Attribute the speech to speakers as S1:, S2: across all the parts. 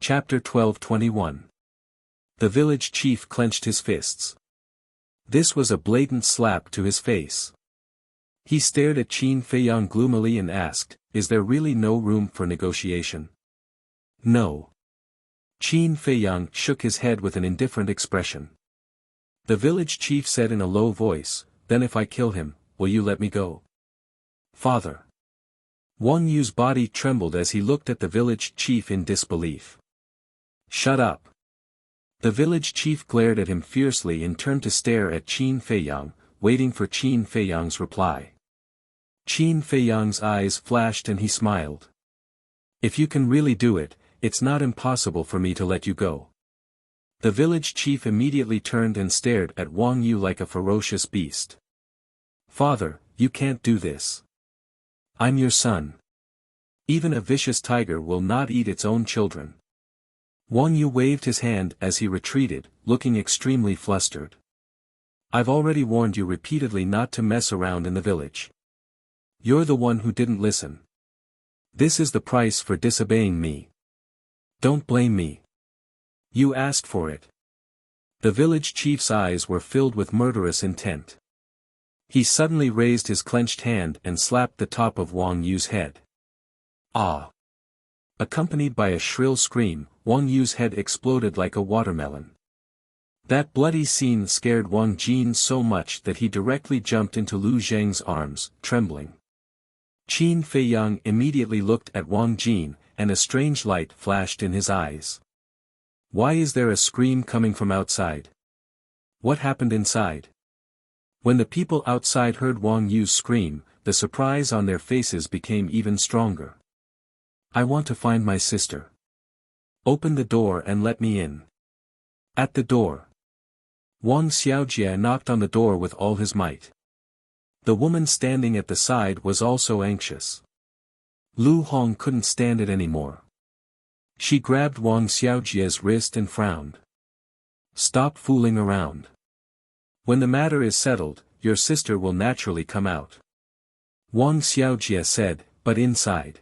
S1: Chapter 12:21. The village chief clenched his fists. This was a blatant slap to his face. He stared at Qin Feiyang gloomily and asked, "Is there really no room for negotiation?" "No." Qin Feiyang shook his head with an indifferent expression. The village chief said in a low voice, "Then if I kill him, will you let me go?" "Father." Wang Yu's body trembled as he looked at the village chief in disbelief. "Shut up." The village chief glared at him fiercely and turned to stare at Qin Feiyang, waiting for Qin Feiyang's reply. Qin Feiyang's eyes flashed and he smiled. "If you can really do it, it's not impossible for me to let you go." The village chief immediately turned and stared at Wang Yu like a ferocious beast. "Father, you can't do this. I'm your son. Even a vicious tiger will not eat its own children." Wang Yu waved his hand as he retreated, looking extremely flustered. "I've already warned you repeatedly not to mess around in the village. You're the one who didn't listen. This is the price for disobeying me. Don't blame me. You asked for it." The village chief's eyes were filled with murderous intent. He suddenly raised his clenched hand and slapped the top of Wang Yu's head. "Ah!" Accompanied by a shrill scream, Wang Yu's head exploded like a watermelon. That bloody scene scared Wang Jin so much that he directly jumped into Lu Zheng's arms, trembling. Qin Feiyang immediately looked at Wang Jin, and a strange light flashed in his eyes. "Why is there a scream coming from outside? What happened inside?" When the people outside heard Wang Yu's scream, the surprise on their faces became even stronger. "I want to find my sister. Open the door and let me in." At the door, Wang Xiaojie knocked on the door with all his might. The woman standing at the side was also anxious. Lu Hong couldn't stand it anymore. She grabbed Wang Xiaojie's wrist and frowned. "Stop fooling around. When the matter is settled, your sister will naturally come out." Wang Xiaojie said, "But inside."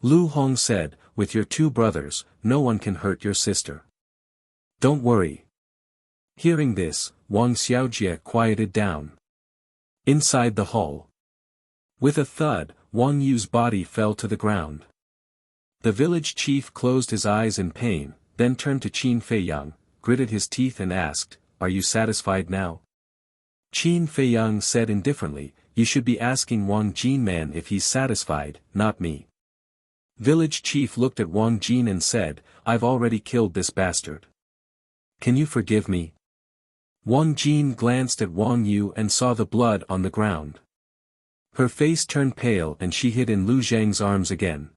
S1: Lu Hong said, "With your two brothers, no one can hurt your sister. Don't worry." Hearing this, Wang Xiaojie quieted down. Inside the hall, with a thud, Wang Yu's body fell to the ground. The village chief closed his eyes in pain, then turned to Qin Feiyang, gritted his teeth and asked, "Are you satisfied now?" Qin Feiyang said indifferently, "You should be asking Wang Jin man if he's satisfied, not me." Village chief looked at Wang Jin and said, "I've already killed this bastard. Can you forgive me?" Wang Jin glanced at Wang Yu and saw the blood on the ground. Her face turned pale and she hid in Lu Zheng's arms again.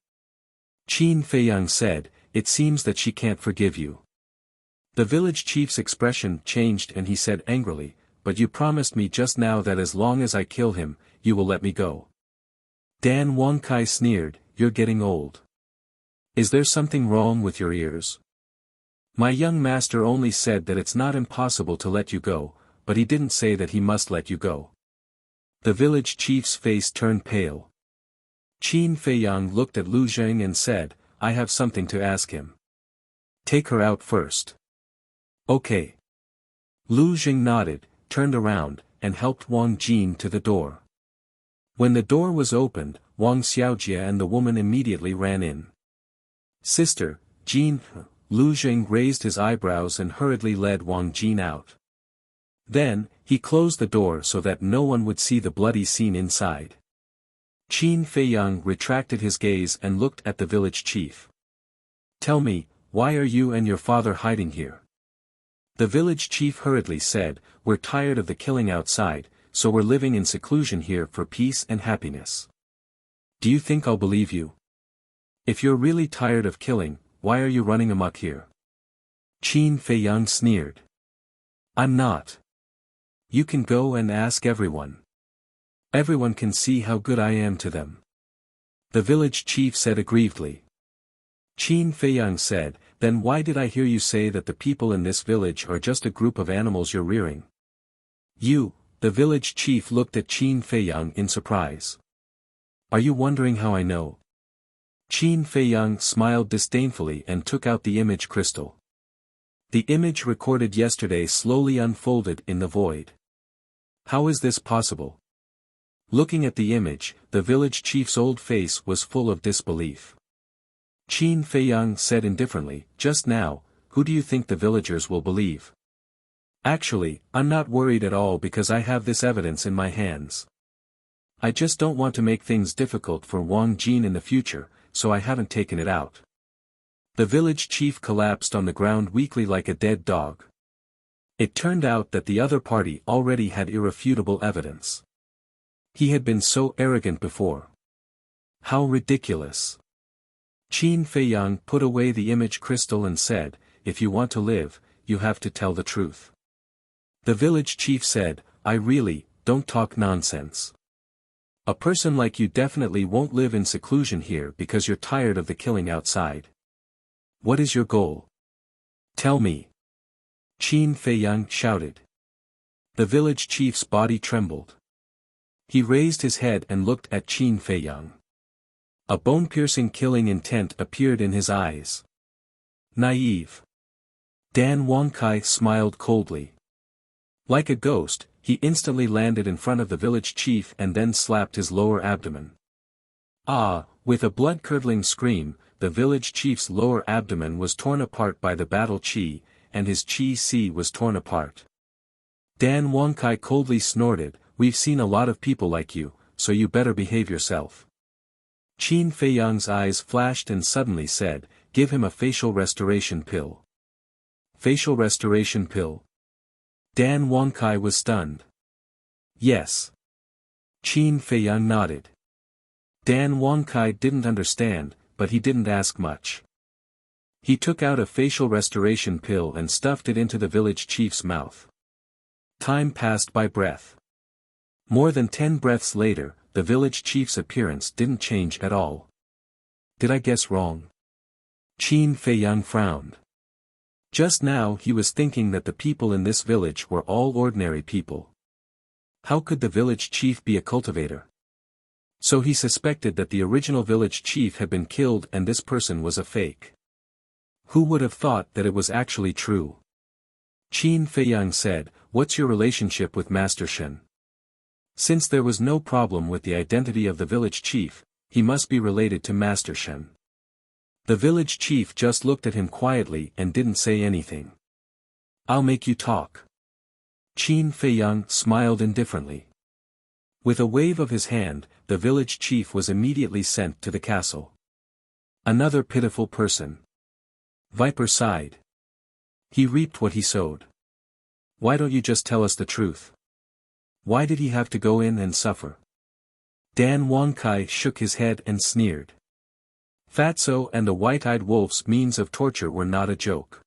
S1: Qin Feiyang said, "It seems that she can't forgive you." The village chief's expression changed and he said angrily, "But you promised me just now that as long as I kill him, you will let me go." Dan Wangkai sneered, "You're getting old. Is there something wrong with your ears? My young master only said that it's not impossible to let you go, but he didn't say that he must let you go." The village chief's face turned pale. Qin Feiyang looked at Lu Zheng and said, "I have something to ask him. Take her out first." "Okay." Lu Zheng nodded, turned around, and helped Wang Jin to the door. When the door was opened, Wang Xiaojie and the woman immediately ran in. "Sister, Jin." Lu Zheng raised his eyebrows and hurriedly led Wang Jin out. Then, he closed the door so that no one would see the bloody scene inside. Qin Feiyang retracted his gaze and looked at the village chief. "Tell me, why are you and your father hiding here?" The village chief hurriedly said, "We're tired of the killing outside, so we're living in seclusion here for peace and happiness." "Do you think I'll believe you? If you're really tired of killing, why are you running amok here?" Qin Feiyang sneered. "I'm not. You can go and ask everyone. Everyone can see how good I am to them." The village chief said aggrievedly. Qin Feiyang said, "Then why did I hear you say that the people in this village are just a group of animals you're rearing?" The village chief looked at Qin Feiyang in surprise. "Are you wondering how I know?" Qin Feiyang smiled disdainfully and took out the image crystal. The image recorded yesterday slowly unfolded in the void. How is this possible? Looking at the image, the village chief's old face was full of disbelief. Qin Feiyang said indifferently, "Just now, who do you think the villagers will believe? Actually, I'm not worried at all because I have this evidence in my hands. I just don't want to make things difficult for Wang Jin in the future, so I haven't taken it out." The village chief collapsed on the ground weakly like a dead dog. It turned out that the other party already had irrefutable evidence. He had been so arrogant before. How ridiculous. Qin Feiyang put away the image crystal and said, "If you want to live, you have to tell the truth." The village chief said, Don't talk nonsense. A person like you definitely won't live in seclusion here because you're tired of the killing outside. What is your goal? Tell me." Qin Feiyang shouted. The village chief's body trembled. He raised his head and looked at Qin Feiyang. A bone-piercing killing intent appeared in his eyes. Naive. Dan Wangkai smiled coldly. Like a ghost, he instantly landed in front of the village chief and then slapped his lower abdomen. Ah! With a blood-curdling scream, the village chief's lower abdomen was torn apart by the battle chi, and his chi was torn apart. Dan Wangkai coldly snorted, "We've seen a lot of people like you, so you better behave yourself." Qin Feiyang's eyes flashed and suddenly said, "Give him a facial restoration pill." Facial restoration pill? Dan Wangkai was stunned. Yes. Qin Feiyang nodded. Dan Wangkai didn't understand, but he didn't ask much. He took out a facial restoration pill and stuffed it into the village chief's mouth. Time passed by breath. More than 10 breaths later, the village chief's appearance didn't change at all. Did I guess wrong? Qin Feiyang frowned. Just now he was thinking that the people in this village were all ordinary people. How could the village chief be a cultivator? So he suspected that the original village chief had been killed and this person was a fake. Who would have thought that it was actually true? Qin Feiyang said, "What's your relationship with Master Shen?" Since there was no problem with the identity of the village chief, he must be related to Master Shen. The village chief just looked at him quietly and didn't say anything. "I'll make you talk." Qin Feiyang smiled indifferently. With a wave of his hand, the village chief was immediately sent to the castle. Another pitiful person. Viper sighed. He reaped what he sowed. Why don't you just tell us the truth? Why did he have to go in and suffer? Dan Wangkai shook his head and sneered. Fatso and the white-eyed wolf's means of torture were not a joke.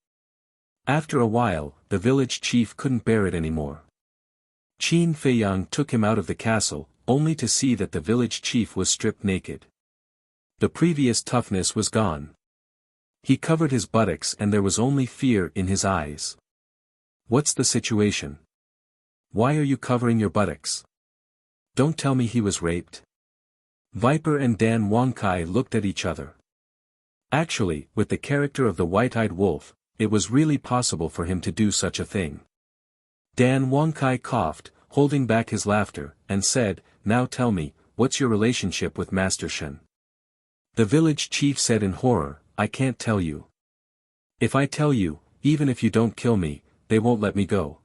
S1: After a while, the village chief couldn't bear it anymore. Qin Feiyang took him out of the castle, only to see that the village chief was stripped naked. The previous toughness was gone. He covered his buttocks and there was only fear in his eyes. What's the situation? Why are you covering your buttocks? Don't tell me he was raped. Viper and Dan Wangkai looked at each other. Actually, with the character of the white-eyed wolf, it was really possible for him to do such a thing. Dan Wangkai coughed, holding back his laughter, and said, "Now tell me, what's your relationship with Master Shen?" The village chief said in horror, "I can't tell you. If I tell you, even if you don't kill me, they won't let me go."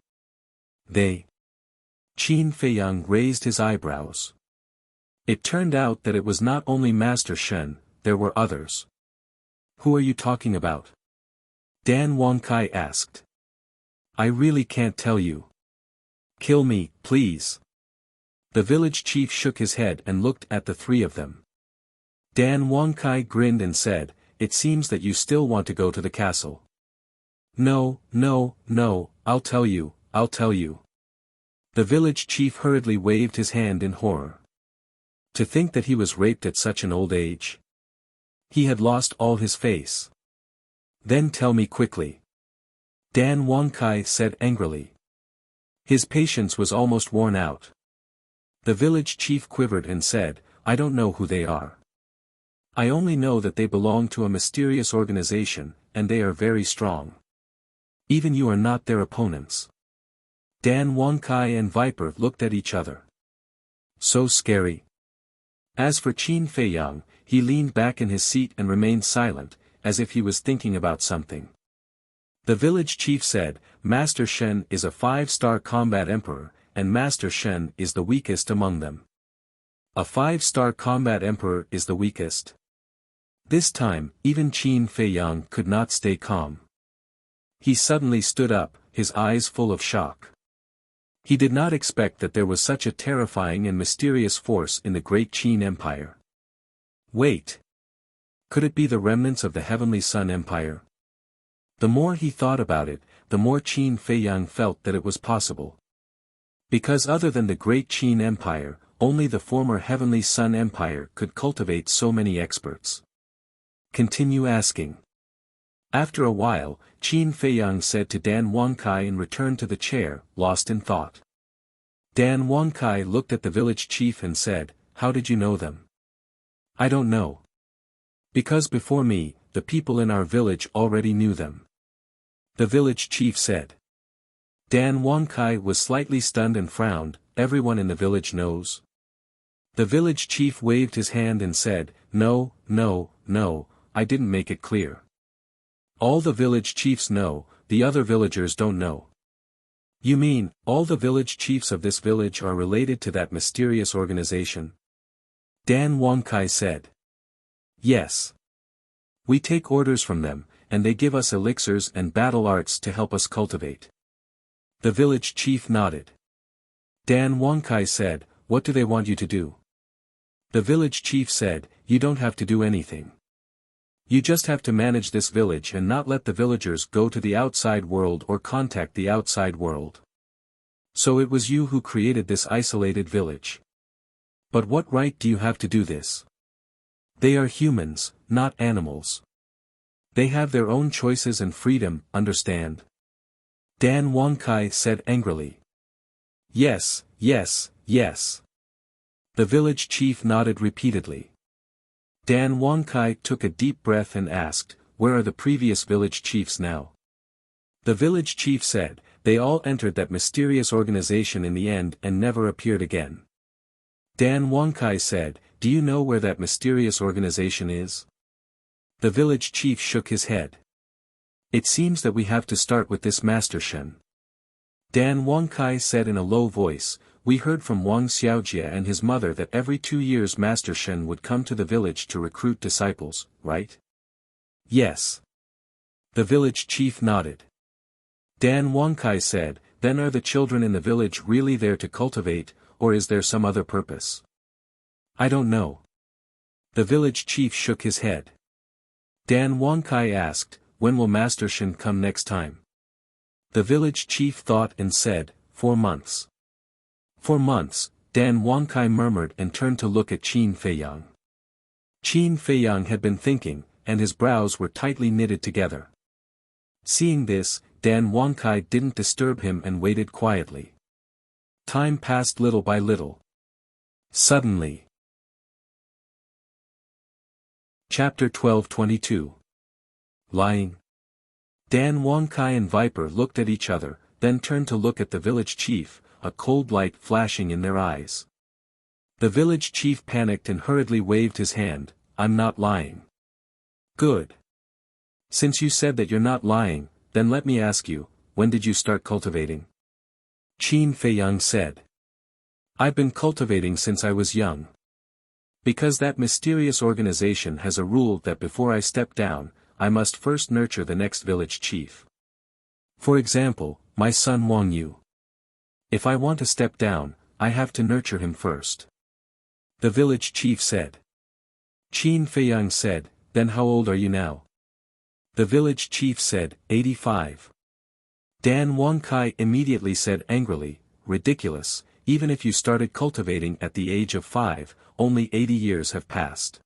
S1: They? Qin Feiyang raised his eyebrows. It turned out that it was not only Master Shen, there were others. Who are you talking about? Dan Wangkai asked. I really can't tell you. Kill me, please. The village chief shook his head and looked at the three of them. Dan Wangkai grinned and said, "It seems that you still want to go to the castle." No, I'll tell you. The village chief hurriedly waved his hand in horror. To think that he was raped at such an old age. He had lost all his face. Then tell me quickly. Dan Wangkai said angrily. His patience was almost worn out. The village chief quivered and said, "I don't know who they are. I only know that they belong to a mysterious organization, and they are very strong. Even you are not their opponents. Dan Wangkai and Viper looked at each other. So scary. As for Qin Feiyang, he leaned back in his seat and remained silent, as if he was thinking about something. The village chief said, Master Shen is a 5-star combat emperor, and Master Shen is the weakest among them. A 5-star combat emperor is the weakest. This time, even Qin Feiyang could not stay calm. He suddenly stood up, his eyes full of shock. He did not expect that there was such a terrifying and mysterious force in the great Qin Empire. Wait! Could it be the remnants of the Heavenly Sun Empire? The more he thought about it, the more Qin Feiyang felt that it was possible. Because other than the great Qin Empire, only the former Heavenly Sun Empire could cultivate so many experts. Continue asking. After a while, Qin Feiyang said to Dan Wangkai and returned to the chair, lost in thought. Dan Wangkai looked at the village chief and said, How did you know them? I don't know. Because before me, the people in our village already knew them. The village chief said. Dan Wangkai was slightly stunned and frowned, Everyone in the village knows. The village chief waved his hand and said, No, no, no, I didn't make it clear. All the village chiefs know, the other villagers don't know. You mean, all the village chiefs of this village are related to that mysterious organization? Dan Wangkai said. Yes. We take orders from them, and they give us elixirs and battle arts to help us cultivate. The village chief nodded. Dan Wangkai said, What do they want you to do? The village chief said, You don't have to do anything. You just have to manage this village and not let the villagers go to the outside world or contact the outside world. So it was you who created this isolated village. But what right do you have to do this? They are humans, not animals. They have their own choices and freedom, understand? Dan Wangkai said angrily. Yes, yes, yes. The village chief nodded repeatedly. Dan Wangkai took a deep breath and asked, Where are the previous village chiefs now? The village chief said, They all entered that mysterious organization in the end and never appeared again. Dan Wangkai said, Do you know where that mysterious organization is? The village chief shook his head. It seems that we have to start with this Master Shen. Dan Wangkai said in a low voice, We heard from Wang Xiaojia and his mother that every 2 years Master Shen would come to the village to recruit disciples, right? Yes. The village chief nodded. Dan Wangkai said, Then are the children in the village really there to cultivate, or is there some other purpose? I don't know. The village chief shook his head. Dan Wangkai asked, When will Master Shen come next time? The village chief thought and said, 4 months. 4 months, Dan Wangkai murmured and turned to look at Qin Feiyang. Qin Feiyang had been thinking, and his brows were tightly knitted together. Seeing this, Dan Wangkai didn't disturb him and waited quietly. Time passed little by little. Suddenly. Chapter 12:22. Lying. Dan Wangkai and Viper looked at each other, then turned to look at the village chief, a cold light flashing in their eyes. The village chief panicked and hurriedly waved his hand, I'm not lying. Good. Since you said that you're not lying, then let me ask you, when did you start cultivating? Qin Feiyang said. I've been cultivating since I was young. Because that mysterious organization has a rule that before I step down, I must first nurture the next village chief. For example, my son Wang Yu. If I want to step down, I have to nurture him first. The village chief said. Qin Feiyang said, Then how old are you now? The village chief said, 85. Dan Wangkai immediately said angrily, Ridiculous, even if you started cultivating at the age of 5, only 80 years have passed.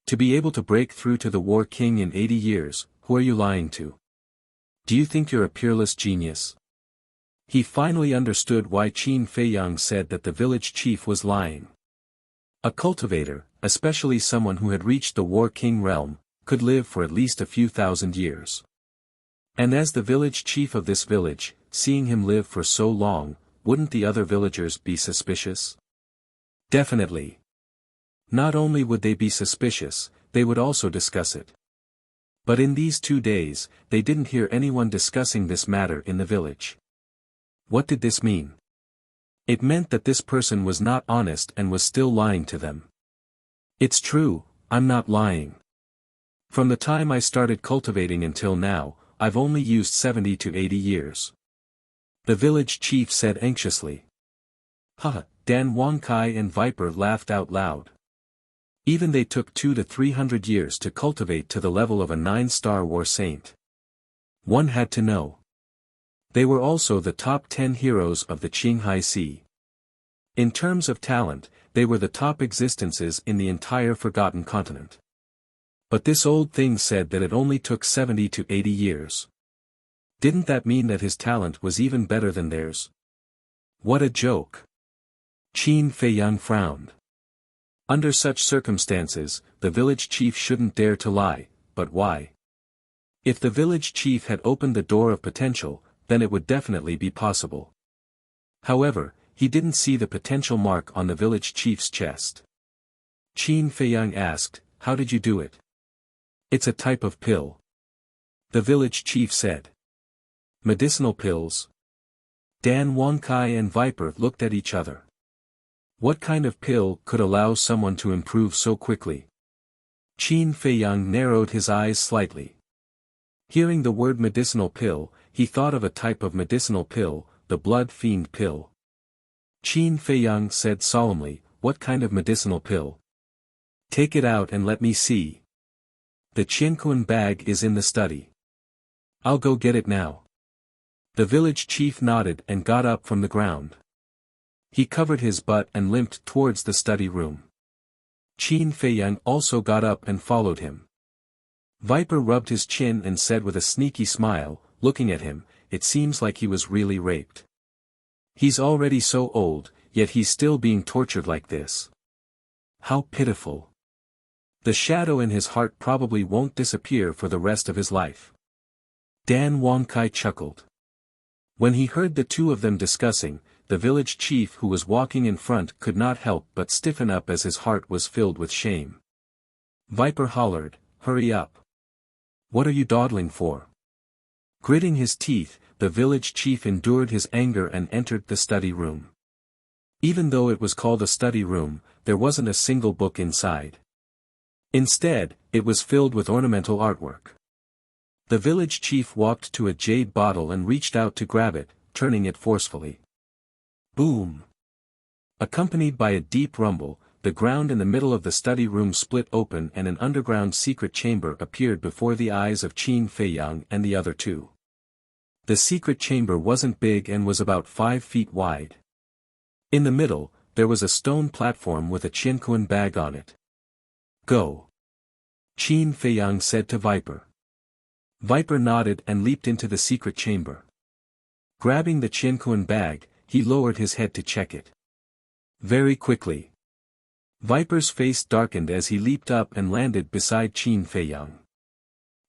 S1: To be able to break through to the War King in 80 years, who are you lying to? Do you think you're a peerless genius? He finally understood why Qin Feiyang said that the village chief was lying. A cultivator, especially someone who had reached the War King realm, could live for at least a few thousand years. And as the village chief of this village, seeing him live for so long, wouldn't the other villagers be suspicious? Definitely. Not only would they be suspicious, they would also discuss it. But in these 2 days, they didn't hear anyone discussing this matter in the village. What did this mean? It meant that this person was not honest and was still lying to them. It's true, I'm not lying. From the time I started cultivating until now, I've only used 70 to 80 years. The village chief said anxiously. Haha, Dan Wangkai and Viper laughed out loud. Even they took 200 to 300 years to cultivate to the level of a 9-star war saint. One had to know. They were also the top 10 heroes of the Qinghai Sea. In terms of talent, they were the top existences in the entire Forgotten Continent. But this old thing said that it only took 70 to 80 years. Didn't that mean that his talent was even better than theirs? What a joke. Qin Feiyang frowned. Under such circumstances, the village chief shouldn't dare to lie, but why? If the village chief had opened the door of potential, then it would definitely be possible. However, he didn't see the potential mark on the village chief's chest. Qin Feiyang asked, "How did you do it?" "It's a type of pill." The village chief said. "Medicinal pills?" Dan Wangkai and Viper looked at each other. What kind of pill could allow someone to improve so quickly? Qin Feiyang narrowed his eyes slightly. Hearing the word medicinal pill, he thought of a type of medicinal pill, the blood fiend pill. Qin Feiyang said solemnly, "What kind of medicinal pill?" "Take it out and let me see." "The Qianquan bag is in the study." "I'll go get it now." The village chief nodded and got up from the ground. He covered his butt and limped towards the study room. Qin Feiyang also got up and followed him. Viper rubbed his chin and said with a sneaky smile, looking at him, "It seems like he was really raped. He's already so old, yet he's still being tortured like this. How pitiful. The shadow in his heart probably won't disappear for the rest of his life." Dan Wangkai chuckled. When he heard the two of them discussing, the village chief who was walking in front could not help but stiffen up as his heart was filled with shame. Viper hollered, "Hurry up. What are you dawdling for?" Gritting his teeth, the village chief endured his anger and entered the study room. Even though it was called a study room, there wasn't a single book inside. Instead, it was filled with ornamental artwork. The village chief walked to a jade bottle and reached out to grab it, turning it forcefully. Boom! Accompanied by a deep rumble, the ground in the middle of the study room split open and an underground secret chamber appeared before the eyes of Qin Feiyang and the other two. The secret chamber wasn't big and was about 5 feet wide. In the middle, there was a stone platform with a Qianquan bag on it. "Go!" Qin Feiyang said to Viper. Viper nodded and leaped into the secret chamber. Grabbing the Qianquan bag, he lowered his head to check it. Very quickly. Viper's face darkened as he leaped up and landed beside Qin Feiyang.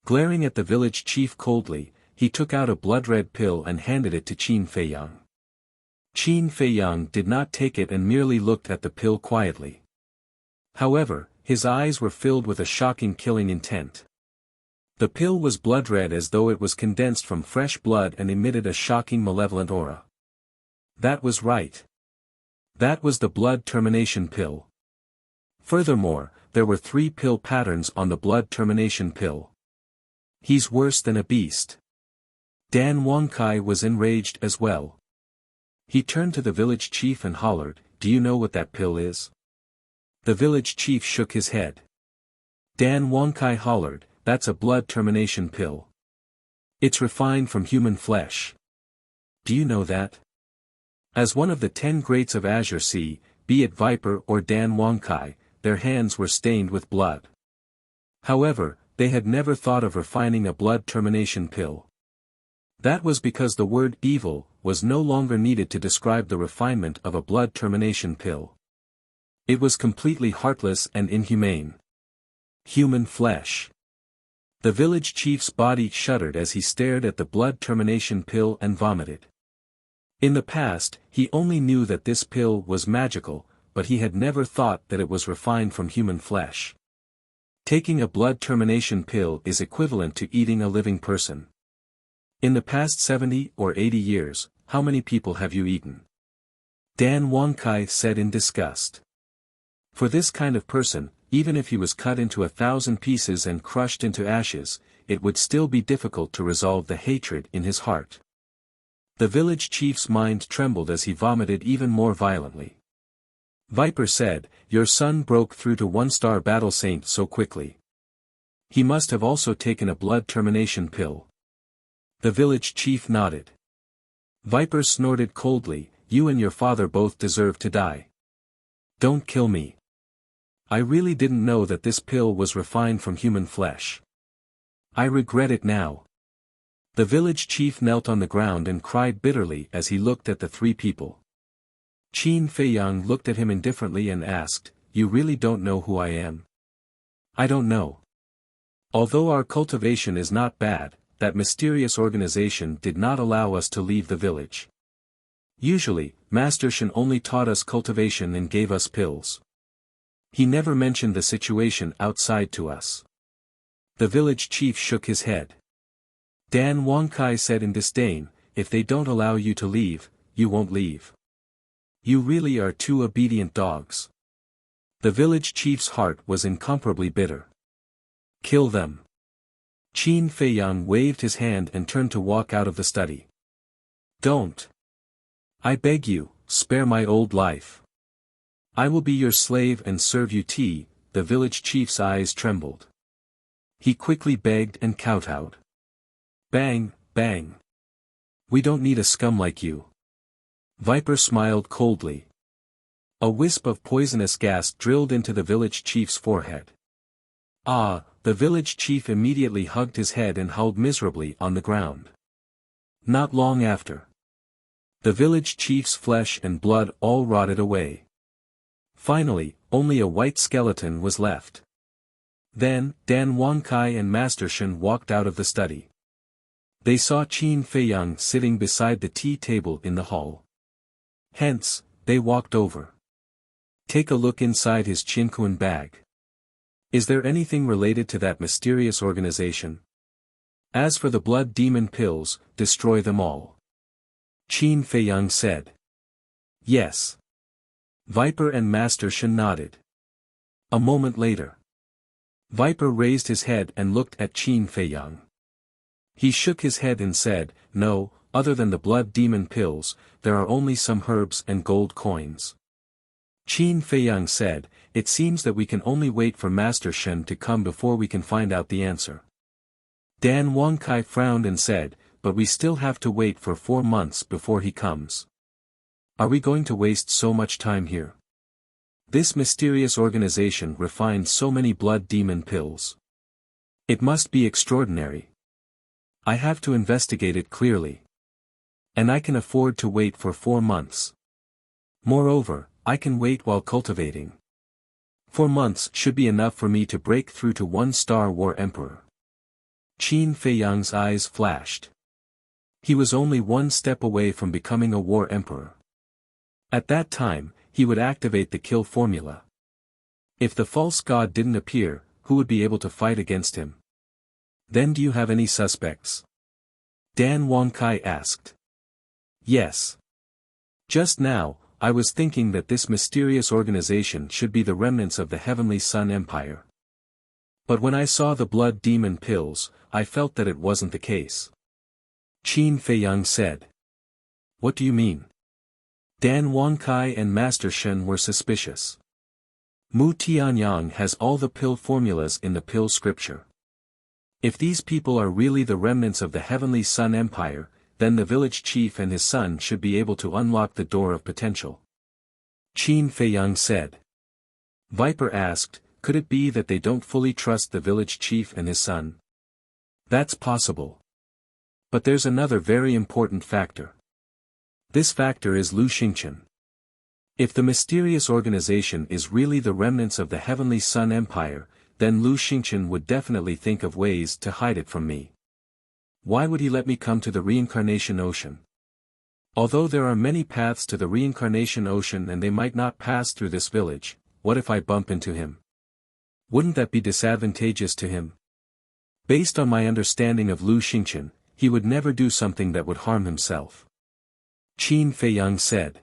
S1: Glaring at the village chief coldly, he took out a blood-red pill and handed it to Qin Feiyang. Qin Feiyang did not take it and merely looked at the pill quietly. However, his eyes were filled with a shocking killing intent. The pill was blood-red as though it was condensed from fresh blood and emitted a shocking malevolent aura. That was right. That was the blood termination pill. Furthermore, there were 3 pill patterns on the blood termination pill. He's worse than a beast. Dan Wangkai was enraged as well. He turned to the village chief and hollered, "Do you know what that pill is?" The village chief shook his head. Dan Wangkai hollered, "That's a blood termination pill. It's refined from human flesh. Do you know that?" As one of the 10 greats of Azure Sea, be it Viper or Dan Wangkai, their hands were stained with blood. However, they had never thought of refining a blood termination pill. That was because the word evil was no longer needed to describe the refinement of a blood termination pill. It was completely heartless and inhumane. Human flesh. The village chief's body shuddered as he stared at the blood termination pill and vomited. In the past, he only knew that this pill was magical, but he had never thought that it was refined from human flesh. Taking a blood termination pill is equivalent to eating a living person. In the past 70 or 80 years, how many people have you eaten? Dan Wangkai said in disgust. For this kind of person, even if he was cut into 1,000 pieces and crushed into ashes, it would still be difficult to resolve the hatred in his heart. The village chief's mind trembled as he vomited even more violently. Viper said, "Your son broke through to 1-star battle saint so quickly. He must have also taken a blood termination pill." The village chief nodded. Viper snorted coldly, "You and your father both deserve to die. Don't kill me. I really didn't know that this pill was refined from human flesh. I regret it now." The village chief knelt on the ground and cried bitterly as he looked at the three people. Qin Feiyang looked at him indifferently and asked, "You really don't know who I am?" "I don't know. Although our cultivation is not bad, that mysterious organization did not allow us to leave the village. Usually, Master Shen only taught us cultivation and gave us pills. He never mentioned the situation outside to us." The village chief shook his head. Dan Wangkai said in disdain, "If they don't allow you to leave, you won't leave. You really are two obedient dogs." The village chief's heart was incomparably bitter. "Kill them." Qin Feiyang waved his hand and turned to walk out of the study. "Don't. I beg you, spare my old life. I will be your slave and serve you tea." The village chief's eyes trembled. He quickly begged and kowtowed. "Bang, bang. We don't need a scum like you." Viper smiled coldly. A wisp of poisonous gas drilled into the village chief's forehead. "Ah!" The village chief immediately hugged his head and howled miserably on the ground. Not long after, the village chief's flesh and blood all rotted away. Finally, only a white skeleton was left. Then, Dan Wangkai and Master Shen walked out of the study. They saw Qin Feiyang sitting beside the tea table in the hall. Hence, they walked over. "Take a look inside his Qinkuan bag. Is there anything related to that mysterious organization? As for the blood demon pills, destroy them all." Qin Feiyang said. "Yes." Viper and Master Shen nodded. A moment later, Viper raised his head and looked at Qin Feiyang. He shook his head and said, "No, other than the blood demon pills, there are only some herbs and gold coins." Qin Feiyang said, "It seems that we can only wait for Master Shen to come before we can find out the answer." Dan Wangkai frowned and said, "But we still have to wait for 4 months before he comes. Are we going to waste so much time here? This mysterious organization refined so many blood demon pills. It must be extraordinary. I have to investigate it clearly. And I can afford to wait for 4 months. Moreover, I can wait while cultivating. 4 months should be enough for me to break through to 1-star war emperor." Qin Feiyang's eyes flashed. He was only 1 step away from becoming a war emperor. At that time, he would activate the kill formula. If the false god didn't appear, who would be able to fight against him? "Then do you have any suspects?" Dan Wangkai asked. "Yes. Just now, I was thinking that this mysterious organization should be the remnants of the Heavenly Sun Empire. But when I saw the blood demon pills, I felt that it wasn't the case." Qin Feiyang said. "What do you mean?" Dan Wangkai and Master Shen were suspicious. Mu Tianyang has all the pill formulas in the pill scripture. If these people are really the remnants of the Heavenly Sun Empire, then the village chief and his son should be able to unlock the door of potential. Qin Feiyang said. Viper asked, "Could it be that they don't fully trust the village chief and his son?" "That's possible. But there's another very important factor. This factor is Lu Xingqian. If the mysterious organization is really the remnants of the Heavenly Sun Empire, then Lu Xingqian would definitely think of ways to hide it from me. Why would he let me come to the reincarnation ocean? Although there are many paths to the reincarnation ocean and they might not pass through this village, what if I bump into him? Wouldn't that be disadvantageous to him? Based on my understanding of Lu Xingqian, he would never do something that would harm himself. Qin Feiyang said.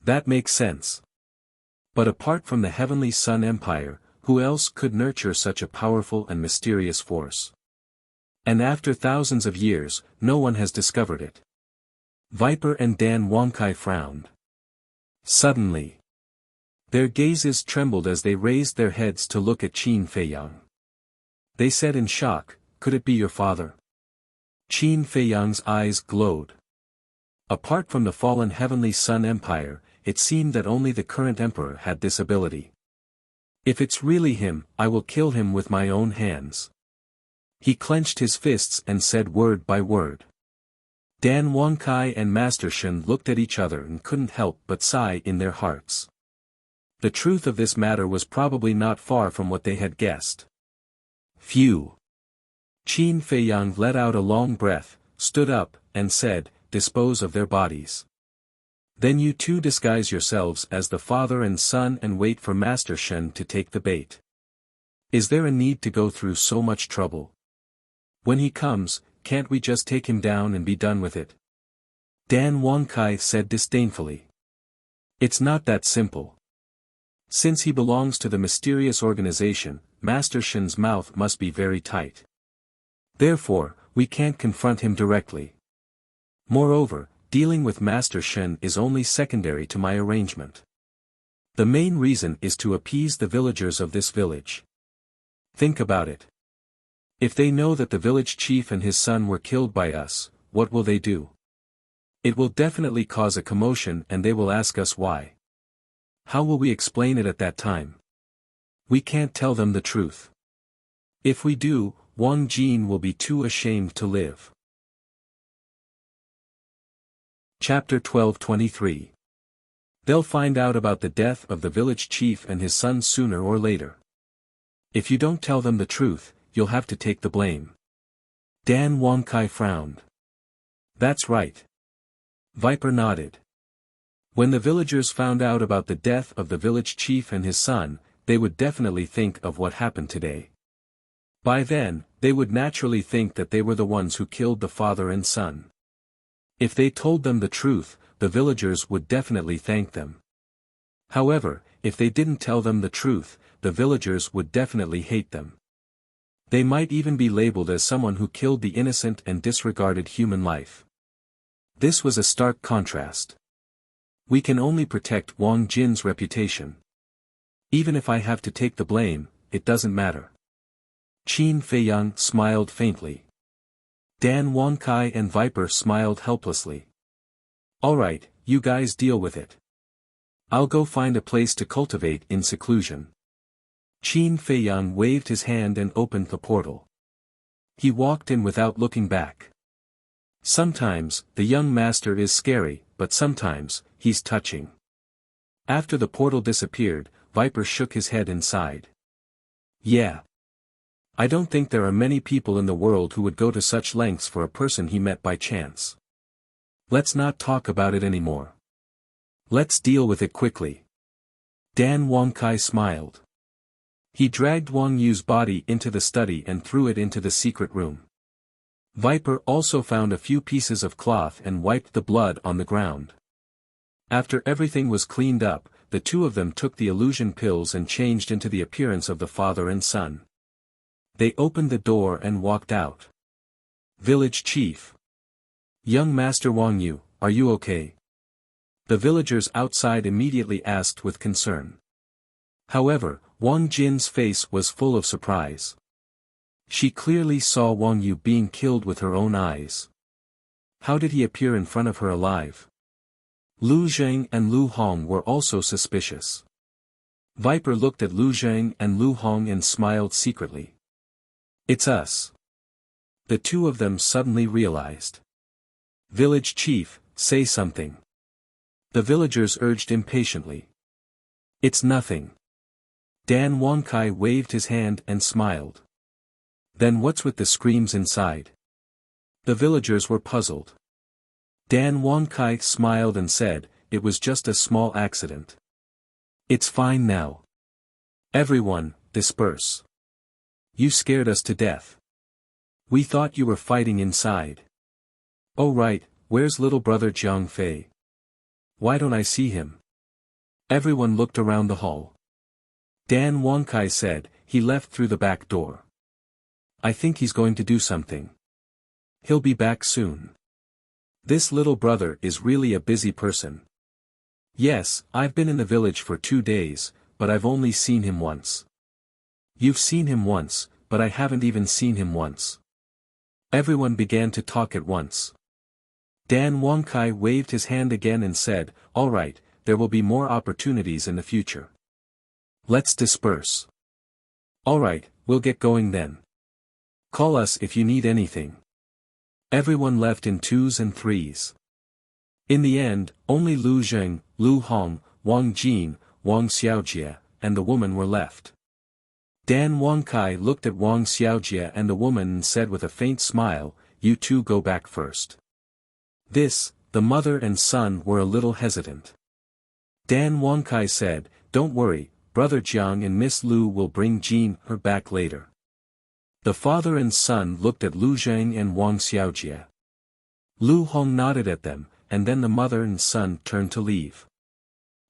S1: That makes sense. But apart from the Heavenly Sun Empire, who else could nurture such a powerful and mysterious force? And after thousands of years, no one has discovered it. Viper and Dan Wangkai frowned. Suddenly, their gazes trembled as they raised their heads to look at Qin Feiyang. They said in shock, "Could it be your father?" Qin Feiyang's eyes glowed. Apart from the fallen Heavenly Sun Empire, it seemed that only the current emperor had this ability. If it's really him, I will kill him with my own hands. He clenched his fists and said word by word. Dan Wangkai and Master Shen looked at each other and couldn't help but sigh in their hearts. The truth of this matter was probably not far from what they had guessed. Phew! Qin Feiyang let out a long breath, stood up, and said, "Dispose of their bodies. Then you two disguise yourselves as the father and son and wait for Master Shen to take the bait. Is there a need to go through so much trouble? When he comes, can't we just take him down and be done with it?" Dan Wangkai said disdainfully. "It's not that simple. Since he belongs to the mysterious organization, Master Shen's mouth must be very tight. Therefore, we can't confront him directly. Moreover, dealing with Master Shen is only secondary to my arrangement. The main reason is to appease the villagers of this village. Think about it. If they know that the village chief and his son were killed by us, what will they do? It will definitely cause a commotion and they will ask us why. How will we explain it at that time? We can't tell them the truth. If we do, Wang Jin will be too ashamed to live." Chapter 12:23. They'll find out about the death of the village chief and his son sooner or later. If you don't tell them the truth, you'll have to take the blame. Dan Wangkai frowned. "That's right." Viper nodded. When the villagers found out about the death of the village chief and his son, they would definitely think of what happened today. By then, they would naturally think that they were the ones who killed the father and son. If they told them the truth, the villagers would definitely thank them. However, if they didn't tell them the truth, the villagers would definitely hate them. They might even be labeled as someone who killed the innocent and disregarded human life. This was a stark contrast. We can only protect Wang Jin's reputation. Even if I have to take the blame, it doesn't matter. Qin Feiyang smiled faintly. Dan Wangkai and Viper smiled helplessly. "Alright, you guys deal with it. I'll go find a place to cultivate in seclusion." Qin Feiyang waved his hand and opened the portal. He walked in without looking back. Sometimes, the young master is scary, but sometimes, he's touching. After the portal disappeared, Viper shook his head and sighed. "Yeah. I don't think there are many people in the world who would go to such lengths for a person he met by chance. Let's not talk about it anymore. Let's deal with it quickly." Dan Wangkai smiled. He dragged Wang Yu's body into the study and threw it into the secret room. Viper also found a few pieces of cloth and wiped the blood on the ground. After everything was cleaned up, the two of them took the illusion pills and changed into the appearance of the father and son. They opened the door and walked out. "Village chief. Young Master Wang Yu, are you okay?" The villagers outside immediately asked with concern. However, Wang Jin's face was full of surprise. She clearly saw Wang Yu being killed with her own eyes. How did he appear in front of her alive? Lu Zheng and Lu Hong were also suspicious. Viper looked at Lu Zheng and Lu Hong and smiled secretly. "It's us." The two of them suddenly realized. "Village chief, say something." The villagers urged impatiently. It's nothing. Dan Wangkai waved his hand and smiled. Then what's with the screams inside? The villagers were puzzled. Dan Wangkai smiled and said, it was just a small accident. It's fine now. Everyone, disperse. You scared us to death. We thought you were fighting inside. Oh right, where's little brother Jiang Fei? Why don't I see him? Everyone looked around the hall. Dan Wangkai said, he left through the back door. I think he's going to do something. He'll be back soon. This little brother is really a busy person. Yes, I've been in the village for 2 days, but I've only seen him once. You've seen him once, but I haven't even seen him once. Everyone began to talk at once. Dan Wangkai waved his hand again and said, all right, there will be more opportunities in the future. Let's disperse. All right, we'll get going then. Call us if you need anything. Everyone left in 2s and 3s. In the end, only Lu Zheng, Lu Hong, Wang Jin, Wang Xiaojie, and the woman were left. Dan Wangkai looked at Wang Xiaojie and the woman and said with a faint smile, you two go back first. The mother and son were a little hesitant. Dan Wangkai said, don't worry, Brother Jiang and Miss Lu will bring Jean her back later. The father and son looked at Lu Zheng and Wang Xiaojie. Lu Hong nodded at them, and then the mother and son turned to leave.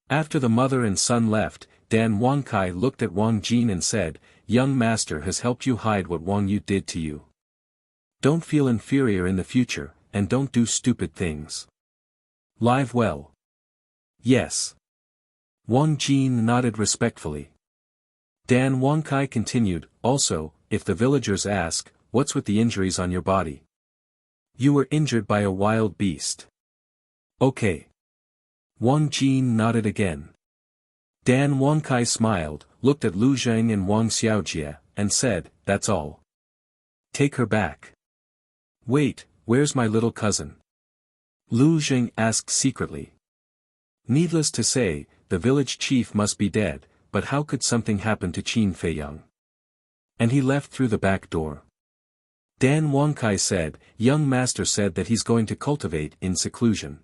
S1: After the mother and son left, Dan Wangkai looked at Wang Jin and said, young master has helped you hide what Wang Yu did to you. Don't feel inferior in the future, and don't do stupid things. Live well. Yes. Wang Jin nodded respectfully. Dan Wangkai continued, also, if the villagers ask, what's with the injuries on your body? You were injured by a wild beast. Okay. Wang Jin nodded again. Dan Wangkai smiled, looked at Lu Zheng and Wang Xiaojie, and said, that's all. Take her back. Wait, where's my little cousin? Lu Zheng asked secretly. Needless to say, the village chief must be dead, but how could something happen to Qin Feiyang? And he left through the back door. Dan Wangkai said, young master said that he's going to cultivate in seclusion.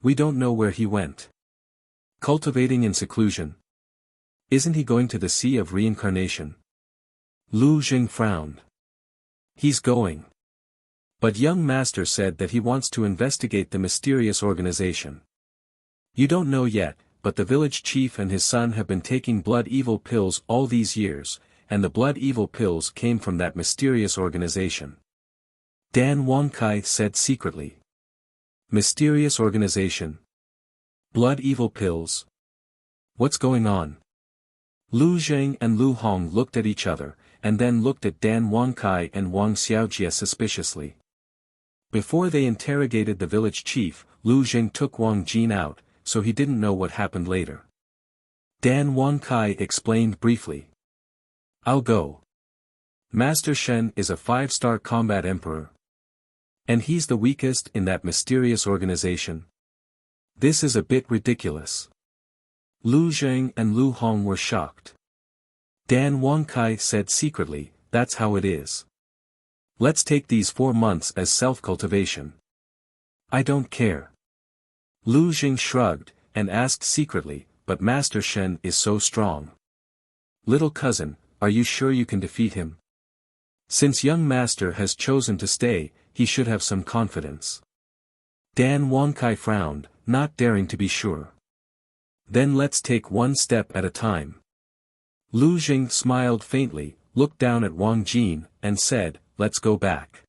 S1: We don't know where he went. Cultivating in seclusion? Isn't he going to the Sea of Reincarnation? Lu Zheng frowned. He's going. But young master said that he wants to investigate the mysterious organization. You don't know yet, but the village chief and his son have been taking blood evil pills all these years, and the blood evil pills came from that mysterious organization. Dan Wangkai said secretly. Mysterious organization? Blood evil pills? What's going on? Lu Zheng and Lu Hong looked at each other, and then looked at Dan Wangkai and Wang Xiaojie suspiciously. Before they interrogated the village chief, Lu Zheng took Wang Jin out, so he didn't know what happened later. Dan Wangkai explained briefly. I'll go. Master Shen is a 5-star combat emperor. And he's the weakest in that mysterious organization. This is a bit ridiculous. Lu Zheng and Lu Hong were shocked. Dan Wangkai said secretly, that's how it is. Let's take these 4 months as self-cultivation. I don't care. Lu Zheng shrugged, and asked secretly, but Master Shen is so strong. Little cousin, are you sure you can defeat him? Since young master has chosen to stay, he should have some confidence. Dan Wangkai frowned, not daring to be sure. Then let's take one step at a time. Lu Zheng smiled faintly, looked down at Wang Jin, and said, let's go back.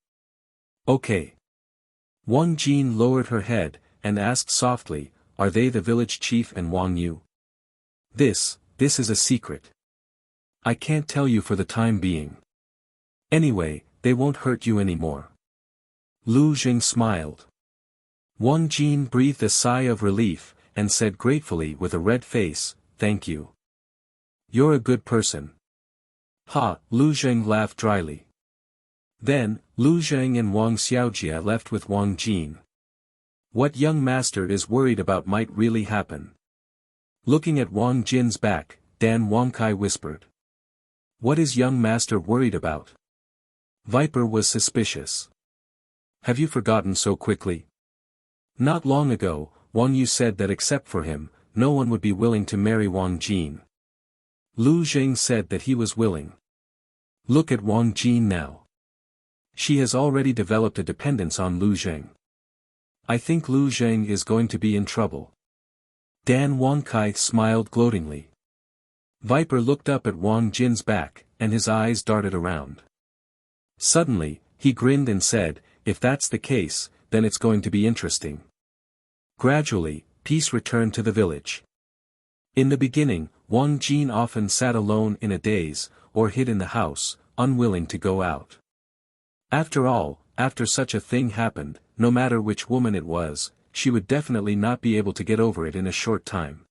S1: Okay. Wang Jin lowered her head, and asked softly, are they the village chief and Wang Yu? This is a secret. I can't tell you for the time being. Anyway, they won't hurt you anymore. Lu Zheng smiled. Wang Jin breathed a sigh of relief, and said gratefully with a red face, thank you. You're a good person. Ha, Lu Zheng laughed dryly. Then, Lu Zheng and Wang Xiaojie left with Wang Jin. What young master is worried about might really happen. Looking at Wang Jin's back, Dan Wangkai whispered. What is young master worried about? Viper was suspicious. Have you forgotten so quickly? Not long ago, Wang Yu said that except for him, no one would be willing to marry Wang Jin. Lu Zheng said that he was willing. Look at Wang Jin now. She has already developed a dependence on Lu Zheng. I think Lu Zheng is going to be in trouble. Dan Wangkai smiled gloatingly. Viper looked up at Wang Jin's back, and his eyes darted around. Suddenly, he grinned and said, if that's the case, then it's going to be interesting. Gradually, peace returned to the village. In the beginning, Wang Jin often sat alone in a daze, or hid in the house, unwilling to go out. After all, after such a thing happened, no matter which woman it was, she would definitely not be able to get over it in a short time.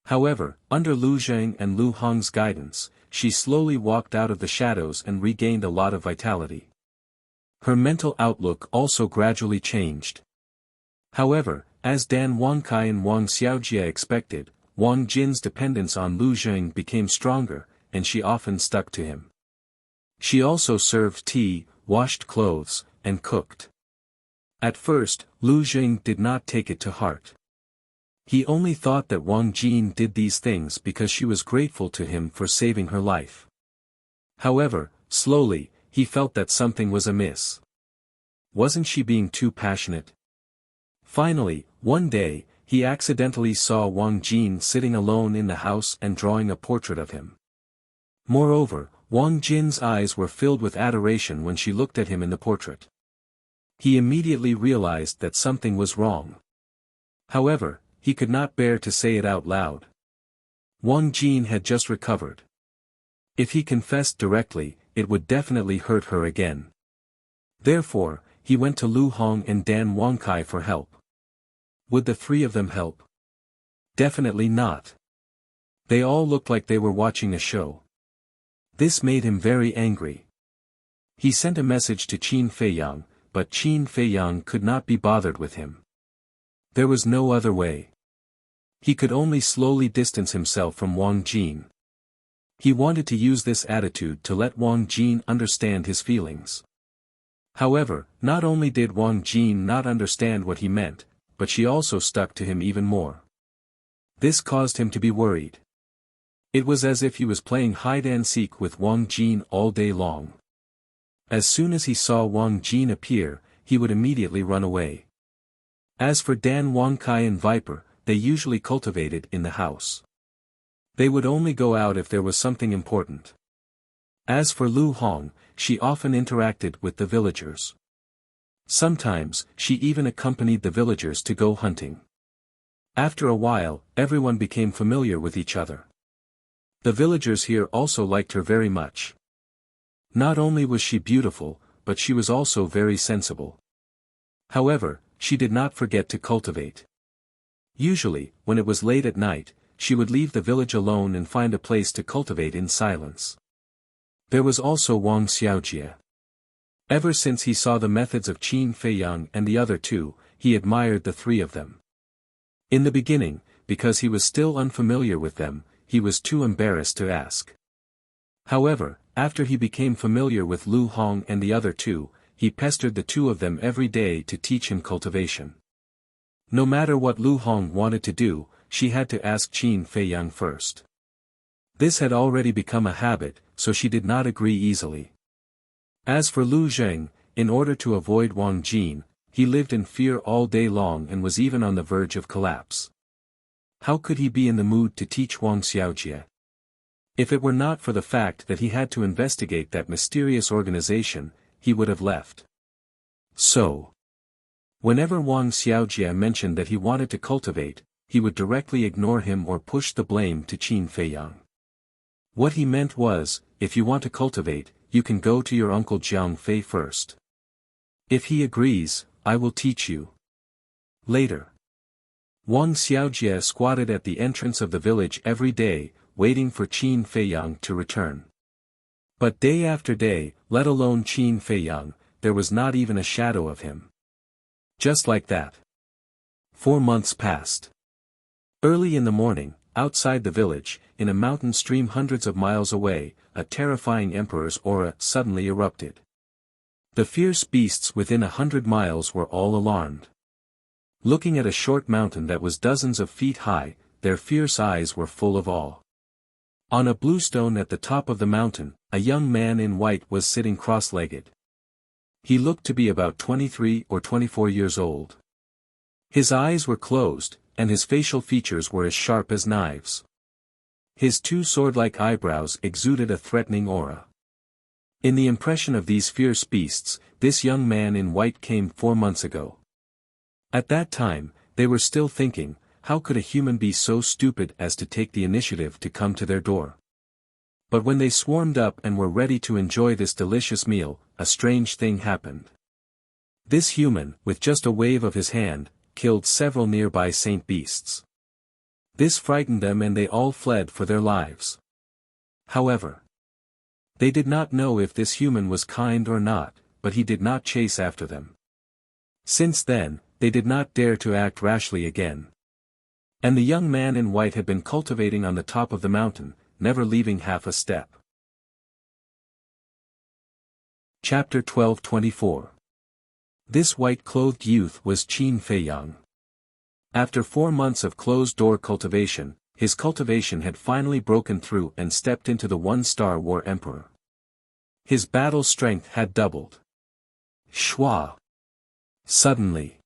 S1: However, under Lu Zheng and Lu Hong's guidance, she slowly walked out of the shadows and regained a lot of vitality. Her mental outlook also gradually changed. However, as Dan Wangkai and Wang Xiaojie expected, Wang Jin's dependence on Lu Zheng became stronger, and she often stuck to him. She also served tea, washed clothes, and cooked. At first, Lu Zheng did not take it to heart. He only thought that Wang Jin did these things because she was grateful to him for saving her life. However, slowly, he felt that something was amiss. Wasn't she being too passionate? Finally, one day, he accidentally saw Wang Jin sitting alone in the house and drawing a portrait of him. Moreover, Wang Jin's eyes were filled with adoration when she looked at him in the portrait. He immediately realized that something was wrong. However, he could not bear to say it out loud. Wang Jin had just recovered. If he confessed directly, it would definitely hurt her again. Therefore, he went to Lu Hong and Dan Wangkai for help. Would the three of them help? Definitely not. They all looked like they were watching a show. This made him very angry. He sent a message to Qin Feiyang, but Qin Feiyang could not be bothered with him. There was no other way. He could only slowly distance himself from Wang Jin. He wanted to use this attitude to let Wang Jin understand his feelings. However, not only did Wang Jin not understand what he meant, but she also stuck to him even more. This caused him to be worried. It was as if he was playing hide-and-seek with Wang Jin all day long. As soon as he saw Wang Jin appear, he would immediately run away. As for Dan Wangkai and Viper, they usually cultivated in the house. They would only go out if there was something important. As for Lu Hong, she often interacted with the villagers. Sometimes, she even accompanied the villagers to go hunting. After a while, everyone became familiar with each other. The villagers here also liked her very much. Not only was she beautiful, but she was also very sensible. However, she did not forget to cultivate. Usually, when it was late at night, she would leave the village alone and find a place to cultivate in silence. There was also Wang Xiaojie. Ever since he saw the methods of Qin Feiyang and the other two, he admired the three of them. In the beginning, because he was still unfamiliar with them, he was too embarrassed to ask. However, after he became familiar with Lu Hong and the other two, he pestered the two of them every day to teach him cultivation. No matter what Lu Hong wanted to do, she had to ask Qin Feiyang first. This had already become a habit, so she did not agree easily. As for Lu Zheng, in order to avoid Wang Jin, he lived in fear all day long and was even on the verge of collapse. How could he be in the mood to teach Wang Xiaojie? If it were not for the fact that he had to investigate that mysterious organization, he would have left. So, whenever Wang Xiaojie mentioned that he wanted to cultivate, he would directly ignore him or push the blame to Qin Feiyang. What he meant was, if you want to cultivate, you can go to your uncle Jiang Fei first. If he agrees, I will teach you. Later, Wang Xiaojie squatted at the entrance of the village every day, waiting for Qin Feiyang to return. But day after day, let alone Qin Feiyang, there was not even a shadow of him. Just like that. 4 months passed. Early in the morning, outside the village, in a mountain stream hundreds of miles away, a terrifying emperor's aura suddenly erupted. The fierce beasts within 100 miles were all alarmed. Looking at a short mountain that was dozens of feet high, their fierce eyes were full of awe. On a blue stone at the top of the mountain, a young man in white was sitting cross-legged. He looked to be about 23 or 24 years old. His eyes were closed, and his facial features were as sharp as knives. His two sword-like eyebrows exuded a threatening aura. In the impression of these fierce beasts, this young man in white came 4 months ago. At that time, they were still thinking, how could a human be so stupid as to take the initiative to come to their door? But when they swarmed up and were ready to enjoy this delicious meal, a strange thing happened. This human, with just a wave of his hand, killed several nearby saint beasts. This frightened them and they all fled for their lives. However, they did not know if this human was kind or not, but he did not chase after them. Since then, they did not dare to act rashly again. And the young man in white had been cultivating on the top of the mountain, never leaving half a step. Chapter 12:24. This white-clothed youth was Qin Feiyang. After 4 months of closed-door cultivation, his cultivation had finally broken through and stepped into the one-star war emperor. His battle strength had doubled. Shwa! Suddenly,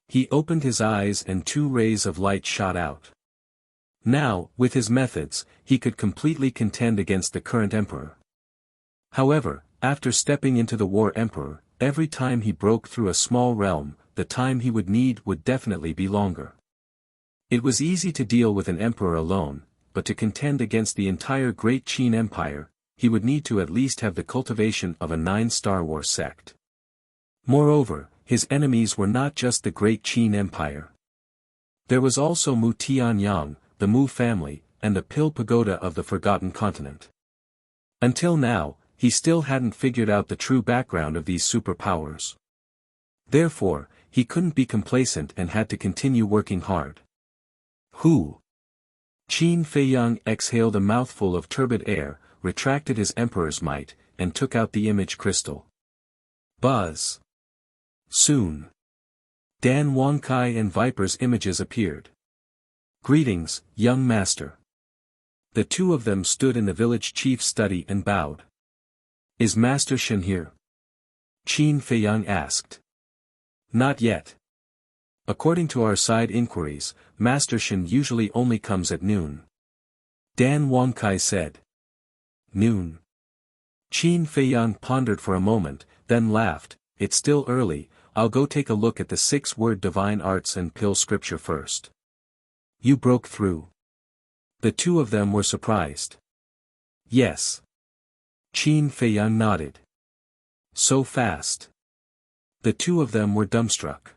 S1: he opened his eyes and 2 rays of light shot out. Now, with his methods, he could completely contend against the current emperor. However, after stepping into the war emperor, every time he broke through a small realm, the time he would need would definitely be longer. It was easy to deal with an emperor alone, but to contend against the entire great Qin Empire, he would need to at least have the cultivation of a 9-star war sect. Moreover, his enemies were not just the great Qin Empire. There was also Mu Tianyang, the Mu family, and the Pil Pagoda of the Forgotten Continent. Until now, he still hadn't figured out the true background of these superpowers. Therefore, he couldn't be complacent and had to continue working hard. Hu! Qin Feiyang exhaled a mouthful of turbid air, retracted his emperor's might, and took out the image crystal. Buzz! Soon, Dan Wangkai and Viper's images appeared. Greetings, young master. The 2 of them stood in the village chief's study and bowed. Is Master Shen here? Qin Feiyang asked. Not yet. According to our side inquiries, Master Shen usually only comes at noon. Dan Wangkai said. Noon. Qin Feiyang pondered for a moment, then laughed. It's still early, I'll go take a look at the 6-word divine arts and pill scripture first. You broke through. The 2 of them were surprised. Yes. Qin Feiyang nodded. So fast. The 2 of them were dumbstruck.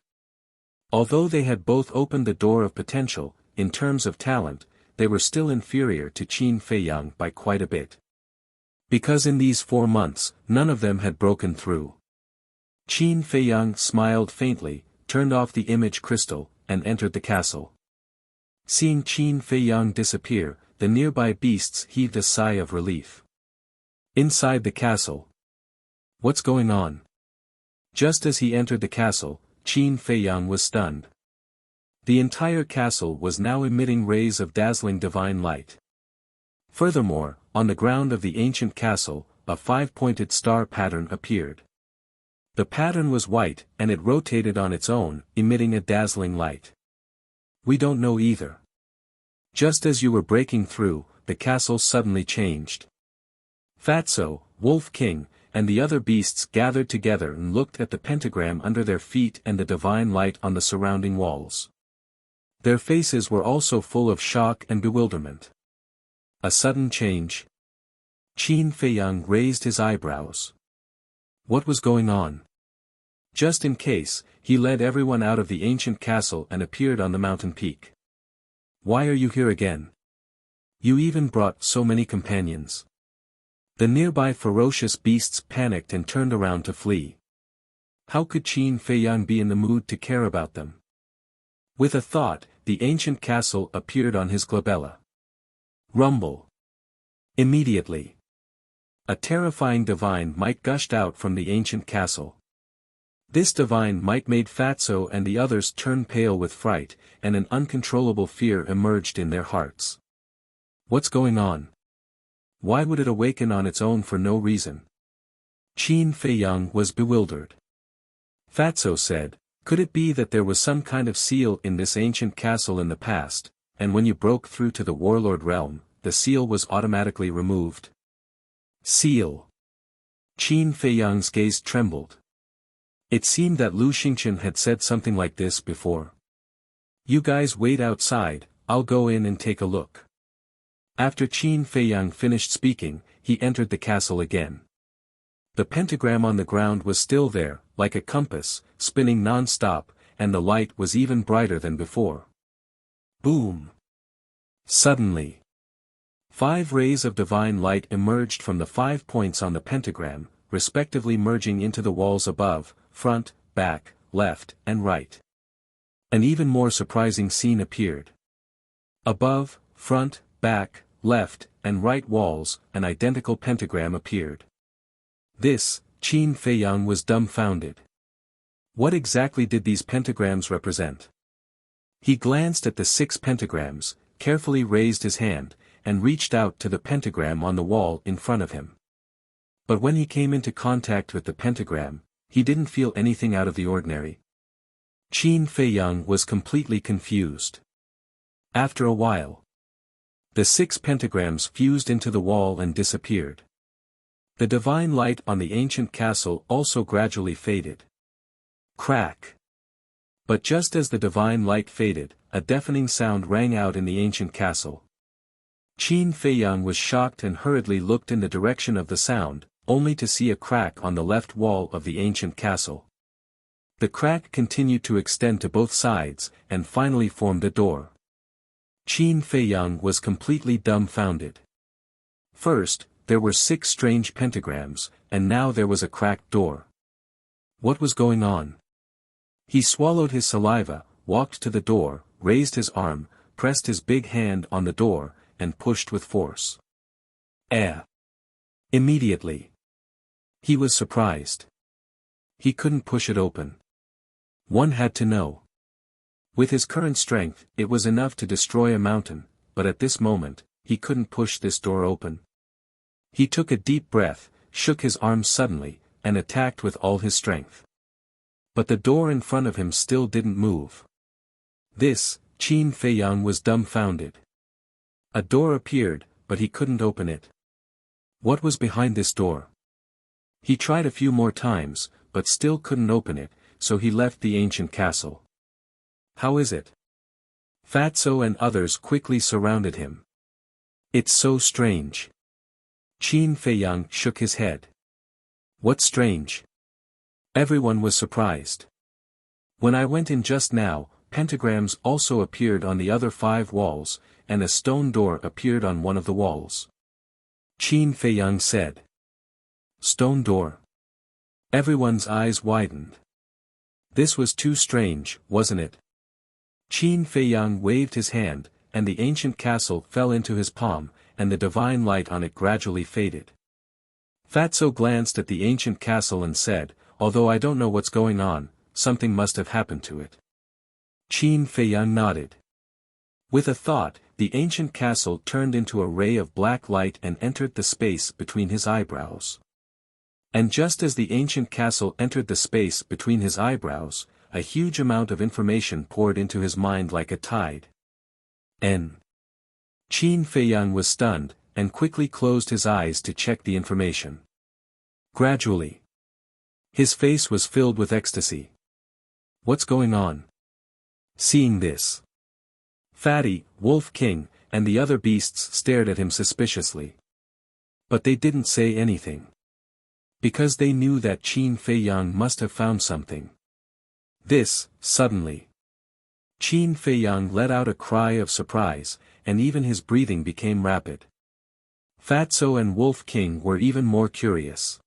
S1: Although they had both opened the door of potential, in terms of talent, they were still inferior to Qin Feiyang by quite a bit. Because in these 4 months, none of them had broken through. Qin Feiyang smiled faintly, turned off the image crystal, and entered the castle. Seeing Qin Feiyang disappear, the nearby beasts heaved a sigh of relief. Inside the castle. What's going on? Just as he entered the castle, Qin Feiyang was stunned. The entire castle was now emitting rays of dazzling divine light. Furthermore, on the ground of the ancient castle, a 5-pointed star pattern appeared. The pattern was white, and it rotated on its own, emitting a dazzling light. We don't know either. Just as you were breaking through, the castle suddenly changed. Fatso, Wolf King, and the other beasts gathered together and looked at the pentagram under their feet and the divine light on the surrounding walls. Their faces were also full of shock and bewilderment. A sudden change. Qin Feiyang raised his eyebrows. What was going on? Just in case, he led everyone out of the ancient castle and appeared on the mountain peak. Why are you here again? You even brought so many companions. The nearby ferocious beasts panicked and turned around to flee. How could Qin Feiyang be in the mood to care about them? With a thought, the ancient castle appeared on his glabella. Rumble. Immediately, a terrifying divine might gushed out from the ancient castle. This divine might made Fatso and the others turn pale with fright, and an uncontrollable fear emerged in their hearts. What's going on? Why would it awaken on its own for no reason? Qin Feiyang was bewildered. Fatso said, could it be that there was some kind of seal in this ancient castle in the past, and when you broke through to the warlord realm, the seal was automatically removed? Seal. Qin Feiyang's gaze trembled. It seemed that Lu Xingqian had said something like this before. You guys wait outside, I'll go in and take a look. After Qin Feiyang finished speaking, he entered the castle again. The pentagram on the ground was still there, like a compass, spinning non-stop, and the light was even brighter than before. Boom! Suddenly, 5 rays of divine light emerged from the 5 points on the pentagram, respectively merging into the walls above, front, back, left, and right. An even more surprising scene appeared. Above, front, back, left, and right walls, an identical pentagram appeared. This, Qin Feiyang was dumbfounded. What exactly did these pentagrams represent? He glanced at the 6 pentagrams, carefully raised his hand, and reached out to the pentagram on the wall in front of him. But when he came into contact with the pentagram, he didn't feel anything out of the ordinary. Qin Feiyang was completely confused. After a while, the 6 pentagrams fused into the wall and disappeared. The divine light on the ancient castle also gradually faded. Crack! But just as the divine light faded, a deafening sound rang out in the ancient castle. Qin Feiyang was shocked and hurriedly looked in the direction of the sound, only to see a crack on the left wall of the ancient castle. The crack continued to extend to both sides, and finally formed a door. Qin Feiyang was completely dumbfounded. First, there were 6 strange pentagrams, and now there was a cracked door. What was going on? He swallowed his saliva, walked to the door, raised his arm, pressed his big hand on the door, and pushed with force. Immediately, he was surprised. He couldn't push it open. One had to know. With his current strength, it was enough to destroy a mountain, but at this moment, he couldn't push this door open. He took a deep breath, shook his arms suddenly, and attacked with all his strength. But the door in front of him still didn't move. This, Qin Feiyang was dumbfounded. A door appeared, but he couldn't open it. What was behind this door? He tried a few more times, but still couldn't open it, so he left the ancient castle. How is it? Fatso and others quickly surrounded him. It's so strange. Qin Feiyang shook his head. What's strange? Everyone was surprised. When I went in just now, pentagrams also appeared on the other 5 walls, and a stone door appeared on one of the walls. Qin Feiyang said. Stone door. Everyone's eyes widened. This was too strange, wasn't it? Qin Feiyang waved his hand, and the ancient castle fell into his palm, and the divine light on it gradually faded. Fatso glanced at the ancient castle and said, although I don't know what's going on, something must have happened to it. Qin Feiyang nodded. With a thought, the ancient castle turned into a ray of black light and entered the space between his eyebrows. And just as the ancient castle entered the space between his eyebrows, a huge amount of information poured into his mind like a tide. Qin Feiyang was stunned, and quickly closed his eyes to check the information. Gradually, his face was filled with ecstasy. What's going on? Seeing this, Fatty, Wolf King, and the other beasts stared at him suspiciously. But they didn't say anything. Because they knew that Qin Feiyang must have found something. This, suddenly. Qin Feiyang let out a cry of surprise, and even his breathing became rapid. Fatso and Wolf King were even more curious.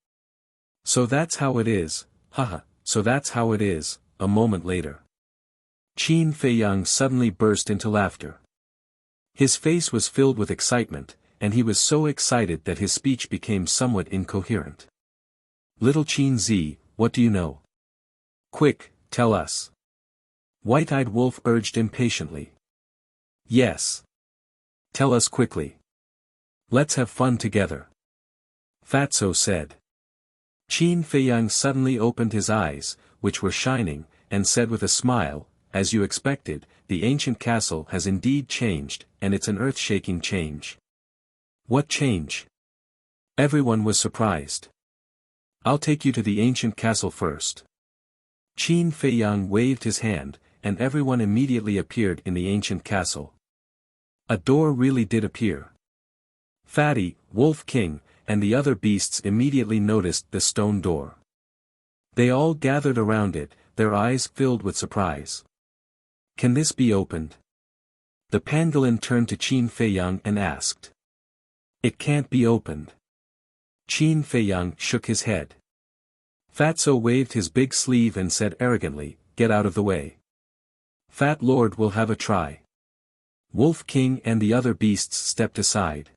S1: So that's how it is, haha, so that's how it is, a moment later. Qin Feiyang suddenly burst into laughter. His face was filled with excitement, and he was so excited that his speech became somewhat incoherent. Little Qin Zi, what do you know? Quick, tell us. White-eyed Wolf urged impatiently. Yes. Tell us quickly. Let's have fun together. Fatso said. Qin Feiyang suddenly opened his eyes, which were shining, and said with a smile, as you expected, the ancient castle has indeed changed, and it's an earth-shaking change. What change? Everyone was surprised. I'll take you to the ancient castle first. Qin Feiyang waved his hand, and everyone immediately appeared in the ancient castle. A door really did appear. Fatty, Wolf King, and the other beasts immediately noticed the stone door. They all gathered around it, their eyes filled with surprise. Can this be opened? The pangolin turned to Qin Feiyang and asked. It can't be opened. Qin Feiyang shook his head. Fatso waved his big sleeve and said arrogantly, get out of the way. Fat Lord will have a try. Wolf King and the other beasts stepped aside.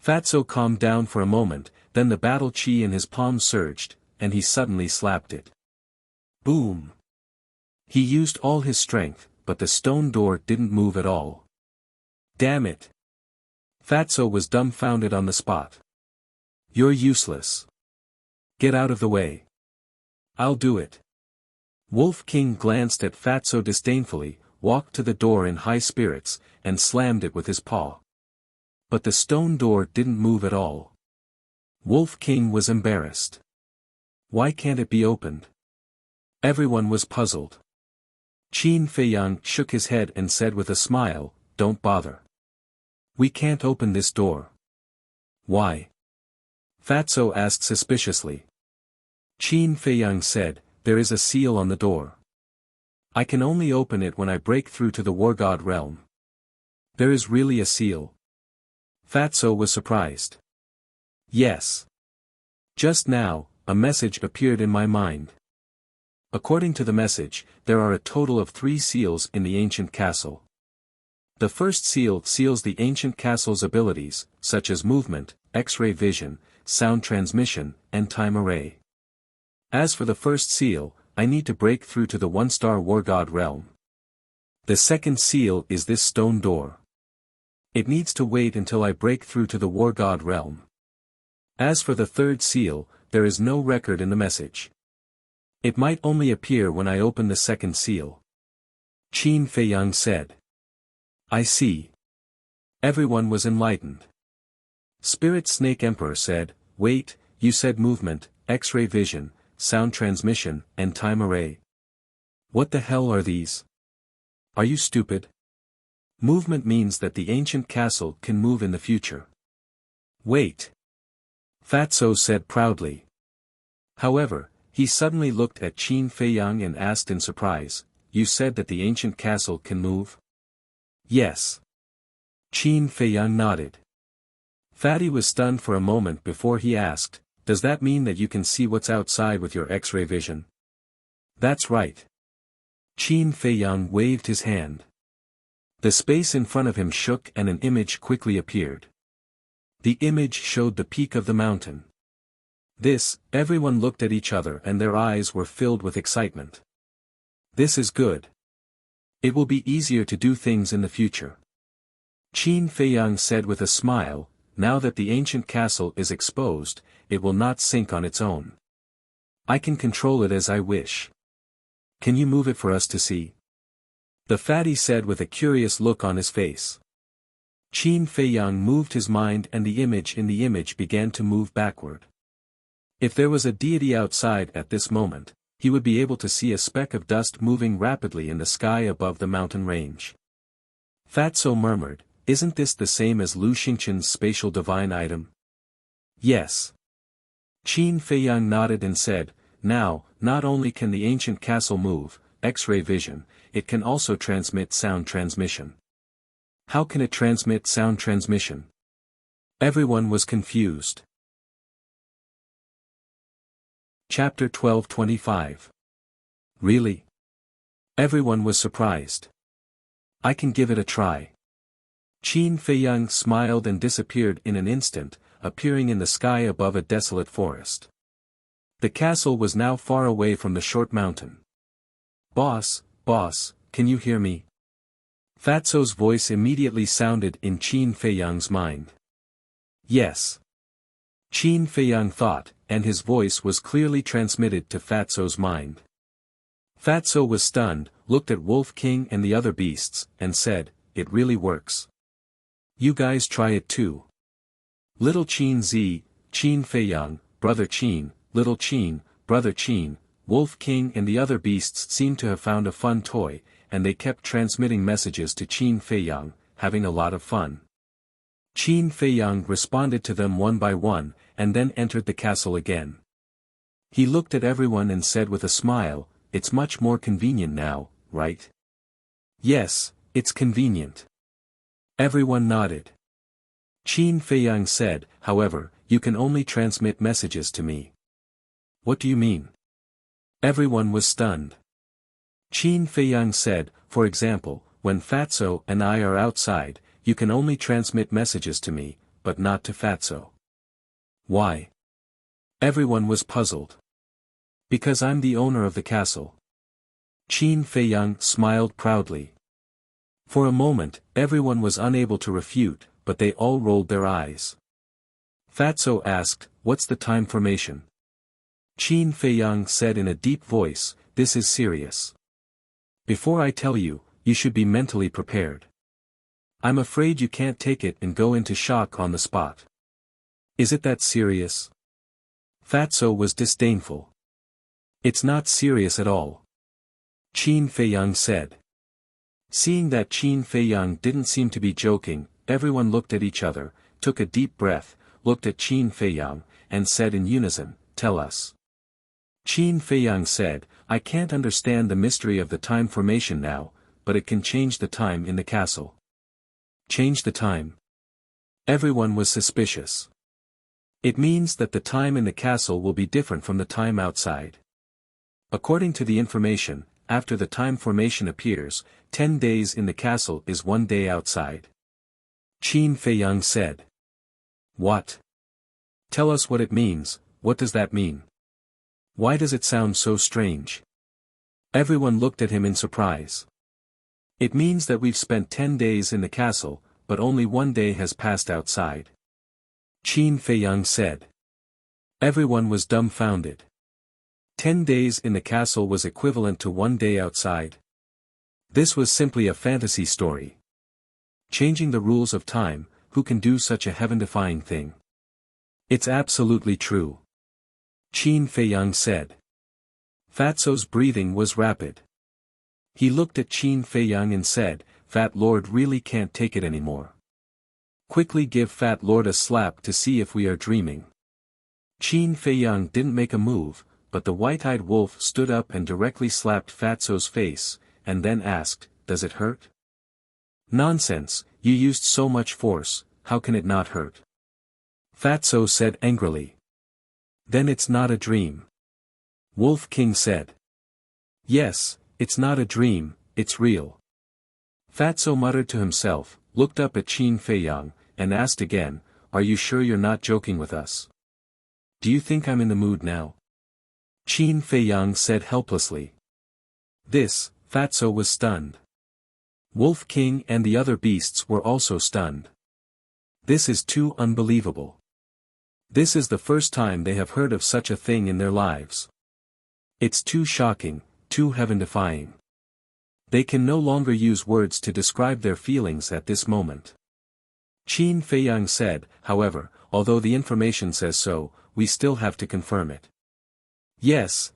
S1: Fatso calmed down for a moment, then the battle chi in his palm surged, and he suddenly slapped it. Boom! He used all his strength, but the stone door didn't move at all. Damn it! Fatso was dumbfounded on the spot. You're useless. Get out of the way. I'll do it. Wolf King glanced at Fatso disdainfully, walked to the door in high spirits, and slammed it with his paw. But the stone door didn't move at all. Wolf King was embarrassed. Why can't it be opened? Everyone was puzzled. Qin Feiyang shook his head and said with a smile, don't bother. We can't open this door. Why? Fatso asked suspiciously. Qin Feiyang said, there is a seal on the door. I can only open it when I break through to the war god realm. There is really a seal. Fatso was surprised. Yes. Just now, a message appeared in my mind. According to the message, there are a total of 3 seals in the ancient castle. The first seal seals the ancient castle's abilities, such as movement, X-ray vision, sound transmission, and time array. As for the first seal, I need to break through to the 1-star war god realm. The second seal is this stone door. It needs to wait until I break through to the war god realm. As for the third seal, there is no record in the message. It might only appear when I open the second seal. Qin Feiyang said. I see. Everyone was enlightened. Spirit Snake Emperor said, wait, you said movement, X-ray vision, sound transmission, and time array. What the hell are these? Are you stupid? Movement means that the ancient castle can move in the future. Wait. Fatso said proudly. However, he suddenly looked at Qin Feiyang and asked in surprise, you said that the ancient castle can move? Yes. Qin Feiyang nodded. Fatty was stunned for a moment before he asked, does that mean that you can see what's outside with your X-ray vision? That's right. Qin Feiyang waved his hand. The space in front of him shook and an image quickly appeared. The image showed the peak of the mountain. Everyone looked at each other and their eyes were filled with excitement. This is good. It will be easier to do things in the future. Qin Feiyang said with a smile, now that the ancient castle is exposed, it will not sink on its own. I can control it as I wish. Can you move it for us to see? The fatty said with a curious look on his face. Qin Feiyang moved his mind and the image in the image began to move backward. If there was a deity outside at this moment, he would be able to see a speck of dust moving rapidly in the sky above the mountain range. Fatso murmured, isn't this the same as Lu Xingqian's spatial divine item? Yes. Qin Feiyang nodded and said, now, not only can the ancient castle move, X-ray vision, it can also transmit sound transmission. How can it transmit sound transmission? Everyone was confused. Chapter 12:25. Really? Everyone was surprised. I can give it a try. Qin Feiyang smiled and disappeared in an instant, appearing in the sky above a desolate forest. The castle was now far away from the short mountain. Boss, can you hear me? Fatso's voice immediately sounded in Qin Feiyang's mind. Yes. Qin Feiyang thought, and his voice was clearly transmitted to Fatso's mind. Fatso was stunned, looked at Wolf King and the other beasts, and said, "It really works. You guys try it too." Little Qin Zi, Qin Feiyang, Brother Qin, Little Qin, Brother Qin, Wolf King and the other beasts seemed to have found a fun toy, and they kept transmitting messages to Qin Feiyang, having a lot of fun. Qin Feiyang responded to them one by one, and then entered the castle again. He looked at everyone and said with a smile, "It's much more convenient now, right?" "Yes, it's convenient." Everyone nodded. Qin Feiyang said, "However, you can only transmit messages to me." "What do you mean?" Everyone was stunned. Qin Feiyang said, "For example, when Fatso and I are outside, you can only transmit messages to me, but not to Fatso." "Why?" Everyone was puzzled. "Because I'm the owner of the castle." Qin Feiyang smiled proudly. For a moment, everyone was unable to refute, but they all rolled their eyes. Fatso asked, "What's the time formation?" Qin Feiyang said in a deep voice, "This is serious. Before I tell you, you should be mentally prepared. I'm afraid you can't take it and go into shock on the spot." "Is it that serious?" Fatso was disdainful. "It's not serious at all," Qin Feiyang said. Seeing that Qin Feiyang didn't seem to be joking, everyone looked at each other, took a deep breath, looked at Qin Feiyang, and said in unison, "Tell us." Qin Feiyang said, "I can't understand the mystery of the time formation now, but it can change the time in the castle." Change the time? Everyone was suspicious. It means that the time in the castle will be different from the time outside. According to the information, after the time formation appears, 10 days in the castle is 1 day outside. Qin Feiyang said. "What? Tell us what it means. What does that mean? Why does it sound so strange?" Everyone looked at him in surprise. "It means that we've spent 10 days in the castle, but only 1 day has passed outside," Qin Feiyang said. Everyone was dumbfounded. 10 days in the castle was equivalent to 1 day outside. This was simply a fantasy story. Changing the rules of time, who can do such a heaven-defying thing? "It's absolutely true," Qin Feiyang said. Fatso's breathing was rapid. He looked at Qin Feiyang and said, "Fat Lord really can't take it anymore. Quickly give Fat Lord a slap to see if we are dreaming." Qin Feiyang didn't make a move, but the white-eyed wolf stood up and directly slapped Fatso's face, and then asked, "Does it hurt?" "Nonsense, you used so much force, how can it not hurt?" Fatso said angrily. "Then it's not a dream," Wolf King said. "Yes, it's not a dream, it's real." Fatso muttered to himself, looked up at Qin Feiyang, and asked again, "Are you sure you're not joking with us? Do you think I'm in the mood now?" Qin Feiyang said helplessly. This, Fatso was stunned. Wolf King and the other beasts were also stunned. This is too unbelievable. This is the first time they have heard of such a thing in their lives. It's too shocking, too heaven-defying. They can no longer use words to describe their feelings at this moment. Qin Feiyang said, "However, although the information says so, we still have to confirm it." Yes,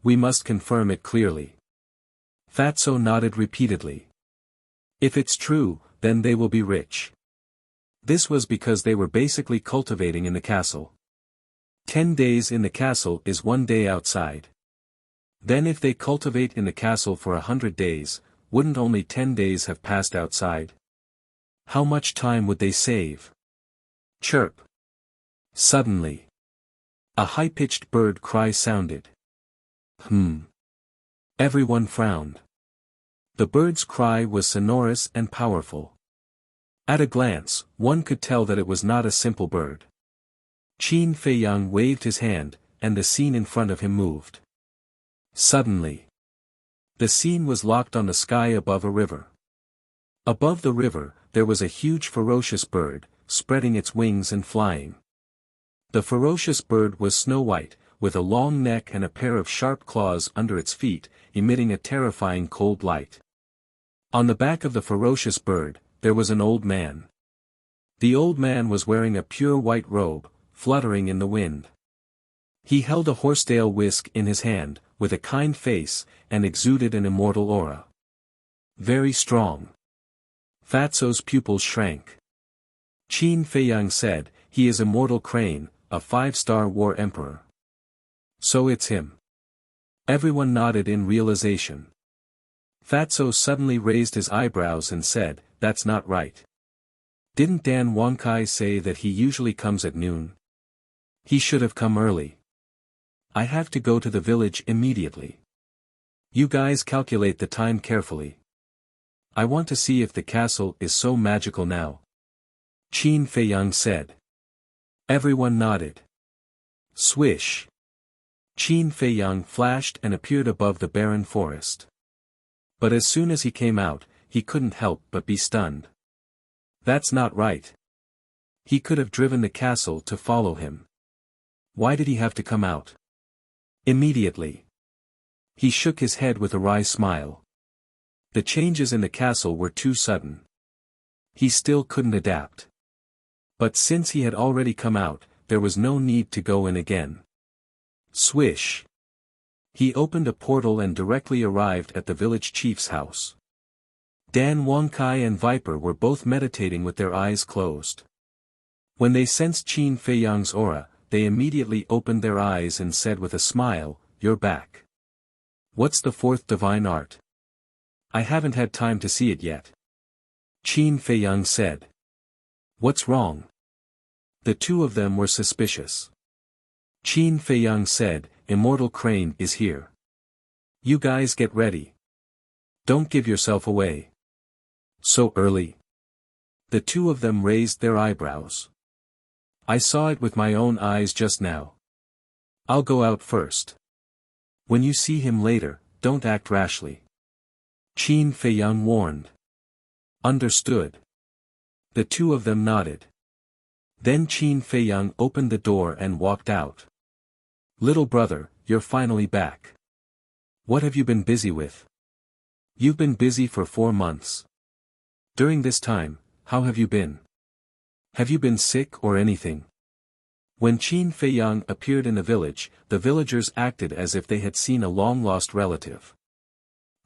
S1: we must confirm it clearly." Fatso nodded repeatedly. "If it's true, then they will be rich." This was because they were basically cultivating in the castle. 10 days in the castle is 1 day outside. Then if they cultivate in the castle for 100 days, wouldn't only 10 days have passed outside? How much time would they save? Chirp. Suddenly, a high-pitched bird cry sounded. Everyone frowned. The bird's cry was sonorous and powerful. At a glance, one could tell that it was not a simple bird. Qin Feiyang waved his hand, and the scene in front of him moved. Suddenly, the scene was locked on the sky above a river. Above the river, there was a huge ferocious bird, spreading its wings and flying. The ferocious bird was snow-white, with a long neck and a pair of sharp claws under its feet, emitting a terrifying cold light. On the back of the ferocious bird, there was an old man. The old man was wearing a pure white robe, fluttering in the wind. He held a horsetail whisk in his hand, with a kind face, and exuded an immortal aura. Very strong. Fatso's pupils shrank. Qin Feiyang said, "He is Immortal Crane, a 5-star war emperor." So it's him. Everyone nodded in realization. Fatso suddenly raised his eyebrows and said, "That's not right. Didn't Dan Wangkai say that he usually comes at noon? He should have come early. I have to go to the village immediately. You guys calculate the time carefully. I want to see if the castle is so magical now." Qin Feiyang said. Everyone nodded. Swish. Qin Feiyang flashed and appeared above the barren forest. But as soon as he came out, he couldn't help but be stunned. That's not right. He could have driven the castle to follow him. Why did he have to come out? Immediately. He shook his head with a wry smile. The changes in the castle were too sudden. He still couldn't adapt. But since he had already come out, there was no need to go in again. Swish. He opened a portal and directly arrived at the village chief's house. Dan Wangkai and Viper were both meditating with their eyes closed. When they sensed Qin Feiyang's aura, they immediately opened their eyes and said with a smile, "You're back. What's the fourth divine art? I haven't had time to see it yet." Qin Feiyang said. "What's wrong?" The two of them were suspicious. Qin Feiyang said, "Immortal Crane is here. You guys get ready. Don't give yourself away." So early? The two of them raised their eyebrows. "I saw it with my own eyes just now. I'll go out first. When you see him later, don't act rashly." Qin Feiyang warned. Understood. The two of them nodded. Then Qin Feiyang opened the door and walked out. "Little brother, you're finally back. What have you been busy with?" "You've been busy for 4 months. During this time, how have you been? Have you been sick or anything?" When Qin Feiyang appeared in the village, the villagers acted as if they had seen a long-lost relative.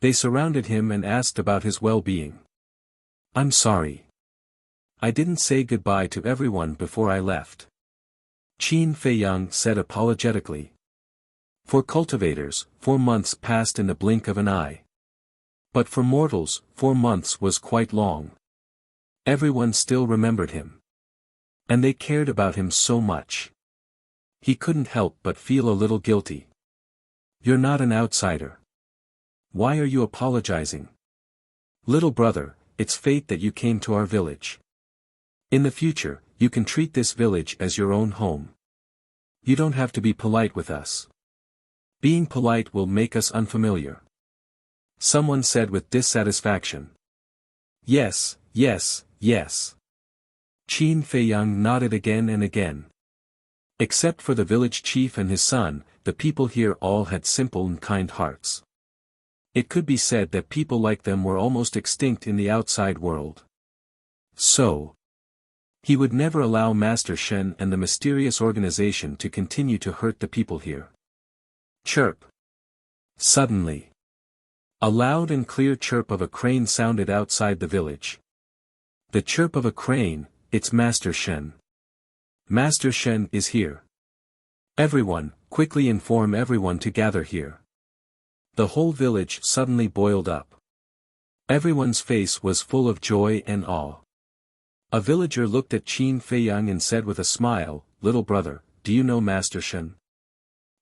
S1: They surrounded him and asked about his well-being. "I'm sorry. I didn't say goodbye to everyone before I left," Qin Feiyang said apologetically. For cultivators, 4 months passed in the blink of an eye. But for mortals, 4 months was quite long. Everyone still remembered him. And they cared about him so much. He couldn't help but feel a little guilty. "You're not an outsider. Why are you apologizing?" "Little brother, it's fate that you came to our village. In the future, you can treat this village as your own home. You don't have to be polite with us. Being polite will make us unfamiliar," someone said with dissatisfaction. "Yes, yes, yes." Qin Feiyang nodded again and again. Except for the village chief and his son, the people here all had simple and kind hearts. It could be said that people like them were almost extinct in the outside world. So, he would never allow Master Shen and the mysterious organization to continue to hurt the people here. Chirp. Suddenly, a loud and clear chirp of a crane sounded outside the village. The chirp of a crane, it's Master Shen. Master Shen is here. Everyone, quickly inform everyone to gather here. The whole village suddenly boiled up. Everyone's face was full of joy and awe. A villager looked at Qin Feiyang and said with a smile, "Little brother, do you know Master Shen?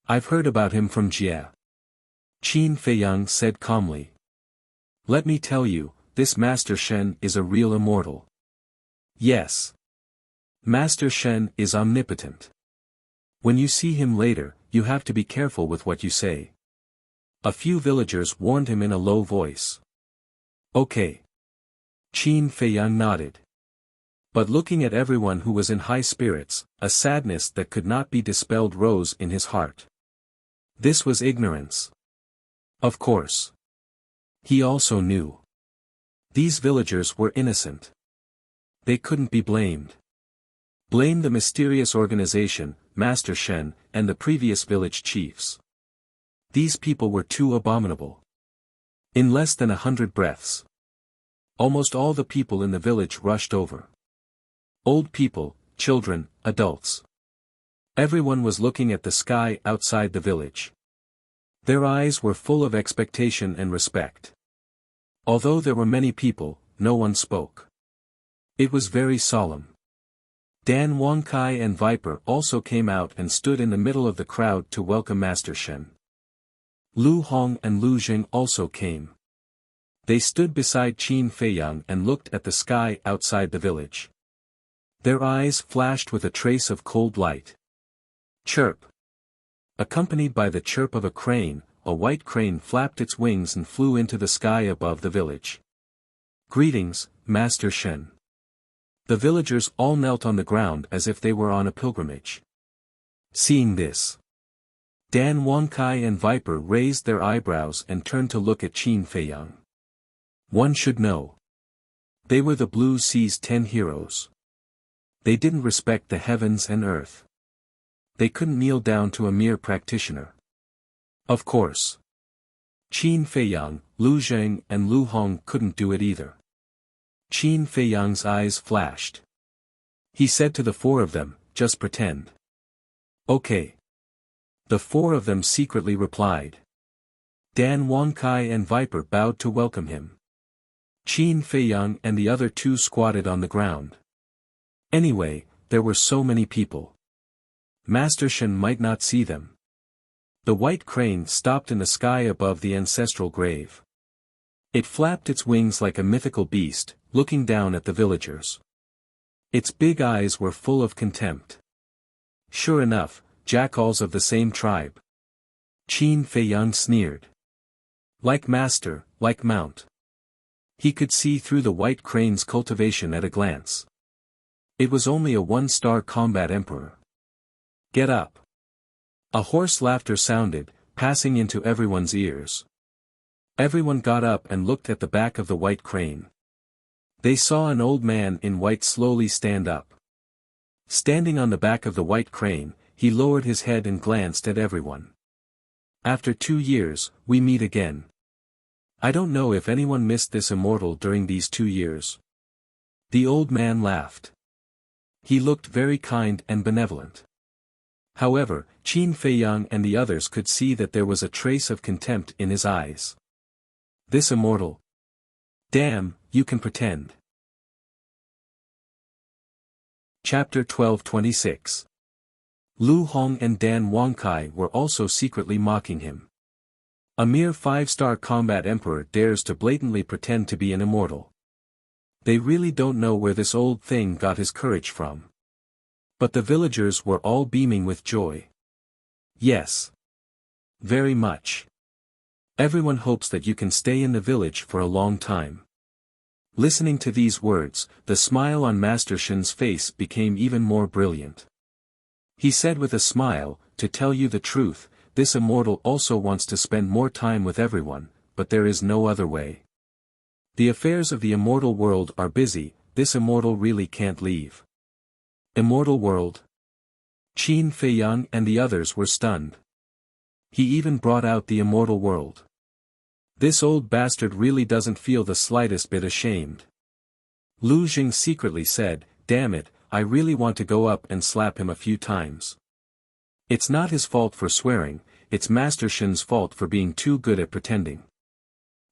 S1: I've heard about him from Jie." Qin Feiyang said calmly. Let me tell you, this Master Shen is a real immortal. Yes. Master Shen is omnipotent. When you see him later, you have to be careful with what you say. A few villagers warned him in a low voice. Okay. Qin Feiyang nodded. But looking at everyone who was in high spirits, a sadness that could not be dispelled rose in his heart. This was ignorance. Of course. He also knew. These villagers were innocent. They couldn't be blamed. Blame the mysterious organization, Master Shen, and the previous village chiefs. These people were too abominable. In less than 100 breaths, almost all the people in the village rushed over. Old people, children, adults. Everyone was looking at the sky outside the village. Their eyes were full of expectation and respect. Although there were many people, no one spoke. It was very solemn. Dan Wangkai and Viper also came out and stood in the middle of the crowd to welcome Master Shen. Lu Hong and Lu Jing also came. They stood beside Qin Feiyang and looked at the sky outside the village. Their eyes flashed with a trace of cold light. Chirp. Accompanied by the chirp of a crane, a white crane flapped its wings and flew into the sky above the village. Greetings, Master Shen. The villagers all knelt on the ground as if they were on a pilgrimage. Seeing this, Dan Wangkai and Viper raised their eyebrows and turned to look at Qin Feiyang. One should know. They were the Blue Sea's 10 heroes. They didn't respect the heavens and earth. They couldn't kneel down to a mere practitioner. Of course. Qin Feiyang, Lu Zheng and Lu Hong couldn't do it either. Qin Feiyang's eyes flashed. He said to the four of them, just pretend. Okay. The four of them secretly replied. Dan Wangkai and Viper bowed to welcome him. Qin Feiyang and the other two squatted on the ground. Anyway, there were so many people. Master Shen might not see them. The white crane stopped in the sky above the ancestral grave. It flapped its wings like a mythical beast, looking down at the villagers. Its big eyes were full of contempt. Sure enough, jackals of the same tribe. Qin Feiyang sneered. Like master, like mount. He could see through the white crane's cultivation at a glance. It was only a one-star combat emperor. Get up. A hoarse laughter sounded, passing into everyone's ears. Everyone got up and looked at the back of the white crane. They saw an old man in white slowly stand up. Standing on the back of the white crane, he lowered his head and glanced at everyone. After 2 years, we meet again. I don't know if anyone missed this immortal during these 2 years. The old man laughed. He looked very kind and benevolent. However, Qin Feiyang and the others could see that there was a trace of contempt in his eyes. This immortal. Damn, you can pretend. Chapter 12:26. Lu Hong and Dan Wangkai were also secretly mocking him. A mere 5-star combat emperor dares to blatantly pretend to be an immortal. They really don't know where this old thing got his courage from. But the villagers were all beaming with joy. Yes. Very much. Everyone hopes that you can stay in the village for a long time. Listening to these words, the smile on Master Shen's face became even more brilliant. He said with a smile, to tell you the truth, this immortal also wants to spend more time with everyone, but there is no other way. The affairs of the immortal world are busy, this immortal really can't leave. Immortal world? Qin Feiyang and the others were stunned. He even brought out the immortal world. This old bastard really doesn't feel the slightest bit ashamed. Lu Jing secretly said, damn it, I really want to go up and slap him a few times. It's not his fault for swearing, it's Master Shen's fault for being too good at pretending.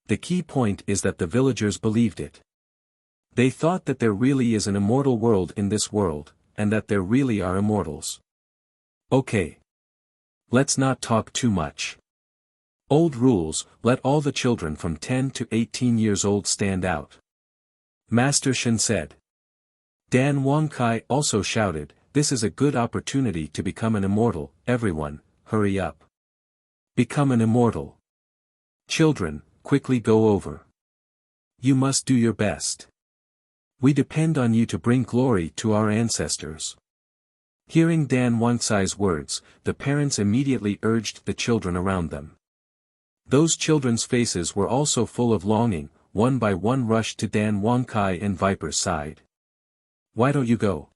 S1: The key point is that the villagers believed it. They thought that there really is an immortal world in this world, and that there really are immortals. Okay. Let's not talk too much. Old rules, let all the children from 10 to 18 years old stand out. Master Shen said. Dan Wangkai also shouted, this is a good opportunity to become an immortal, everyone, hurry up. Become an immortal. Children, quickly go over. You must do your best. We depend on you to bring glory to our ancestors. Hearing Dan Wangkai's words, the parents immediately urged the children around them. Those children's faces were also full of longing, one by one rushed to Dan Wangkai and Viper's side. Why don't you go?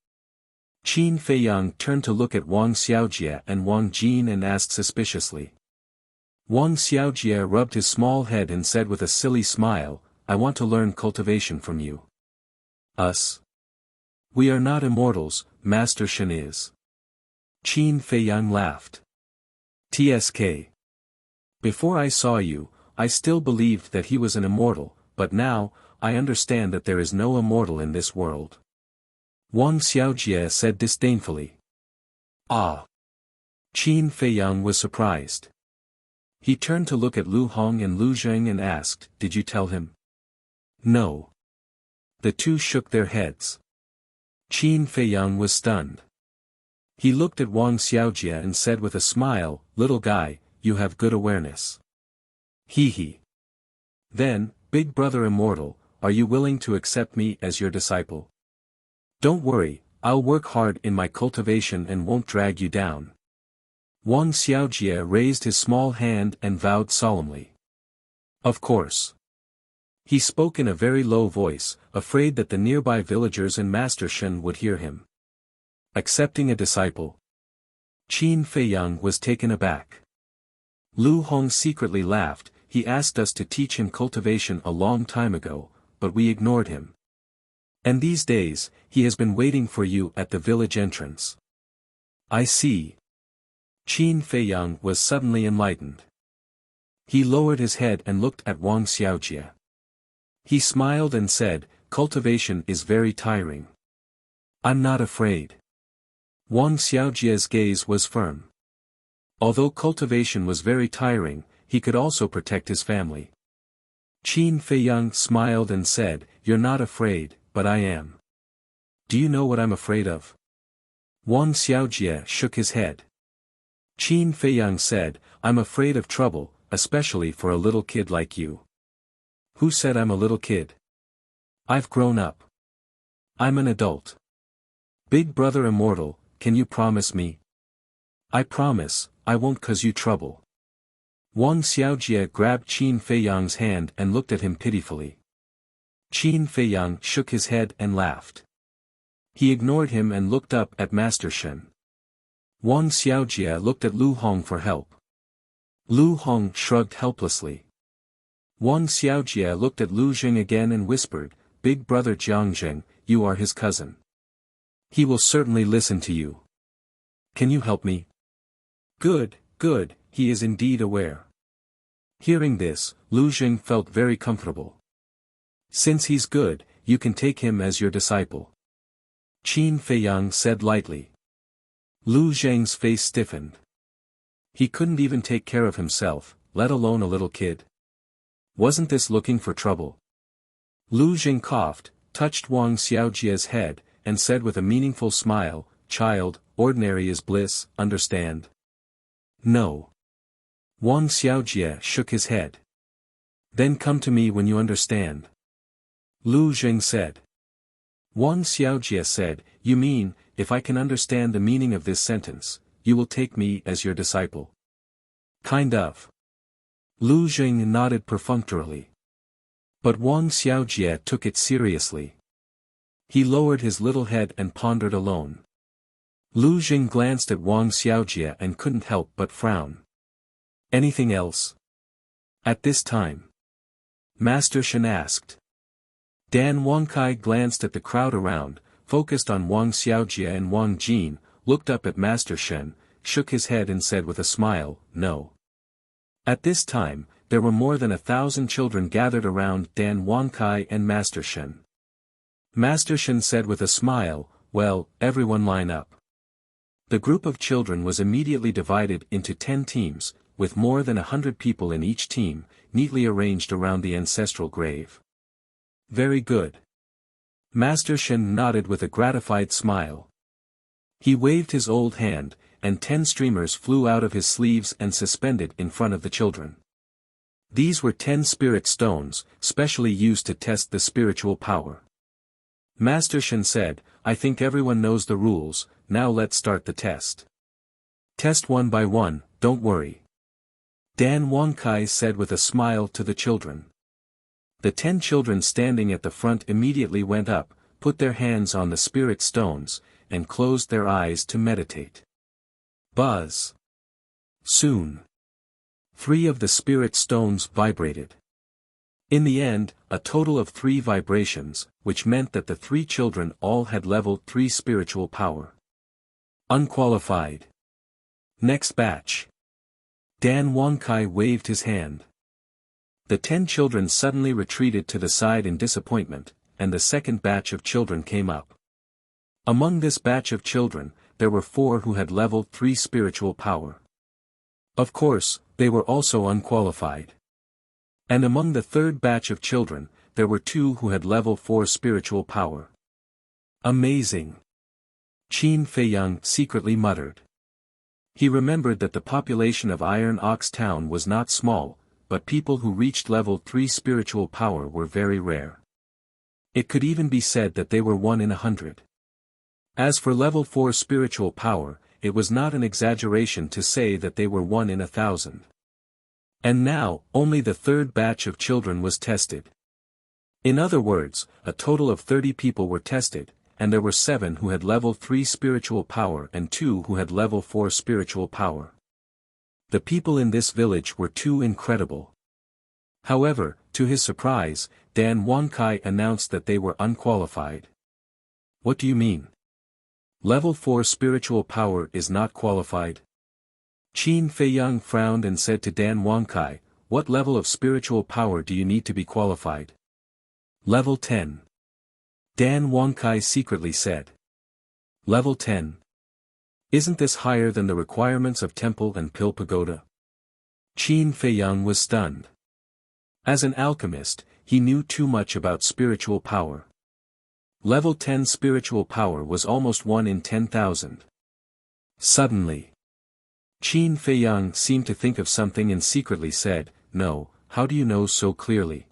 S1: Qin Feiyang turned to look at Wang Xiaojie and Wang Jin and asked suspiciously. Wang Xiaojie rubbed his small head and said with a silly smile, I want to learn cultivation from you. Us? We are not immortals, Master Shen is. Qin Feiyang laughed. TSK. Before I saw you, I still believed that he was an immortal, but now, I understand that there is no immortal in this world. Wang Xiaojie said disdainfully. Ah! Qin Feiyang was surprised. He turned to look at Lu Hong and Lu Zheng and asked, did you tell him? No. The two shook their heads. Qin Feiyang was stunned. He looked at Wang Xiaojie and said with a smile, little guy, you have good awareness. Hee hee. Then, big brother immortal, are you willing to accept me as your disciple? Don't worry, I'll work hard in my cultivation and won't drag you down. Wang Xiaojie raised his small hand and vowed solemnly. Of course. He spoke in a very low voice, afraid that the nearby villagers and Master Shen would hear him. Accepting a disciple. Qin Feiyang was taken aback. Lu Hong secretly laughed, he asked us to teach him cultivation a long time ago, but we ignored him. And these days, he has been waiting for you at the village entrance. I see. Qin Feiyang was suddenly enlightened. He lowered his head and looked at Wang Xiaojie. He smiled and said, cultivation is very tiring. I'm not afraid. Wang Xiaojie's gaze was firm. Although cultivation was very tiring, he could also protect his family. Qin Feiyang smiled and said, you're not afraid, but I am. Do you know what I'm afraid of? Wang Xiaojie shook his head. Qin Feiyang said, I'm afraid of trouble, especially for a little kid like you. Who said I'm a little kid? I've grown up. I'm an adult. Big brother immortal, can you promise me? I promise, I won't cause you trouble. Wang Xiaojie grabbed Qin Feiyang's hand and looked at him pitifully. Qin Feiyang shook his head and laughed. He ignored him and looked up at Master Shen. Wang Xiaojie looked at Lu Hong for help. Lu Hong shrugged helplessly. Wang Xiaojie looked at Lu Zheng again and whispered, Big brother Jiangzheng, you are his cousin. He will certainly listen to you. Can you help me? Good, good, he is indeed aware. Hearing this, Lu Zheng felt very comfortable. Since he's good, you can take him as your disciple. Qin Feiyang said lightly. Lu Zheng's face stiffened. He couldn't even take care of himself, let alone a little kid. Wasn't this looking for trouble? Lu Zheng coughed, touched Wang Xiaojie's head, and said with a meaningful smile, Child, ordinary is bliss, understand? No. Wang Xiaojie shook his head. Then come to me when you understand. Lu Zheng said. Wang Xiaojie said, you mean, if I can understand the meaning of this sentence, you will take me as your disciple? Kind of. Lu Zheng nodded perfunctorily. But Wang Xiaojie took it seriously. He lowered his little head and pondered alone. Lu Zheng glanced at Wang Xiaojie and couldn't help but frown. Anything else? At this time, Master Shen asked. Dan Wangkai glanced at the crowd around, focused on Wang Xiaojie and Wang Jin, looked up at Master Shen, shook his head and said with a smile, no. At this time, there were more than 1,000 children gathered around Dan Wangkai and Master Shen. Master Shen said with a smile, well, everyone line up. The group of children was immediately divided into 10 teams, with more than 100 people in each team, neatly arranged around the ancestral grave. Very good. Master Shen nodded with a gratified smile. He waved his old hand, and 10 streamers flew out of his sleeves and suspended in front of the children. These were 10 spirit stones, specially used to test the spiritual power. Master Shen said, I think everyone knows the rules, now let's start the test. Test one by one, don't worry. Dan Wangkai said with a smile to the children. The 10 children standing at the front immediately went up, put their hands on the spirit stones, and closed their eyes to meditate. Buzz. Soon. 3 of the spirit stones vibrated. In the end, a total of 3 vibrations, which meant that the 3 children all had level 3 spiritual power. Unqualified. Next batch. Dan Wangkai waved his hand. The 10 children suddenly retreated to the side in disappointment, and the second batch of children came up. Among this batch of children, there were 4 who had level 3 spiritual power. Of course, they were also unqualified. And among the third batch of children, there were 2 who had level 4 spiritual power. Amazing. Qin Feiyang secretly muttered. He remembered that the population of Iron Ox Town was not small, but people who reached level 3 spiritual power were very rare. It could even be said that they were 1 in 100. As for level 4 spiritual power, it was not an exaggeration to say that they were 1 in 1,000. And now, only the third batch of children was tested. In other words, a total of 30 people were tested, and there were 7 who had level 3 spiritual power and 2 who had level 4 spiritual power. The people in this village were too incredible. However, to his surprise, Dan Wangkai announced that they were unqualified. What do you mean? Level 4 spiritual power is not qualified? Qin Feiyang frowned and said to Dan Wangkai, what level of spiritual power do you need to be qualified? Level 10. Dan Wangkai secretly said. Level 10. Isn't this higher than the requirements of temple and pill pagoda? Qin Feiyang was stunned. As an alchemist, he knew too much about spiritual power. Level 10 spiritual power was almost 1 in 10,000. Suddenly, Qin Feiyang seemed to think of something and secretly said, no, how do you know so clearly?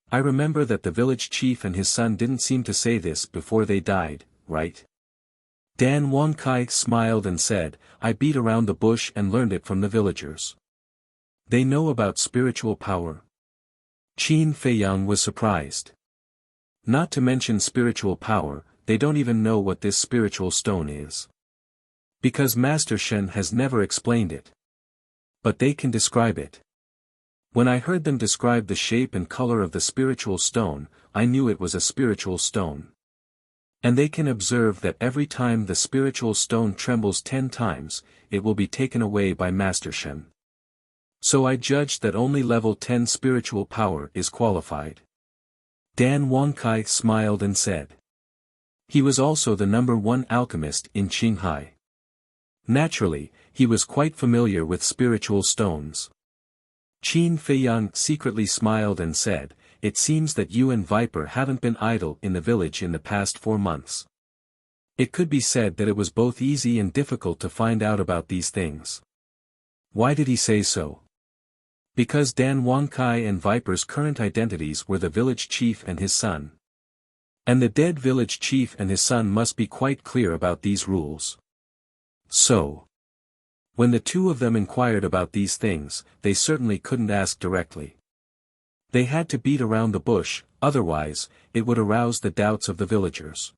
S1: I remember that the village chief and his son didn't seem to say this before they died, right? Dan Wangkai smiled and said, I beat around the bush and learned it from the villagers. They know about spiritual power. Qin Feiyang was surprised. Not to mention spiritual power, they don't even know what this spiritual stone is. Because Master Shen has never explained it. But they can describe it. When I heard them describe the shape and color of the spiritual stone, I knew it was a spiritual stone. And they can observe that every time the spiritual stone trembles 10 times, it will be taken away by Master Shen. So I judged that only level 10 spiritual power is qualified. Dan Wangkai smiled and said. He was also the #1 alchemist in Qinghai. Naturally, he was quite familiar with spiritual stones. Qin Feiyang secretly smiled and said, it seems that you and Viper haven't been idle in the village in the past 4 months. It could be said that it was both easy and difficult to find out about these things. Why did he say so? Because Dan Wangkai and Viper's current identities were the village chief and his son. And the dead village chief and his son must be quite clear about these rules. So, when the 2 of them inquired about these things, they certainly couldn't ask directly. They had to beat around the bush, otherwise, it would arouse the doubts of the villagers.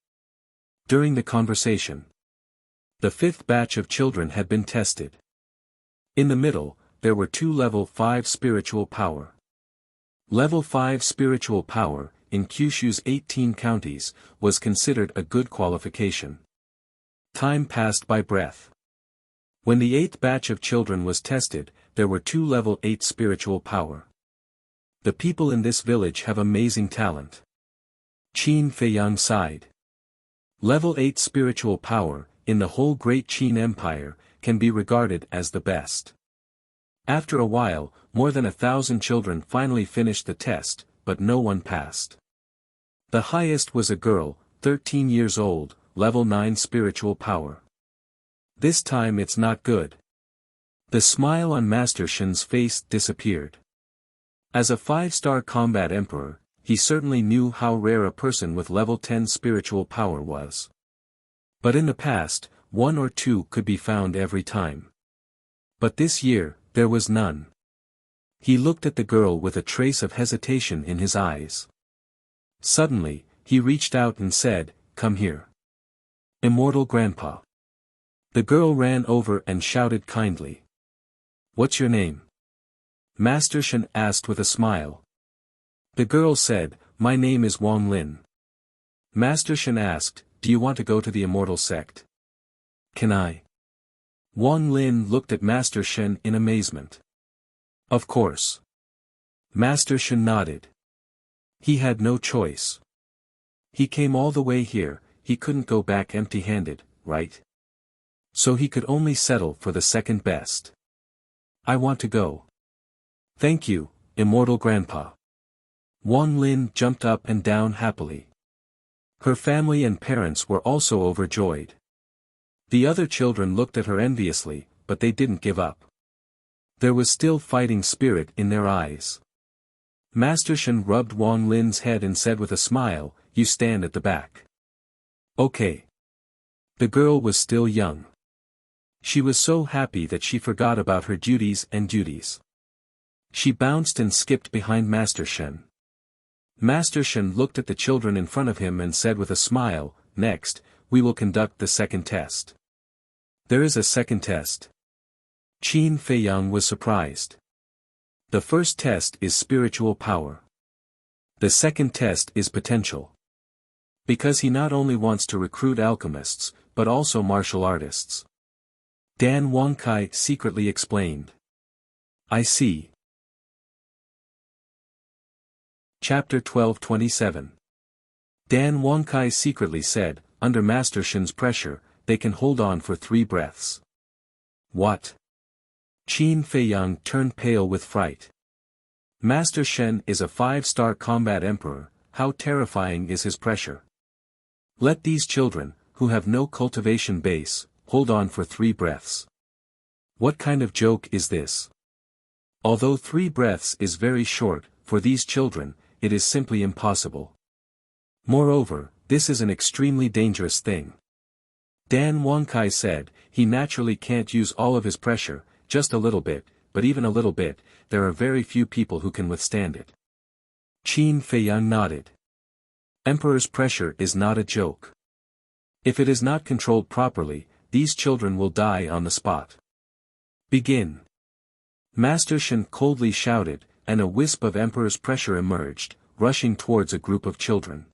S1: During the conversation, the 5th batch of children had been tested. In the middle, there were 2 level 5 spiritual power. Level 5 spiritual power, in Kyushu's 18 counties, was considered a good qualification. Time passed by breath. When the 8th batch of children was tested, there were 2 level 8 spiritual power. The people in this village have amazing talent. Qin Feiyang sighed. Level 8 spiritual power, in the whole great Qin Empire, can be regarded as the best. After a while, more than 1,000 children finally finished the test, but no one passed. The highest was a girl, 13 years old, level 9 spiritual power. This time it's not good. The smile on Master Shen's face disappeared. As a 5-star combat emperor, he certainly knew how rare a person with level 10 spiritual power was. But in the past, 1 or 2 could be found every time. But this year, there was none. He looked at the girl with a trace of hesitation in his eyes. Suddenly, he reached out and said, "Come here. Immortal Grandpa." The girl ran over and shouted kindly. "What's your name?" Master Shen asked with a smile. The girl said, "My name is Wang Lin." Master Shen asked, "Do you want to go to the immortal sect?" "Can I?" Wang Lin looked at Master Shen in amazement. "Of course." Master Shen nodded. He had no choice. He came all the way here, he couldn't go back empty-handed, right? So he could only settle for the second best. "I want to go." "Thank you, Immortal Grandpa." Wang Lin jumped up and down happily. Her family and parents were also overjoyed. The other children looked at her enviously, but they didn't give up. There was still fighting spirit in their eyes. Master Shen rubbed Wang Lin's head and said with a smile, "You stand at the back." "Okay." The girl was still young. She was so happy that she forgot about her duties. She bounced and skipped behind Master Shen. Master Shen looked at the children in front of him and said with a smile, "Next, we will conduct the second test." "There is a second test?" Qin Feiyang was surprised. "The first test is spiritual power. The second test is potential." Because he not only wants to recruit alchemists, but also martial artists. Dan Wangkai secretly explained. "I see." Chapter 12:27. Dan Wangkai secretly said, "Under Master Shen's pressure, they can hold on for 3 breaths." "What?" Qin Feiyang turned pale with fright. Master Shen is a 5-star combat emperor, how terrifying is his pressure? Let these children, who have no cultivation base, hold on for 3 breaths. What kind of joke is this? Although 3 breaths is very short, for these children, it is simply impossible. Moreover, this is an extremely dangerous thing. Dan Wangkai said, he naturally can't use all of his pressure, just a little bit, but even a little bit, there are very few people who can withstand it. Qin Feiyang nodded. Emperor's pressure is not a joke. If it is not controlled properly, these children will die on the spot. Begin. Master Shen coldly shouted, and a wisp of Emperor's pressure emerged, rushing towards a group of children.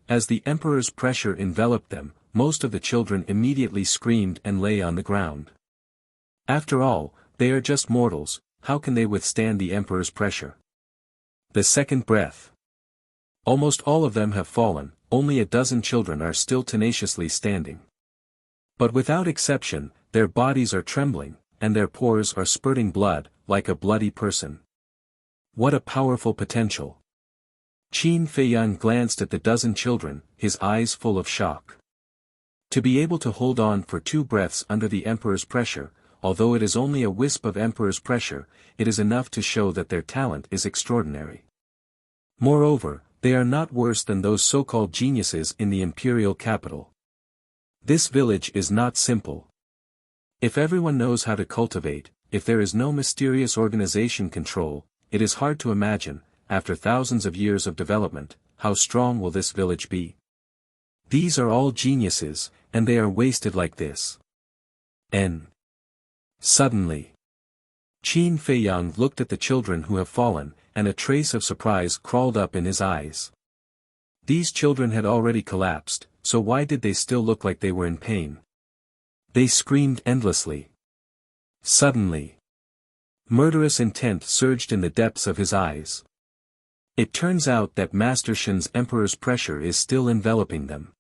S1: As the Emperor's pressure enveloped them, most of the children immediately screamed and lay on the ground. After all, they are just mortals, how can they withstand the Emperor's pressure? The second breath. Almost all of them have fallen, only a dozen children are still tenaciously standing. But without exception, their bodies are trembling, and their pores are spurting blood, like a bloody person. What a powerful potential. Qin Feiyang glanced at the dozen children, his eyes full of shock. To be able to hold on for 2 breaths under the Emperor's pressure, although it is only a wisp of Emperor's pressure, it is enough to show that their talent is extraordinary. Moreover, they are not worse than those so-called geniuses in the imperial capital. This village is not simple. If everyone knows how to cultivate, if there is no mysterious organization control, it is hard to imagine, after thousands of years of development, how strong will this village be. These are all geniuses, and they are wasted like this. Suddenly, Qin Feiyang looked at the children who have fallen, and a trace of surprise crawled up in his eyes. These children had already collapsed, so why did they still look like they were in pain? They screamed endlessly. Suddenly, murderous intent surged in the depths of his eyes. It turns out that Master Shen's Emperor's pressure is still enveloping them.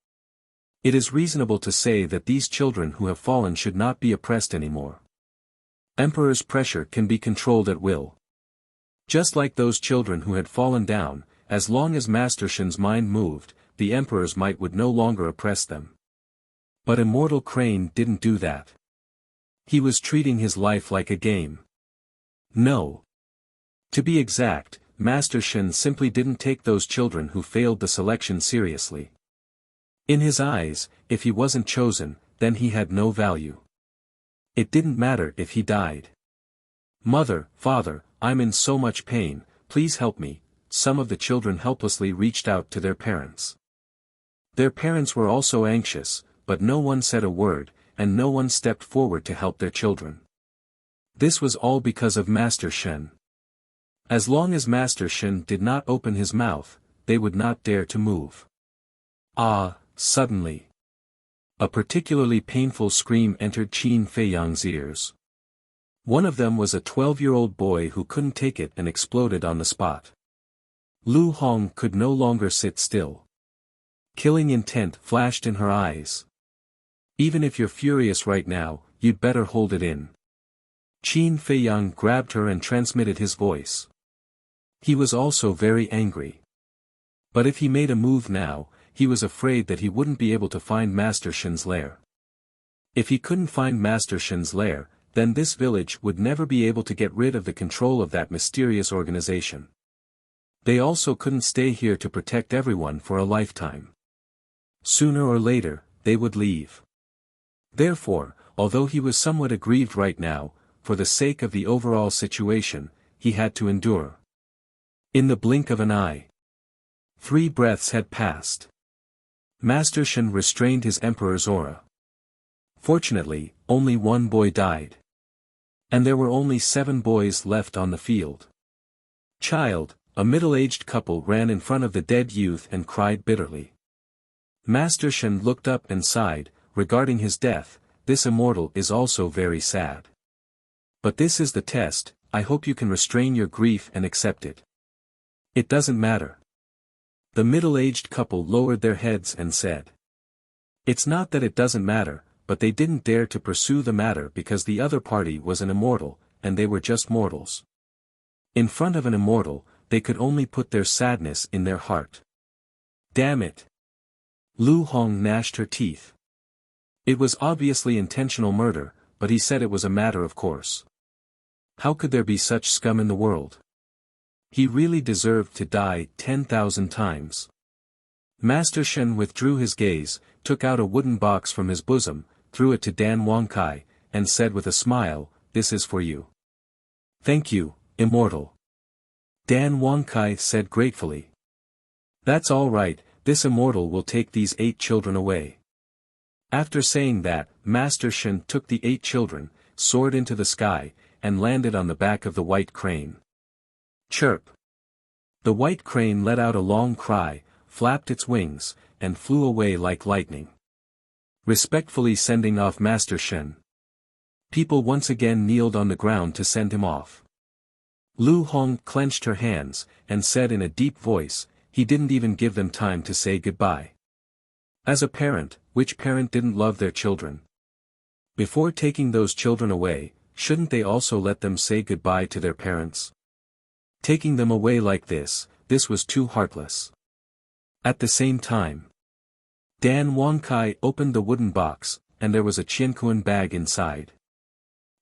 S1: It is reasonable to say that these children who have fallen should not be oppressed anymore. Emperor's pressure can be controlled at will. Just like those children who had fallen down, as long as Master Shen's mind moved, the Emperor's might would no longer oppress them. But Immortal Crane didn't do that. He was treating his life like a game. No. To be exact, Master Shen simply didn't take those children who failed the selection seriously. In his eyes, if he wasn't chosen, then he had no value. It didn't matter if he died. "Mother, father, I'm in so much pain, please help me," some of the children helplessly reached out to their parents. Their parents were also anxious, but no one said a word, and no one stepped forward to help their children. This was all because of Master Shen. As long as Master Shen did not open his mouth, they would not dare to move. Suddenly, a particularly painful scream entered Qin Feiyang's ears. One of them was a 12-year-old boy who couldn't take it and exploded on the spot. Lu Hong could no longer sit still. Killing intent flashed in her eyes. "Even if you're furious right now, you'd better hold it in." Qin Feiyang grabbed her and transmitted his voice. He was also very angry. But if he made a move now, he was afraid that he wouldn't be able to find Master Shen's lair. If he couldn't find Master Shen's lair, then this village would never be able to get rid of the control of that mysterious organization. They also couldn't stay here to protect everyone for a lifetime. Sooner or later, they would leave. Therefore, although he was somewhat aggrieved right now, for the sake of the overall situation, he had to endure. In the blink of an eye, 3 breaths had passed. Master Shen restrained his Emperor's aura. Fortunately, only 1 boy died. And there were only 7 boys left on the field. "Child," a middle-aged couple ran in front of the dead youth and cried bitterly. Master Shen looked up and sighed, regarding his death, "This immortal is also very sad. But this is the test, I hope you can restrain your grief and accept it." "It doesn't matter." The middle-aged couple lowered their heads and said. It's not that it doesn't matter, but they didn't dare to pursue the matter because the other party was an immortal, and they were just mortals. In front of an immortal, they could only put their sadness in their heart. Damn it! Lu Hong gnashed her teeth. It was obviously intentional murder, but he said it was a matter of course. How could there be such scum in the world? He really deserved to die 10,000 times. Master Shen withdrew his gaze, took out a wooden box from his bosom, threw it to Dan Wangkai, and said with a smile, "This is for you." "Thank you, Immortal." Dan Wangkai said gratefully. "That's all right, this Immortal will take these 8 children away." After saying that, Master Shen took the 8 children, soared into the sky, and landed on the back of the white crane. Chirp! The white crane let out a long cry, flapped its wings, and flew away like lightning. Respectfully sending off Master Shen. People once again kneeled on the ground to send him off. Lu Hong clenched her hands, and said in a deep voice, he didn't even give them time to say goodbye. As a parent, which parent didn't love their children? Before taking those children away, shouldn't they also let them say goodbye to their parents? Taking them away like this was too heartless. At the same time, Dan Wangkai opened the wooden box, and there was a Qiankuan bag inside.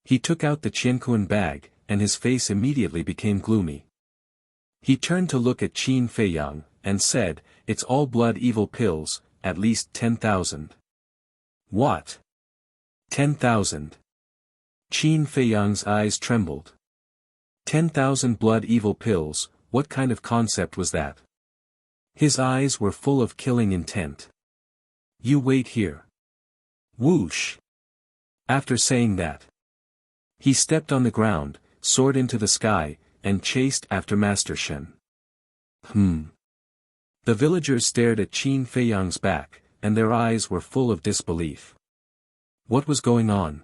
S1: He took out the Qiankuan bag, and his face immediately became gloomy. He turned to look at Qin Feiyang, and said, "It's all blood evil pills, at least 10,000. "What? 10,000? Qin Feiyang's eyes trembled. 10,000 blood evil pills, what kind of concept was that? His eyes were full of killing intent. "You wait here." Whoosh! After saying that, he stepped on the ground, soared into the sky, and chased after Master Shen. The villagers stared at Qin Feiyang's back, and their eyes were full of disbelief. What was going on?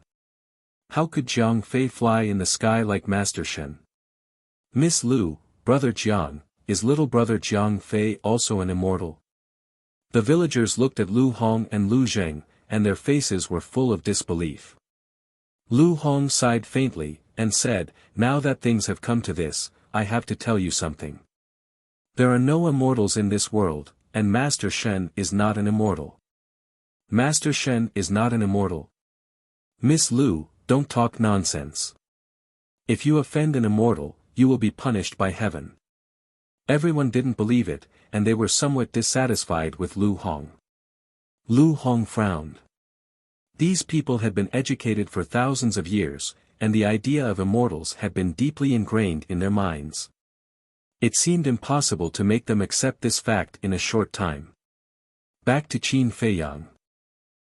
S1: How could Jiang Fei fly in the sky like Master Shen? "Miss Lu, brother Jiang, is little brother Jiang Fei also an immortal?" The villagers looked at Lu Hong and Lu Zheng, and their faces were full of disbelief. Lu Hong sighed faintly, and said, "Now that things have come to this, I have to tell you something. There are no immortals in this world, and Master Shen is not an immortal." "Master Shen is not an immortal?" "Miss Lu, don't talk nonsense. If you offend an immortal, you will be punished by heaven." Everyone didn't believe it, and they were somewhat dissatisfied with Lu Hong. Lu Hong frowned. These people had been educated for thousands of years, and the idea of immortals had been deeply ingrained in their minds. It seemed impossible to make them accept this fact in a short time. Back to Qin Feiyang.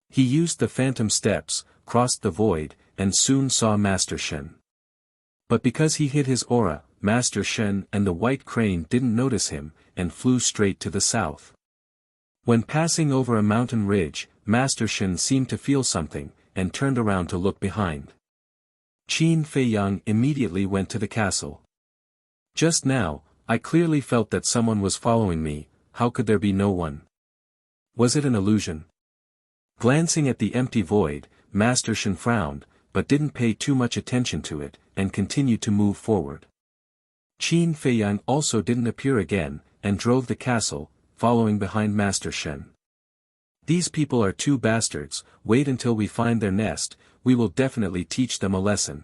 S1: He used the phantom steps, crossed the void, and soon saw Master Shen. But because he hid his aura, Master Shen and the white crane didn't notice him, and flew straight to the south. When passing over a mountain ridge, Master Shen seemed to feel something, and turned around to look behind. Qin Feiyang immediately went to the castle. "Just now, I clearly felt that someone was following me. How could there be no one? Was it an illusion?" Glancing at the empty void, Master Shen frowned, but didn't pay too much attention to it, and continued to move forward. Qin Feiyang also didn't appear again, and drove the castle, following behind Master Shen. "These people are two bastards. Wait until we find their nest, we will definitely teach them a lesson."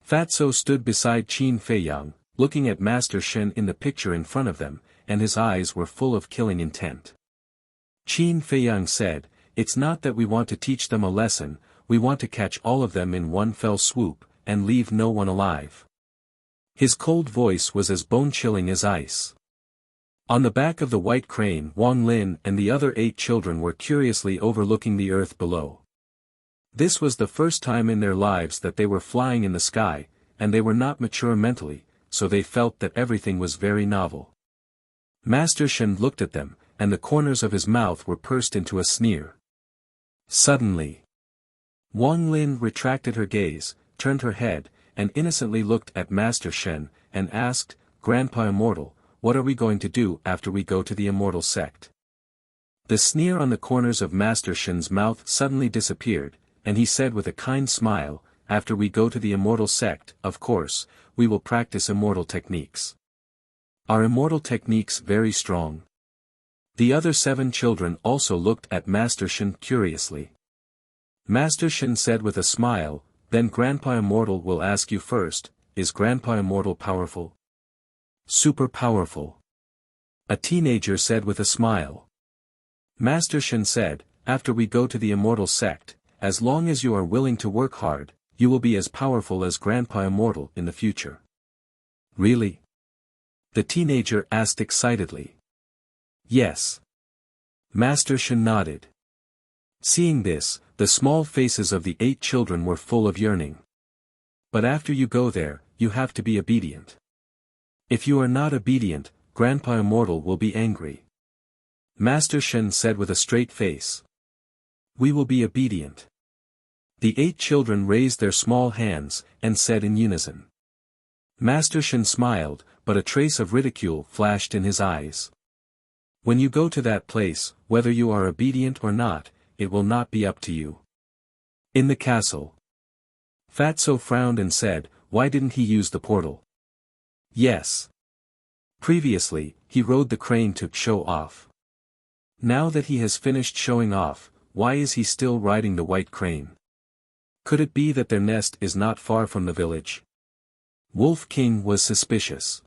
S1: Fatso stood beside Qin Feiyang, looking at Master Shen in the picture in front of them, and his eyes were full of killing intent. Qin Feiyang said, "It's not that we want to teach them a lesson, we want to catch all of them in one fell swoop, and leave no one alive." His cold voice was as bone-chilling as ice. On the back of the white crane, Wang Lin and the other 8 children were curiously overlooking the earth below. This was the first time in their lives that they were flying in the sky, and they were not mature mentally, so they felt that everything was very novel. Master Shen looked at them, and the corners of his mouth were pursed into a sneer. Suddenly, Wang Lin retracted her gaze, turned her head, and innocently looked at Master Shen, and asked, "Grandpa Immortal, what are we going to do after we go to the Immortal Sect?" The sneer on the corners of Master Shen's mouth suddenly disappeared, and he said with a kind smile, "After we go to the Immortal Sect, of course, we will practice immortal techniques." "Are immortal techniques very strong?" The other 7 children also looked at Master Shen curiously. Master Shen said with a smile, "Then Grandpa Immortal will ask you first, is Grandpa Immortal powerful?" "Super powerful." A teenager said with a smile. Master Shen said, "After we go to the Immortal Sect, as long as you are willing to work hard, you will be as powerful as Grandpa Immortal in the future." "Really?" the teenager asked excitedly. "Yes." Master Shen nodded. Seeing this, the small faces of the 8 children were full of yearning. "But after you go there, you have to be obedient. If you are not obedient, Grandpa Immortal will be angry." Master Shen said with a straight face. "We will be obedient." The 8 children raised their small hands, and said in unison. Master Shen smiled, but a trace of ridicule flashed in his eyes. "When you go to that place, whether you are obedient or not, it will not be up to you." In the castle, Fatso frowned and said, "Why didn't he use the portal?" "Yes. Previously, he rode the crane to show off. Now that he has finished showing off, why is he still riding the white crane? Could it be that their nest is not far from the village?" Wolf King was suspicious.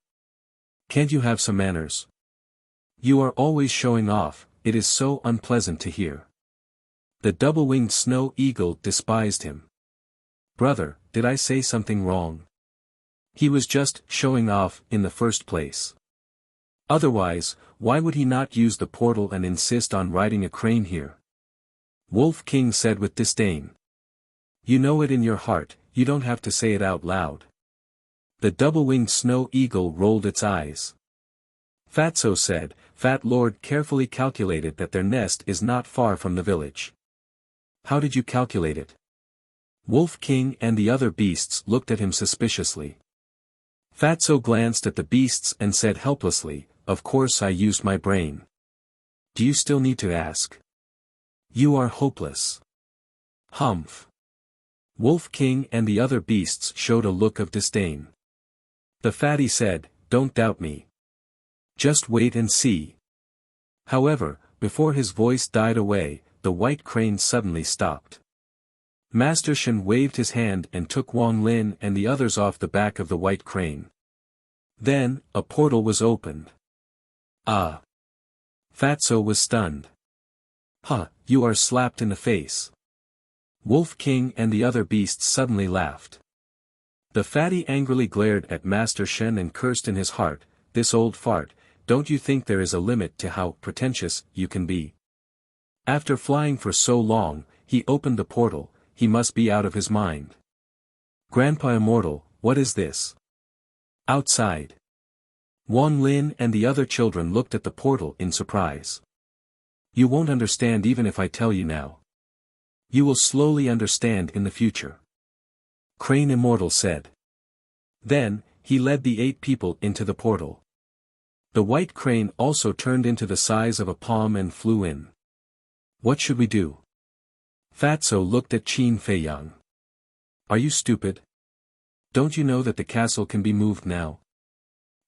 S1: "Can't you have some manners? You are always showing off, it is so unpleasant to hear." The double-winged snow eagle despised him. "Brother, did I say something wrong? He was just showing off in the first place. Otherwise, why would he not use the portal and insist on riding a crane here?" Wolf King said with disdain. "You know it in your heart, you don't have to say it out loud." The double-winged snow eagle rolled its eyes. Fatso said, "Fat Lord carefully calculated that their nest is not far from the village." "How did you calculate it?" Wolf King and the other beasts looked at him suspiciously. Fatso glanced at the beasts and said helplessly, "Of course I used my brain. Do you still need to ask? You are hopeless." "Humph." Wolf King and the other beasts showed a look of disdain. The fatty said, "Don't doubt me. Just wait and see." However, before his voice died away, the white crane suddenly stopped. Master Shen waved his hand and took Wang Lin and the others off the back of the white crane. Then, a portal was opened. Ah! Fatso was stunned. "Huh, you are slapped in the face." Wolf King and the other beasts suddenly laughed. The fatty angrily glared at Master Shen and cursed in his heart, "This old fart, don't you think there is a limit to how pretentious you can be?" After flying for so long, he opened the portal. He must be out of his mind. "Grandpa Immortal, what is this?" Outside. Wang Lin and the other children looked at the portal in surprise. "You won't understand even if I tell you now. You will slowly understand in the future," Crane Immortal said. Then, he led the 8 people into the portal. The white crane also turned into the size of a palm and flew in. "What should we do?" Fatso looked at Qin Feiyang. "Are you stupid? Don't you know that the castle can be moved now?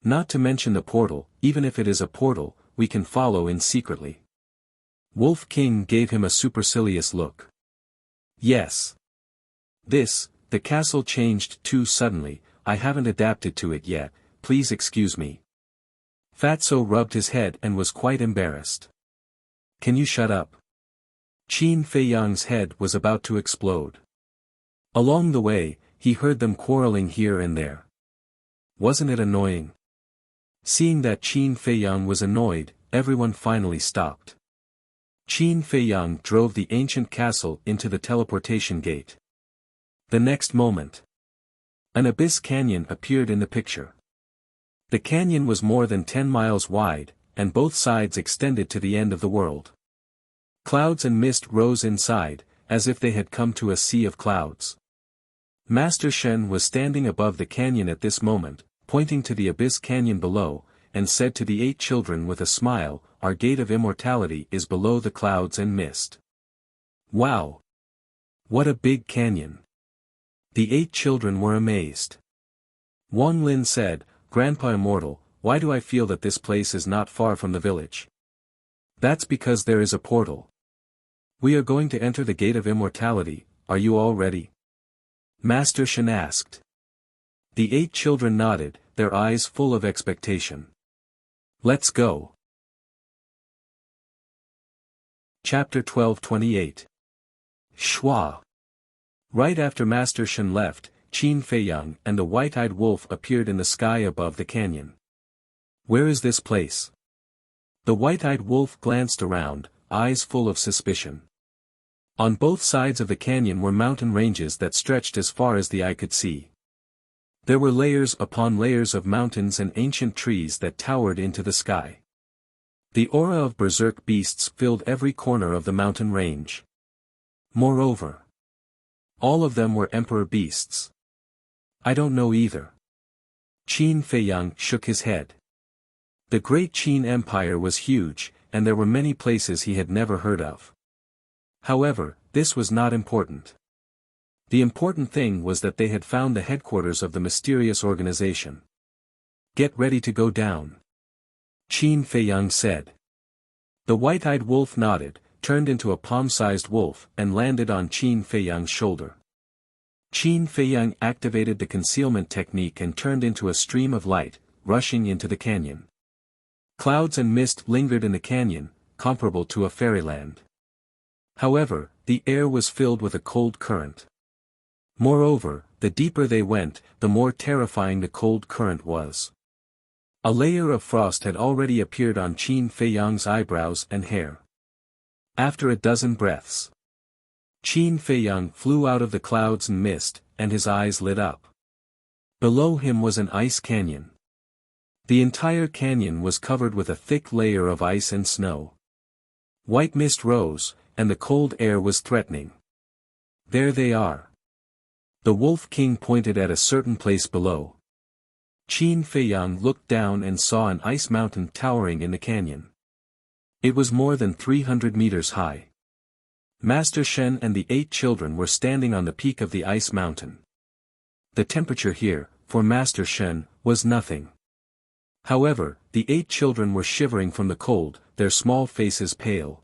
S1: Not to mention the portal, even if it is a portal, we can follow in secretly." Wolf King gave him a supercilious look. "Yes. The castle changed too suddenly, I haven't adapted to it yet, please excuse me." Fatso rubbed his head and was quite embarrassed. "Can you shut up?" Qin Feiyang's head was about to explode. Along the way, he heard them quarreling here and there. Wasn't it annoying? Seeing that Qin Feiyang was annoyed, everyone finally stopped. Qin Feiyang drove the ancient castle into the teleportation gate. The next moment, an abyss canyon appeared in the picture. The canyon was more than 10 miles wide, and both sides extended to the end of the world. Clouds and mist rose inside, as if they had come to a sea of clouds. Master Shen was standing above the canyon at this moment, pointing to the abyss canyon below, and said to the 8 children with a smile, "Our gate of immortality is below the clouds and mist." Wow! What a big canyon! The 8 children were amazed. Wang Lin said, "Grandpa Immortal, why do I feel that this place is not far from the village?" "That's because there is a portal. We are going to enter the gate of immortality, are you all ready?" Master Shen asked. The 8 children nodded, their eyes full of expectation. "Let's go." Chapter 12:28. Schwa. Right after Master Shen left, Qin Feiyang and the white-eyed wolf appeared in the sky above the canyon. "Where is this place?" The white-eyed wolf glanced around, eyes full of suspicion. On both sides of the canyon were mountain ranges that stretched as far as the eye could see. There were layers upon layers of mountains and ancient trees that towered into the sky. The aura of berserk beasts filled every corner of the mountain range. Moreover, all of them were emperor beasts. "I don't know either." Qin Feiyang shook his head. The great Qin Empire was huge, and there were many places he had never heard of. However, this was not important. The important thing was that they had found the headquarters of the mysterious organization. "Get ready to go down," Qin Feiyang said. The white-eyed wolf nodded, turned into a palm-sized wolf, and landed on Qin Feiyang's shoulder. Qin Feiyang activated the concealment technique and turned into a stream of light, rushing into the canyon. Clouds and mist lingered in the canyon, comparable to a fairyland. However, the air was filled with a cold current. Moreover, the deeper they went, the more terrifying the cold current was. A layer of frost had already appeared on Qin Feiyang's eyebrows and hair. After a dozen breaths, Qin Feiyang flew out of the clouds and mist, and his eyes lit up. Below him was an ice canyon. The entire canyon was covered with a thick layer of ice and snow. White mist rose, and the cold air was threatening. "There they are." The Wolf King pointed at a certain place below. Qin Feiyang looked down and saw an ice mountain towering in the canyon. It was more than 300 meters high. Master Shen and the 8 children were standing on the peak of the ice mountain. The temperature here, for Master Shen, was nothing. However, the 8 children were shivering from the cold, their small faces pale.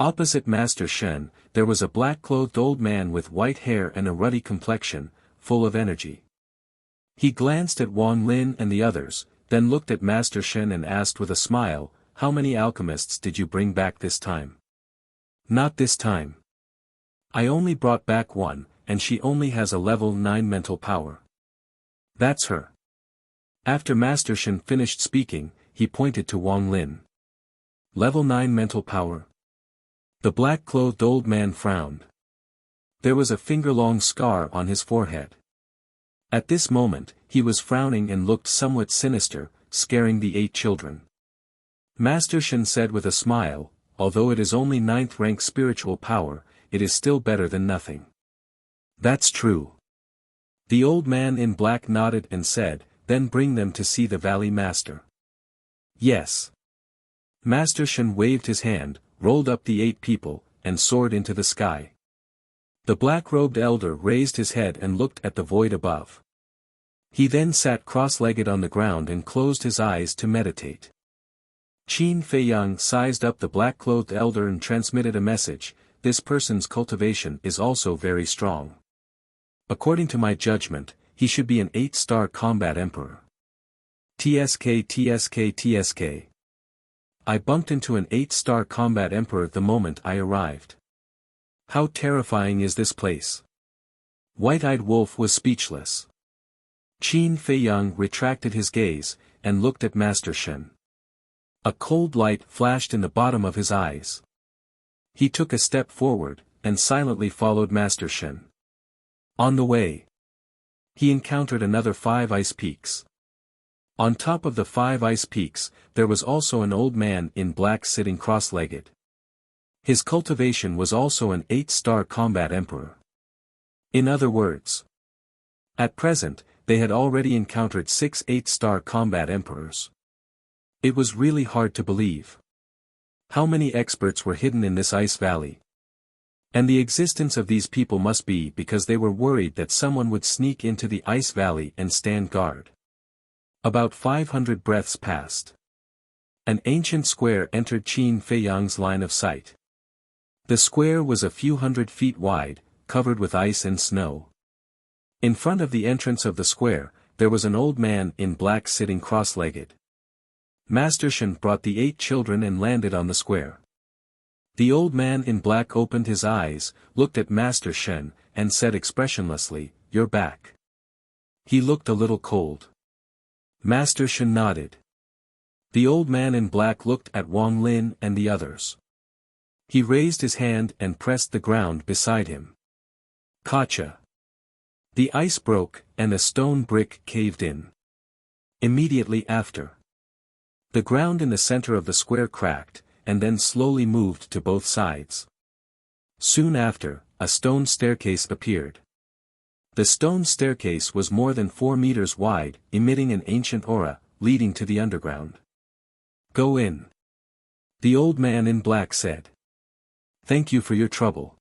S1: Opposite Master Shen, there was a black-clothed old man with white hair and a ruddy complexion, full of energy. He glanced at Wang Lin and the others, then looked at Master Shen and asked with a smile, "How many alchemists did you bring back this time?" "Not this time. I only brought back one, and she only has a level 9 mental power." "That's her." After Master Shen finished speaking, he pointed to Wang Lin. "Level 9 mental power?" The black-clothed old man frowned. There was a finger-long scar on his forehead. At this moment, he was frowning and looked somewhat sinister, scaring the 8 children. Master Shen said with a smile, "Although it is only 9th rank spiritual power, it is still better than nothing." "That's true." The old man in black nodded and said, "Then bring them to see the Valley Master." "Yes." Master Shen waved his hand, rolled up the 8 people, and soared into the sky. The black-robed elder raised his head and looked at the void above. He then sat cross-legged on the ground and closed his eyes to meditate. Qin Feiyang sized up the black-clothed elder and transmitted a message, "This person's cultivation is also very strong. According to my judgment, he should be an 8-star combat emperor." TSK TSK TSK. I bumped into an 8-star combat emperor the moment I arrived. How terrifying is this place? White-eyed Wolf was speechless. Qin Feiyang retracted his gaze, and looked at Master Shen. A cold light flashed in the bottom of his eyes. He took a step forward, and silently followed Master Shen. On the way, he encountered another 5 ice peaks. On top of the 5 ice peaks, there was also an old man in black sitting cross-legged. His cultivation was also an 8-star combat emperor. In other words, at present, they had already encountered 6 8-star combat emperors. It was really hard to believe. How many experts were hidden in this ice valley? And the existence of these people must be because they were worried that someone would sneak into the ice valley and stand guard. About 500 breaths passed. An ancient square entered Qin Feiyang's line of sight. The square was a few hundred feet wide, covered with ice and snow. In front of the entrance of the square, there was an old man in black sitting cross-legged. Master Shen brought the 8 children and landed on the square. The old man in black opened his eyes, looked at Master Shen, and said expressionlessly, "You're back." He looked a little cold. Master Shen nodded. The old man in black looked at Wang Lin and the others. He raised his hand and pressed the ground beside him. Gotcha. The ice broke, and a stone brick caved in. Immediately after, the ground in the center of the square cracked, and then slowly moved to both sides. Soon after, a stone staircase appeared. The stone staircase was more than 4 meters wide, emitting an ancient aura, leading to the underground. "Go in," the old man in black said. "Thank you for your trouble."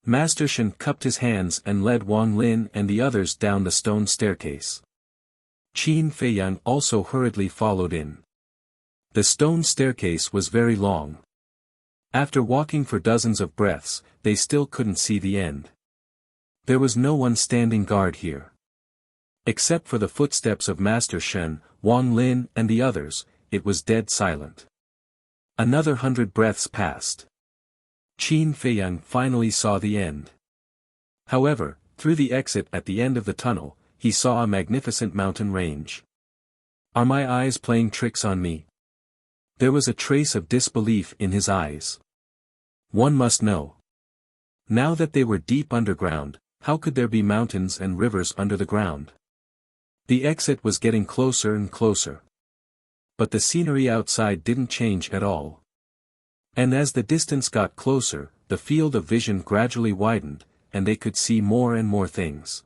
S1: Master Shen cupped his hands and led Wang Lin and the others down the stone staircase. Qin Feiyang also hurriedly followed in. The stone staircase was very long. After walking for dozens of breaths, they still couldn't see the end. There was no one standing guard here. Except for the footsteps of Master Shen, Wang Lin and the others, it was dead silent. Another 100 breaths passed. Qin Feiyang finally saw the end. However, through the exit at the end of the tunnel, he saw a magnificent mountain range. Are my eyes playing tricks on me? There was a trace of disbelief in his eyes. One must know. Now that they were deep underground, how could there be mountains and rivers under the ground? The exit was getting closer and closer. But the scenery outside didn't change at all. And as the distance got closer, the field of vision gradually widened, and they could see more and more things.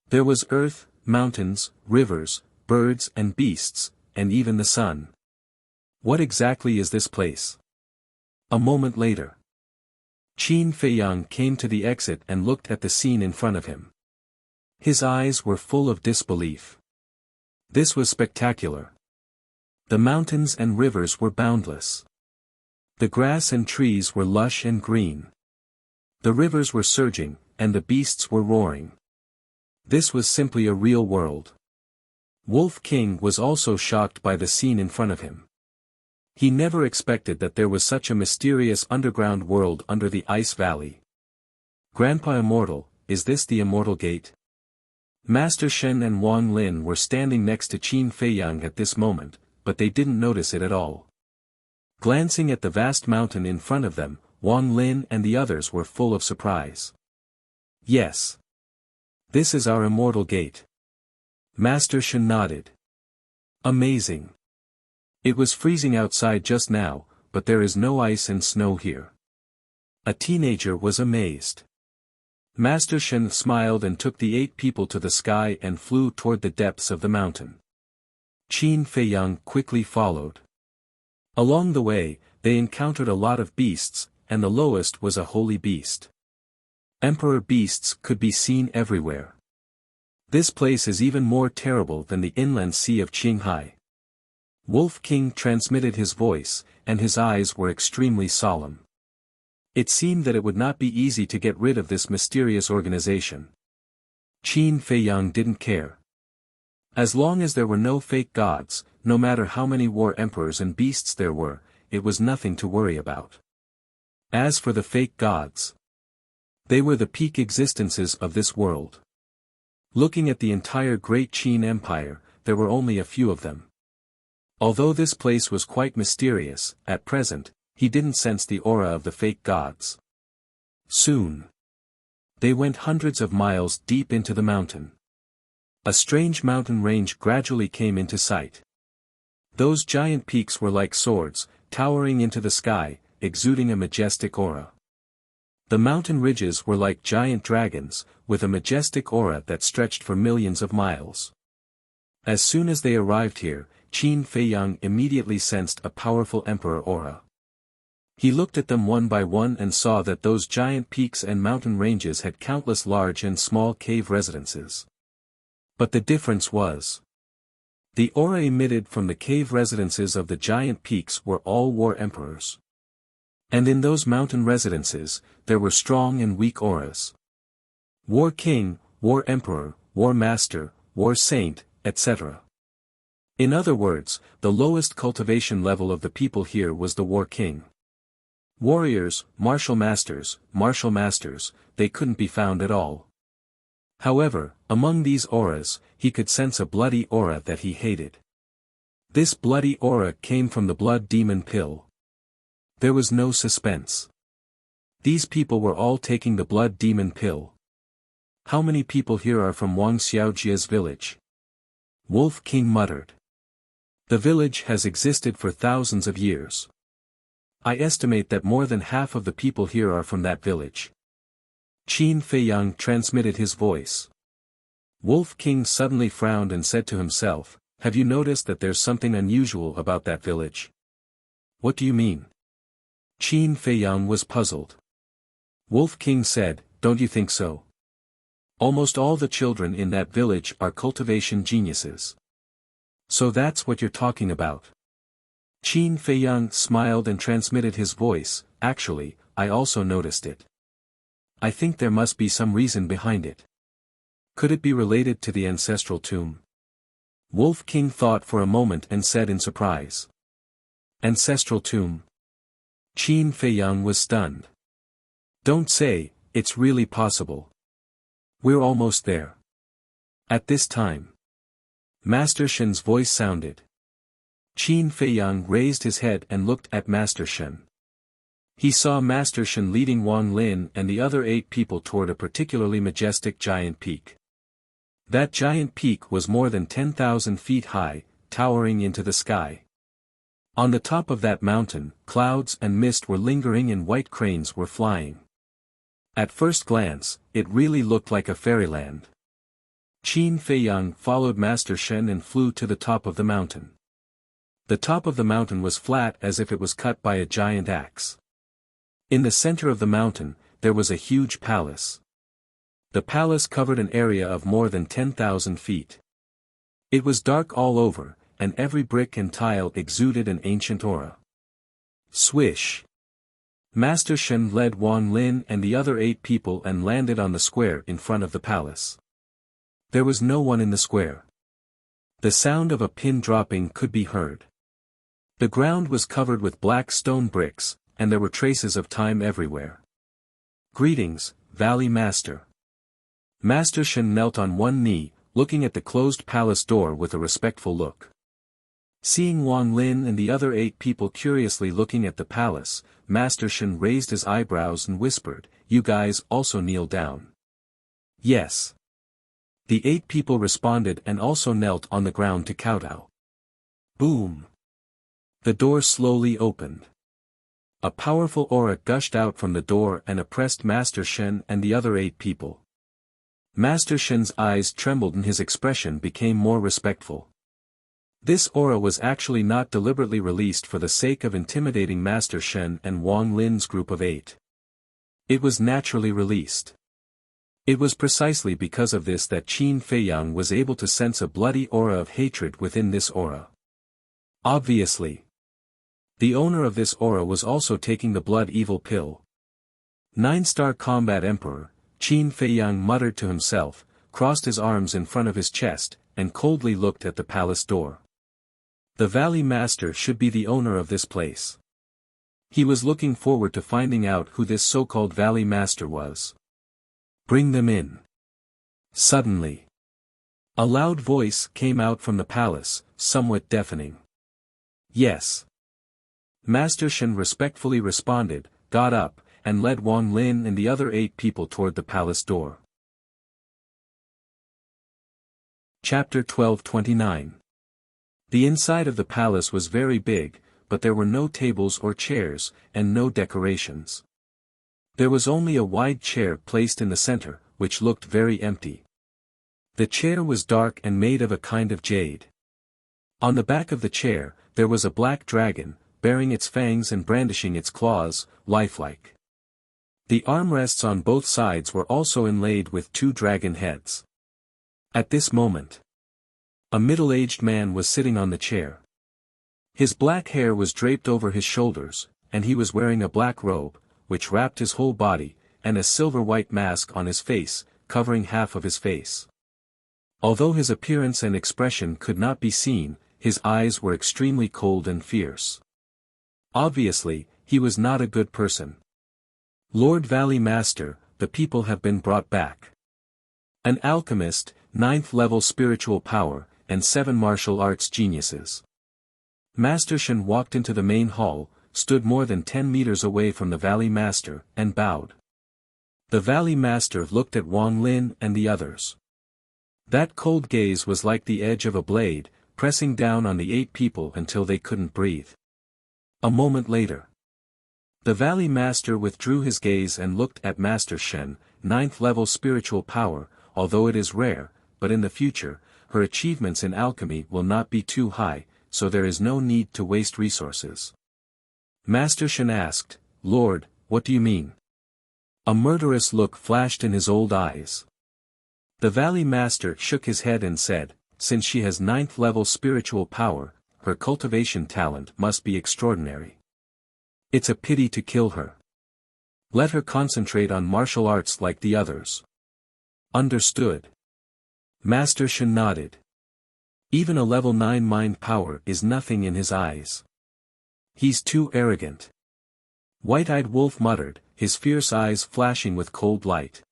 S1: There was earth, mountains, rivers, birds and beasts, and even the sun. What exactly is this place? A moment later, Qin Feiyang came to the exit and looked at the scene in front of him. His eyes were full of disbelief. This was spectacular. The mountains and rivers were boundless. The grass and trees were lush and green. The rivers were surging, and the beasts were roaring. This was simply a real world. Wolf King was also shocked by the scene in front of him. He never expected that there was such a mysterious underground world under the ice valley. Grandpa Immortal, is this the Immortal Gate? Master Shen and Wang Lin were standing next to Qin Feiyang at this moment, but they didn't notice it at all. Glancing at the vast mountain in front of them, Wang Lin and the others were full of surprise. Yes. This is our Immortal Gate. Master Shen nodded. Amazing. It was freezing outside just now, but there is no ice and snow here. A teenager was amazed. Master Shen smiled and took the 8 people to the sky and flew toward the depths of the mountain. Qin Feiyang quickly followed. Along the way, they encountered a lot of beasts, and the lowest was a holy beast. Emperor beasts could be seen everywhere. This place is even more terrible than the inland sea of Qinghai. Wolf King transmitted his voice, and his eyes were extremely solemn. It seemed that it would not be easy to get rid of this mysterious organization. Qin Feiyang didn't care. As long as there were no fake gods, no matter how many war emperors and beasts there were, it was nothing to worry about. As for the fake gods, they were the peak existences of this world. Looking at the entire Great Qin Empire, there were only a few of them. Although this place was quite mysterious, at present, he didn't sense the aura of the fake gods. Soon, they went hundreds of miles deep into the mountain. A strange mountain range gradually came into sight. Those giant peaks were like swords, towering into the sky, exuding a majestic aura. The mountain ridges were like giant dragons, with a majestic aura that stretched for millions of miles. As soon as they arrived here, Qin Feiyang immediately sensed a powerful emperor aura. He looked at them one by one and saw that those giant peaks and mountain ranges had countless large and small cave residences. But the difference was, the aura emitted from the cave residences of the giant peaks were all war emperors. And in those mountain residences, there were strong and weak auras. War King, War Emperor, War Master, War Saint, etc. In other words, the lowest cultivation level of the people here was the War King. Warriors, martial masters, they couldn't be found at all. However, among these auras, he could sense a bloody aura that he hated. This bloody aura came from the blood demon pill. There was no suspense. These people were all taking the blood demon pill. How many people here are from Wang Xiaojia's village? Wolf King muttered. The village has existed for thousands of years. I estimate that more than half of the people here are from that village. Qin Feiyang transmitted his voice. Wolf King suddenly frowned and said to himself, "Have you noticed that there's something unusual about that village?" "What do you mean?" Qin Feiyang was puzzled. Wolf King said, "Don't you think so? Almost all the children in that village are cultivation geniuses. So that's what you're talking about." Qin Feiyang smiled and transmitted his voice, "Actually, I also noticed it. I think there must be some reason behind it. Could it be related to the ancestral tomb?" Wolf King thought for a moment and said in surprise. "Ancestral tomb?" Qin Feiyang was stunned. "Don't say, it's really possible. We're almost there." At this time, Master Shen's voice sounded. Qin Feiyang raised his head and looked at Master Shen. He saw Master Shen leading Wang Lin and the other 8 people toward a particularly majestic giant peak. That giant peak was more than 10,000 feet high, towering into the sky. On the top of that mountain, clouds and mist were lingering and white cranes were flying. At first glance, it really looked like a fairyland. Qin Feiyang followed Master Shen and flew to the top of the mountain. The top of the mountain was flat as if it was cut by a giant axe. In the center of the mountain, there was a huge palace. The palace covered an area of more than 10,000 feet. It was dark all over, and every brick and tile exuded an ancient aura. Swish! Master Shen led Wang Lin and the other 8 people and landed on the square in front of the palace. There was no one in the square. The sound of a pin dropping could be heard. The ground was covered with black stone bricks, and there were traces of time everywhere. Greetings, Valley Master. Master Shen knelt on one knee, looking at the closed palace door with a respectful look. Seeing Wang Lin and the other 8 people curiously looking at the palace, Master Shen raised his eyebrows and whispered, "You guys also kneel down." Yes. The 8 people responded and also knelt on the ground to kowtow. Boom! The door slowly opened. A powerful aura gushed out from the door and oppressed Master Shen and the other 8 people. Master Shen's eyes trembled and his expression became more respectful. This aura was actually not deliberately released for the sake of intimidating Master Shen and Wang Lin's group of 8. It was naturally released. It was precisely because of this that Qin Feiyang was able to sense a bloody aura of hatred within this aura. Obviously, the owner of this aura was also taking the blood evil pill. 9-star combat emperor, Qin Feiyang muttered to himself, crossed his arms in front of his chest, and coldly looked at the palace door. The Valley Master should be the owner of this place. He was looking forward to finding out who this so-called Valley Master was. Bring them in. Suddenly, a loud voice came out from the palace, somewhat deafening. Yes. Master Shen respectfully responded, got up, and led Wang Lin and the other 8 people toward the palace door. Chapter 1229. The inside of the palace was very big, but there were no tables or chairs, and no decorations. There was only a wide chair placed in the center, which looked very empty. The chair was dark and made of a kind of jade. On the back of the chair, there was a black dragon, baring its fangs and brandishing its claws, lifelike. The armrests on both sides were also inlaid with 2 dragon heads. At this moment, a middle-aged man was sitting on the chair. His black hair was draped over his shoulders, and he was wearing a black robe, which wrapped his whole body, and a silver-white mask on his face, covering half of his face. Although his appearance and expression could not be seen, his eyes were extremely cold and fierce. Obviously, he was not a good person. Lord Valley Master, the people have been brought back. An alchemist, 9th level spiritual power, and 7 martial arts geniuses. Master Shen walked into the main hall, stood more than 10 meters away from the Valley Master, and bowed. The Valley Master looked at Wang Lin and the others. That cold gaze was like the edge of a blade, pressing down on the 8 people until they couldn't breathe. A moment later, the Valley Master withdrew his gaze and looked at Master Shen, 9th level spiritual power, although it is rare, but in the future, her achievements in alchemy will not be too high, so there is no need to waste resources. Master Shen asked, "Lord, what do you mean?" A murderous look flashed in his old eyes. The Valley Master shook his head and said, "Since she has 9th level spiritual power, her cultivation talent must be extraordinary. It's a pity to kill her. Let her concentrate on martial arts like the others." Understood. Master Shen nodded. Even a level 9 mind power is nothing in his eyes. He's too arrogant. White-eyed Wolf muttered, his fierce eyes flashing with cold light.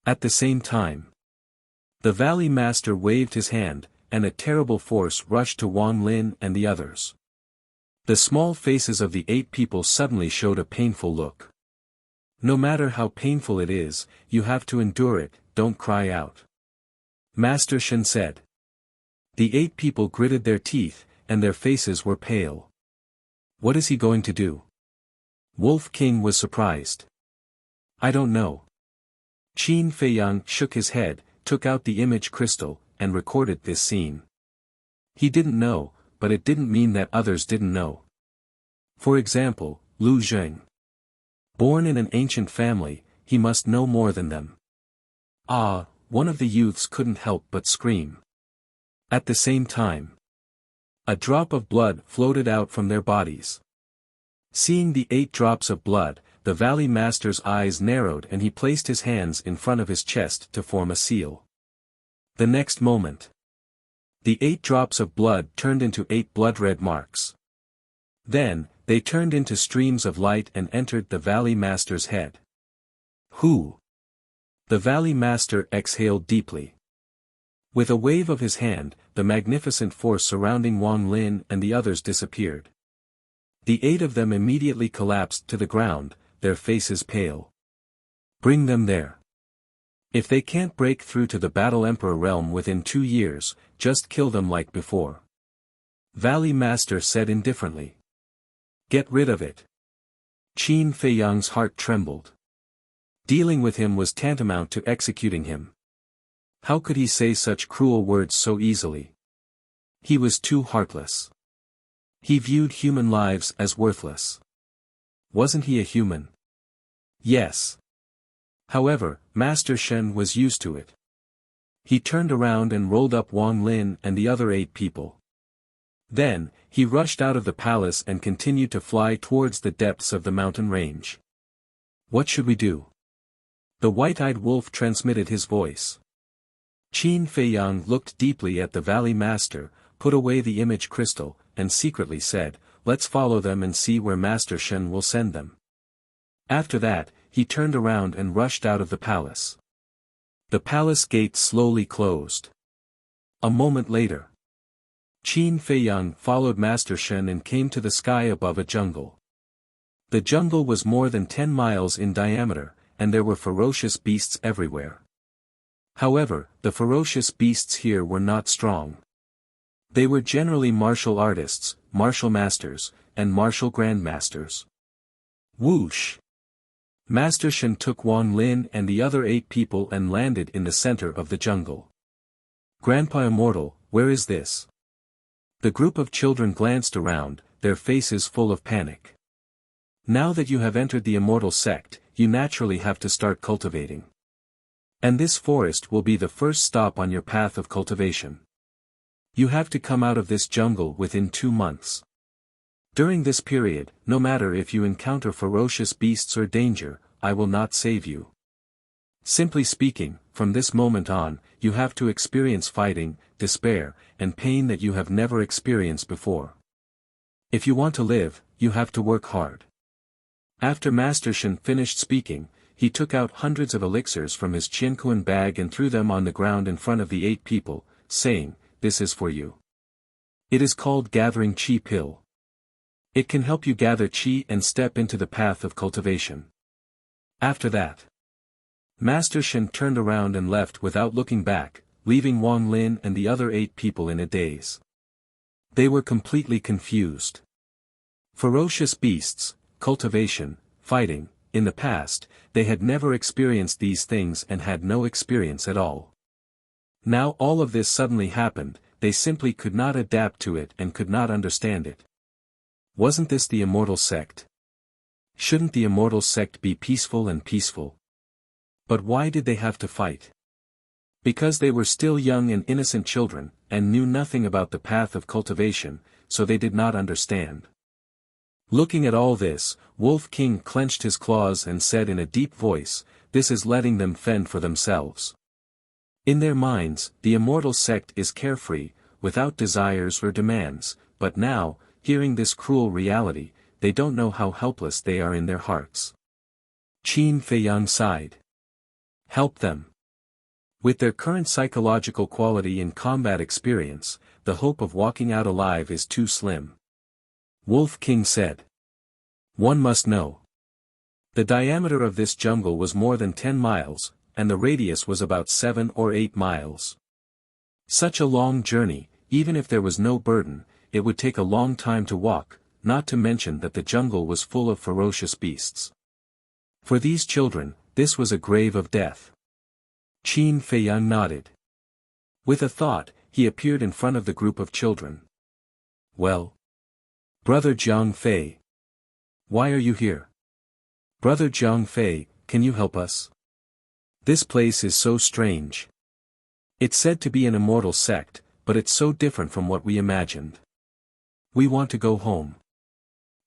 S1: At the same time, the Valley Master waved his hand, and a terrible force rushed to Wang Lin and the others. The small faces of the 8 people suddenly showed a painful look. No matter how painful it is, you have to endure it, don't cry out. Master Shen said. The 8 people gritted their teeth, and their faces were pale. What is he going to do? Wolf King was surprised. I don't know. Qin Feiyang shook his head, took out the image crystal, and recorded this scene. He didn't know, but it didn't mean that others didn't know. For example, Lu Zheng. Born in an ancient family, he must know more than them. Ah, one of the youths couldn't help but scream. At the same time, a drop of blood floated out from their bodies. Seeing the 8 drops of blood, the Valley Master's eyes narrowed and he placed his hands in front of his chest to form a seal. The next moment, the 8 drops of blood turned into 8 blood-red marks. Then, they turned into streams of light and entered the Valley Master's head. Who? The Valley Master exhaled deeply. With a wave of his hand, the magnificent force surrounding Wang Lin and the others disappeared. The 8 of them immediately collapsed to the ground, their faces pale. Bring them there. If they can't break through to the Battle Emperor realm within 2 years, just kill them like before. Valley Master said indifferently. Get rid of it. Qin Feiyang's heart trembled. Dealing with him was tantamount to executing him. How could he say such cruel words so easily? He was too heartless. He viewed human lives as worthless. Wasn't he a human? Yes. However, Master Shen was used to it. He turned around and rolled up Wang Lin and the other 8 people. Then, he rushed out of the palace and continued to fly towards the depths of the mountain range. What should we do? The white-eyed wolf transmitted his voice. Qin Feiyang looked deeply at the Valley Master, put away the image crystal, and secretly said, let's follow them and see where Master Shen will send them. After that, he turned around and rushed out of the palace. The palace gate slowly closed. A moment later, Qin Feiyang followed Master Shen and came to the sky above a jungle. The jungle was more than 10 miles in diameter, and there were ferocious beasts everywhere. However, the ferocious beasts here were not strong. They were generally martial artists, martial masters, and martial grandmasters. Whoosh! Master Shen took Wang Lin and the other 8 people and landed in the center of the jungle. Grandpa Immortal, where is this? The group of children glanced around, their faces full of panic. Now that you have entered the immortal sect, you naturally have to start cultivating. And this forest will be the first stop on your path of cultivation. You have to come out of this jungle within 2 months. During this period, no matter if you encounter ferocious beasts or danger, I will not save you. Simply speaking, from this moment on, you have to experience fighting, despair, and pain that you have never experienced before. If you want to live, you have to work hard. After Master Shen finished speaking, he took out hundreds of elixirs from his Qiankuan bag and threw them on the ground in front of the 8 people, saying, this is for you. It is called gathering qi pill. It can help you gather qi and step into the path of cultivation. After that, Master Shen turned around and left without looking back, leaving Wang Lin and the other 8 people in a daze. They were completely confused. Ferocious beasts, cultivation, fighting, in the past, they had never experienced these things and had no experience at all. Now all of this suddenly happened, they simply could not adapt to it and could not understand it. Wasn't this the immortal sect? Shouldn't the immortal sect be peaceful and peaceful? But why did they have to fight? Because they were still young and innocent children, and knew nothing about the path of cultivation, so they did not understand. Looking at all this, Wolf King clenched his claws and said in a deep voice, this is letting them fend for themselves. In their minds, the immortal sect is carefree, without desires or demands, but now, hearing this cruel reality, they don't know how helpless they are in their hearts. Qin Feiyang sighed. Help them. With their current psychological quality and combat experience, the hope of walking out alive is too slim. Wolf King said. One must know. The diameter of this jungle was more than 10 miles, and the radius was about 7 or 8 miles. Such a long journey, even if there was no burden, it would take a long time to walk, not to mention that the jungle was full of ferocious beasts. For these children, this was a grave of death. Qin Feiyang nodded. With a thought, he appeared in front of the group of children. Well? Brother Jiang Fei. Why are you here? Brother Jiang Fei, can you help us? This place is so strange. It's said to be an immortal sect, but it's so different from what we imagined. We want to go home.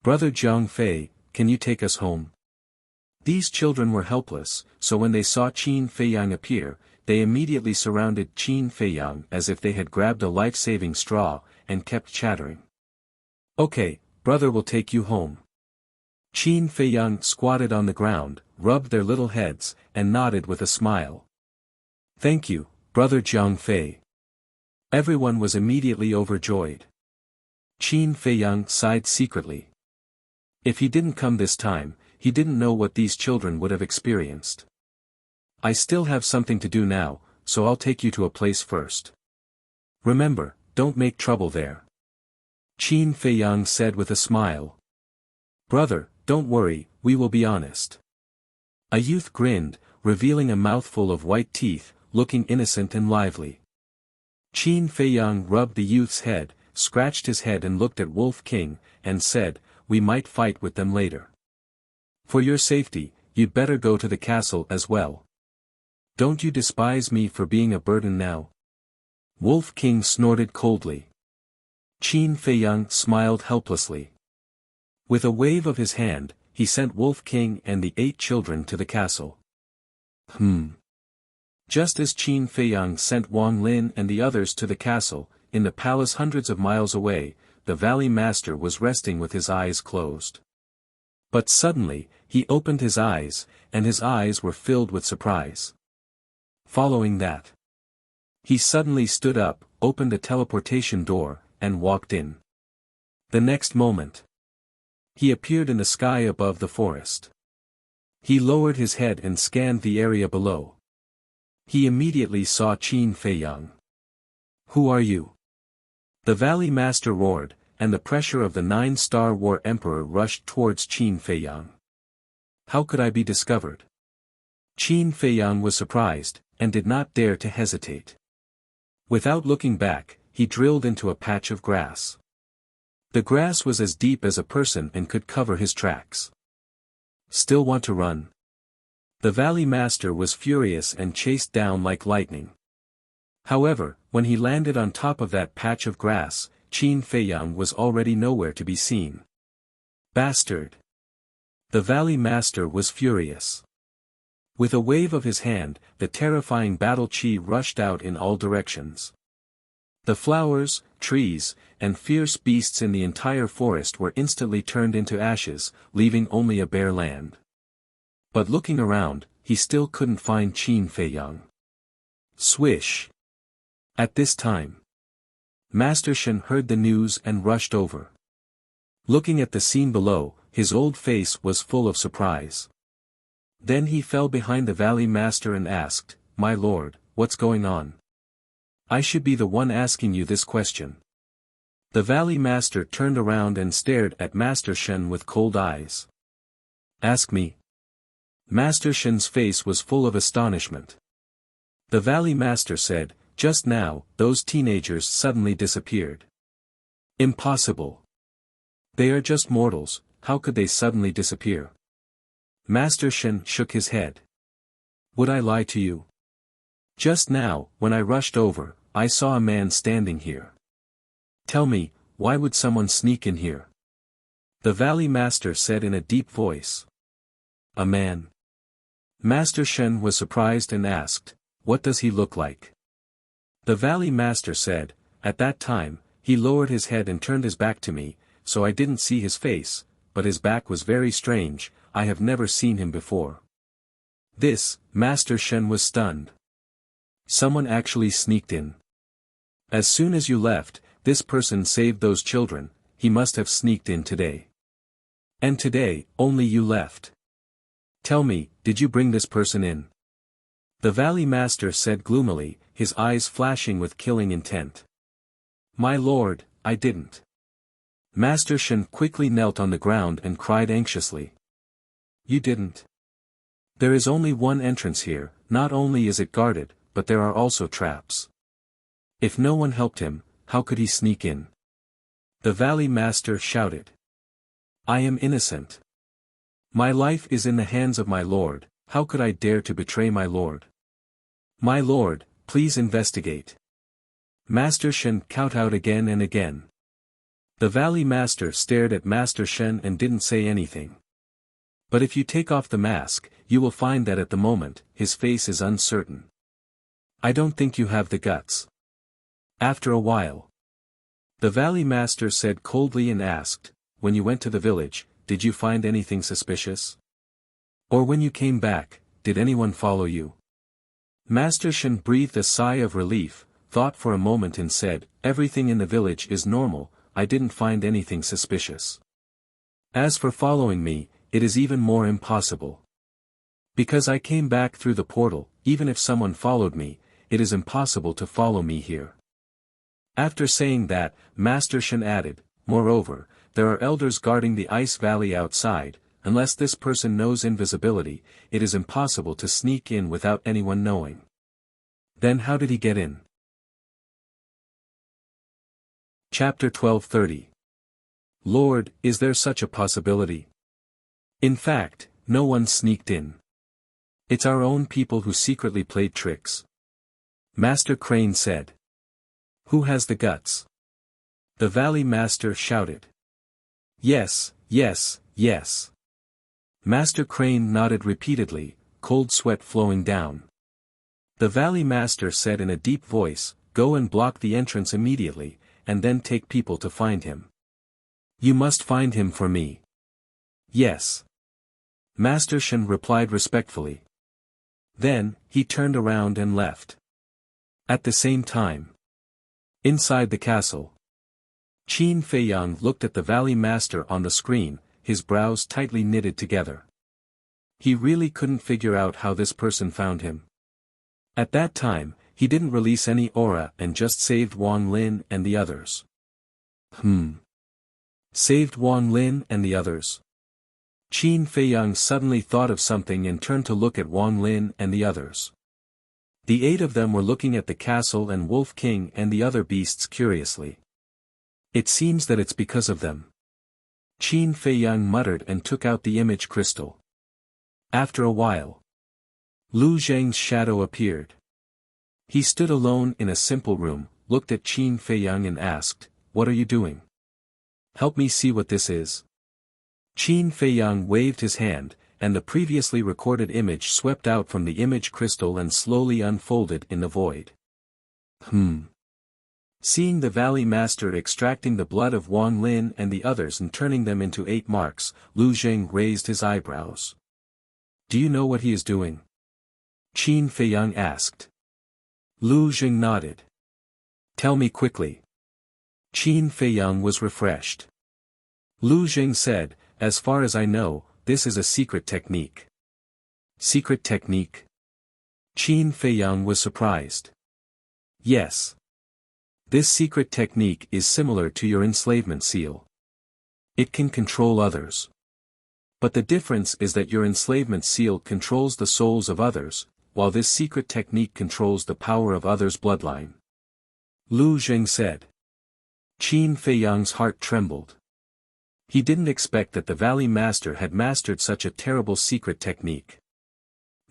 S1: Brother Jiang Fei, can you take us home? These children were helpless, so when they saw Qin Feiyang appear, they immediately surrounded Qin Feiyang as if they had grabbed a life-saving straw, and kept chattering. Okay, brother will take you home. Qin Feiyang squatted on the ground, rubbed their little heads, and nodded with a smile. Thank you, brother Jiang Fei. Everyone was immediately overjoyed. Qin Feiyang sighed secretly. If he didn't come this time, he didn't know what these children would have experienced. I still have something to do now, so I'll take you to a place first. Remember, don't make trouble there. Qin Feiyang said with a smile. Brother, don't worry, we will be honest. A youth grinned, revealing a mouthful of white teeth, looking innocent and lively. Qin Feiyang rubbed the youth's head, scratched his head and looked at Wolf King, and said, we might fight with them later. For your safety, you'd better go to the castle as well. Don't you despise me for being a burden now? Wolf King snorted coldly. Qin Feiyang smiled helplessly. With a wave of his hand, he sent Wolf King and the 8 children to the castle. Just as Qin Feiyang sent Wang Lin and the others to the castle, in the palace hundreds of miles away, the Valley Master was resting with his eyes closed. But suddenly, he opened his eyes, and his eyes were filled with surprise. Following that, he suddenly stood up, opened a teleportation door, and walked in. The next moment, he appeared in the sky above the forest. He lowered his head and scanned the area below. He immediately saw Qin Feiyang. Who are you? The Valley Master roared, and the pressure of the 9-star War Emperor rushed towards Qin Feiyang. How could I be discovered? Qin Feiyang was surprised, and did not dare to hesitate. Without looking back, he drilled into a patch of grass. The grass was as deep as a person and could cover his tracks. Still want to run? The Valley Master was furious and chased down like lightning. However, when he landed on top of that patch of grass, Qin Feiyang was already nowhere to be seen. Bastard! The Valley Master was furious. With a wave of his hand, the terrifying battle chi rushed out in all directions. The flowers, trees, and fierce beasts in the entire forest were instantly turned into ashes, leaving only a bare land. But looking around, he still couldn't find Qin Feiyang. Swish! At this time, Master Shen heard the news and rushed over. Looking at the scene below, his old face was full of surprise. Then he fell behind the Valley Master and asked, My lord, what's going on? I should be the one asking you this question. The Valley Master turned around and stared at Master Shen with cold eyes. Ask me. Master Shen's face was full of astonishment. The Valley Master said, Just now, those teenagers suddenly disappeared. Impossible. They are just mortals, how could they suddenly disappear? Master Shen shook his head. Would I lie to you? Just now, when I rushed over, I saw a man standing here. Tell me, why would someone sneak in here? The Valley Master said in a deep voice. A man. Master Shen was surprised and asked, What does he look like? The Valley Master said, At that time, he lowered his head and turned his back to me, so I didn't see his face, but his back was very strange, I have never seen him before. This, Master Shen was stunned. Someone actually sneaked in. As soon as you left, this person saved those children, he must have sneaked in today. And today, only you left. Tell me, did you bring this person in? The Valley Master said gloomily, his eyes flashing with killing intent. My lord, I didn't. Master Shen quickly knelt on the ground and cried anxiously. You didn't. There is only one entrance here, not only is it guarded, but there are also traps. If no one helped him, how could he sneak in? The Valley Master shouted. I am innocent. My life is in the hands of my lord, how could I dare to betray my lord? My lord, please investigate. Master Shen called out again and again. The Valley Master stared at Master Shen and didn't say anything. But if you take off the mask, you will find that at the moment, his face is uncertain. I don't think you have the guts. After a while, the Valley Master said coldly and asked, when you went to the village, did you find anything suspicious? Or when you came back, did anyone follow you? Master Shen breathed a sigh of relief, thought for a moment and said, everything in the village is normal, I didn't find anything suspicious. As for following me, it is even more impossible. Because I came back through the portal, even if someone followed me, it is impossible to follow me here. After saying that, Master Shen added, moreover, there are elders guarding the ice valley outside, unless this person knows invisibility, it is impossible to sneak in without anyone knowing. Then how did he get in? Chapter 12:30. Lord, is there such a possibility? In fact, no one sneaked in. It's our own people who secretly played tricks. Master Crane said. Who has the guts? The Valley Master shouted. Yes, yes, yes. Master Crane nodded repeatedly, cold sweat flowing down. The Valley Master said in a deep voice, go and block the entrance immediately, and then take people to find him. You must find him for me. Yes. Master Shen replied respectfully. Then, he turned around and left. At the same time, inside the castle, Qin Feiyang looked at the Valley Master on the screen, his brows tightly knitted together. He really couldn't figure out how this person found him. At that time, he didn't release any aura and just saved Wang Lin and the others. Saved Wang Lin and the others? Qin Feiyang suddenly thought of something and turned to look at Wang Lin and the others. The 8 of them were looking at the castle and Wolf King and the other beasts curiously. It seems that it's because of them. Qin Feiyang muttered and took out the image crystal. After a while, Lu Zheng's shadow appeared. He stood alone in a simple room, looked at Qin Feiyang and asked, what are you doing? Help me see what this is. Qin Feiyang waved his hand, and the previously recorded image swept out from the image crystal and slowly unfolded in the void. Seeing the Valley Master extracting the blood of Wang Lin and the others and turning them into 8 marks, Lu Zheng raised his eyebrows. Do you know what he is doing? Qin Feiyang asked. Lu Zheng nodded. Tell me quickly. Qin Feiyang was refreshed. Lu Zheng said, as far as I know, this is a secret technique. Secret technique? Qin Feiyang was surprised. Yes. This secret technique is similar to your enslavement seal. It can control others. But the difference is that your enslavement seal controls the souls of others, while this secret technique controls the power of others' bloodline. Lu Zheng said. Qin Feiyang's heart trembled. He didn't expect that the Valley Master had mastered such a terrible secret technique.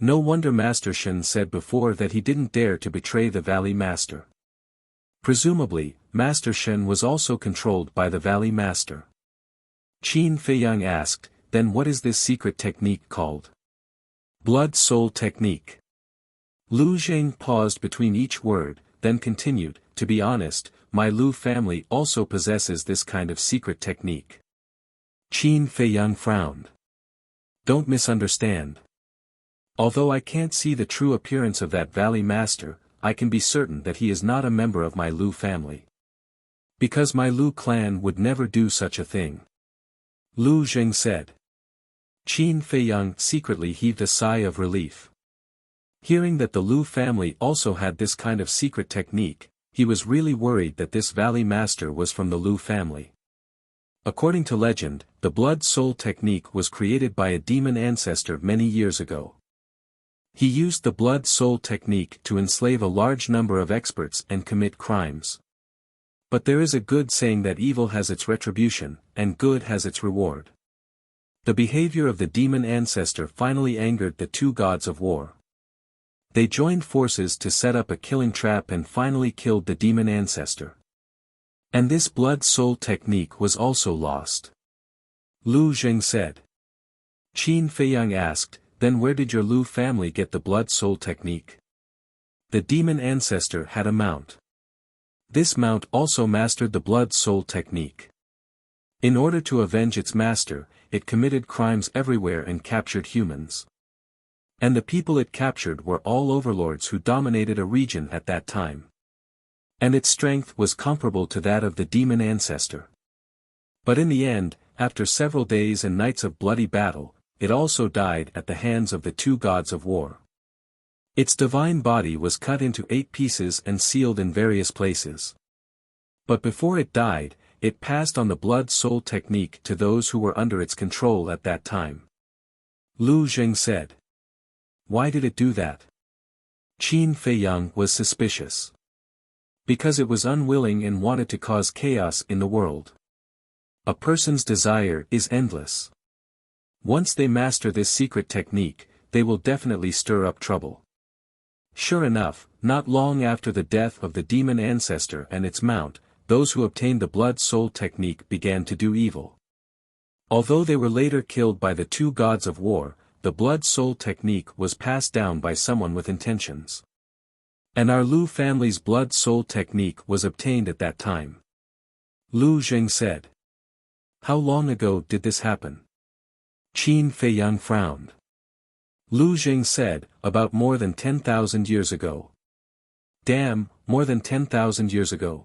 S1: No wonder Master Shen said before that he didn't dare to betray the Valley Master. Presumably, Master Shen was also controlled by the Valley Master. Qin Feiyang asked, then what is this secret technique called? Blood Soul Technique. Lu Zheng paused between each word, then continued, to be honest, my Lu family also possesses this kind of secret technique. Qin Feiyang frowned. Don't misunderstand. Although I can't see the true appearance of that Valley Master, I can be certain that he is not a member of my Lu family. Because my Lu clan would never do such a thing. Lu Zheng said. Qin Feiyang secretly heaved a sigh of relief. Hearing that the Lu family also had this kind of secret technique, he was really worried that this Valley Master was from the Lu family. According to legend, the Blood Soul Technique was created by a demon ancestor many years ago. He used the Blood Soul Technique to enslave a large number of experts and commit crimes. But there is a good saying that evil has its retribution, and good has its reward. The behavior of the demon ancestor finally angered the two gods of war. They joined forces to set up a killing trap and finally killed the demon ancestor. And this blood-soul technique was also lost. Lu Zheng said. Qin Feiyang asked, then where did your Lu family get the blood-soul technique? The demon ancestor had a mount. This mount also mastered the blood-soul technique. In order to avenge its master, it committed crimes everywhere and captured humans. And the people it captured were all overlords who dominated a region at that time. And its strength was comparable to that of the demon ancestor. But in the end, after several days and nights of bloody battle, it also died at the hands of the two gods of war. Its divine body was cut into 8 pieces and sealed in various places. But before it died, it passed on the blood-soul technique to those who were under its control at that time. Lu Zheng said. Why did it do that? Qin Feiyang was suspicious. Because it was unwilling and wanted to cause chaos in the world. A person's desire is endless. Once they master this secret technique, they will definitely stir up trouble. Sure enough, not long after the death of the demon ancestor and its mount, those who obtained the blood-soul technique began to do evil. Although they were later killed by the two gods of war, the blood-soul technique was passed down by someone with intentions. And our Lu family's blood-soul technique was obtained at that time. Lu Zheng said. How long ago did this happen? Qin Feiyang frowned. Lu Zheng said, about more than 10,000 years ago. Damn, more than 10,000 years ago.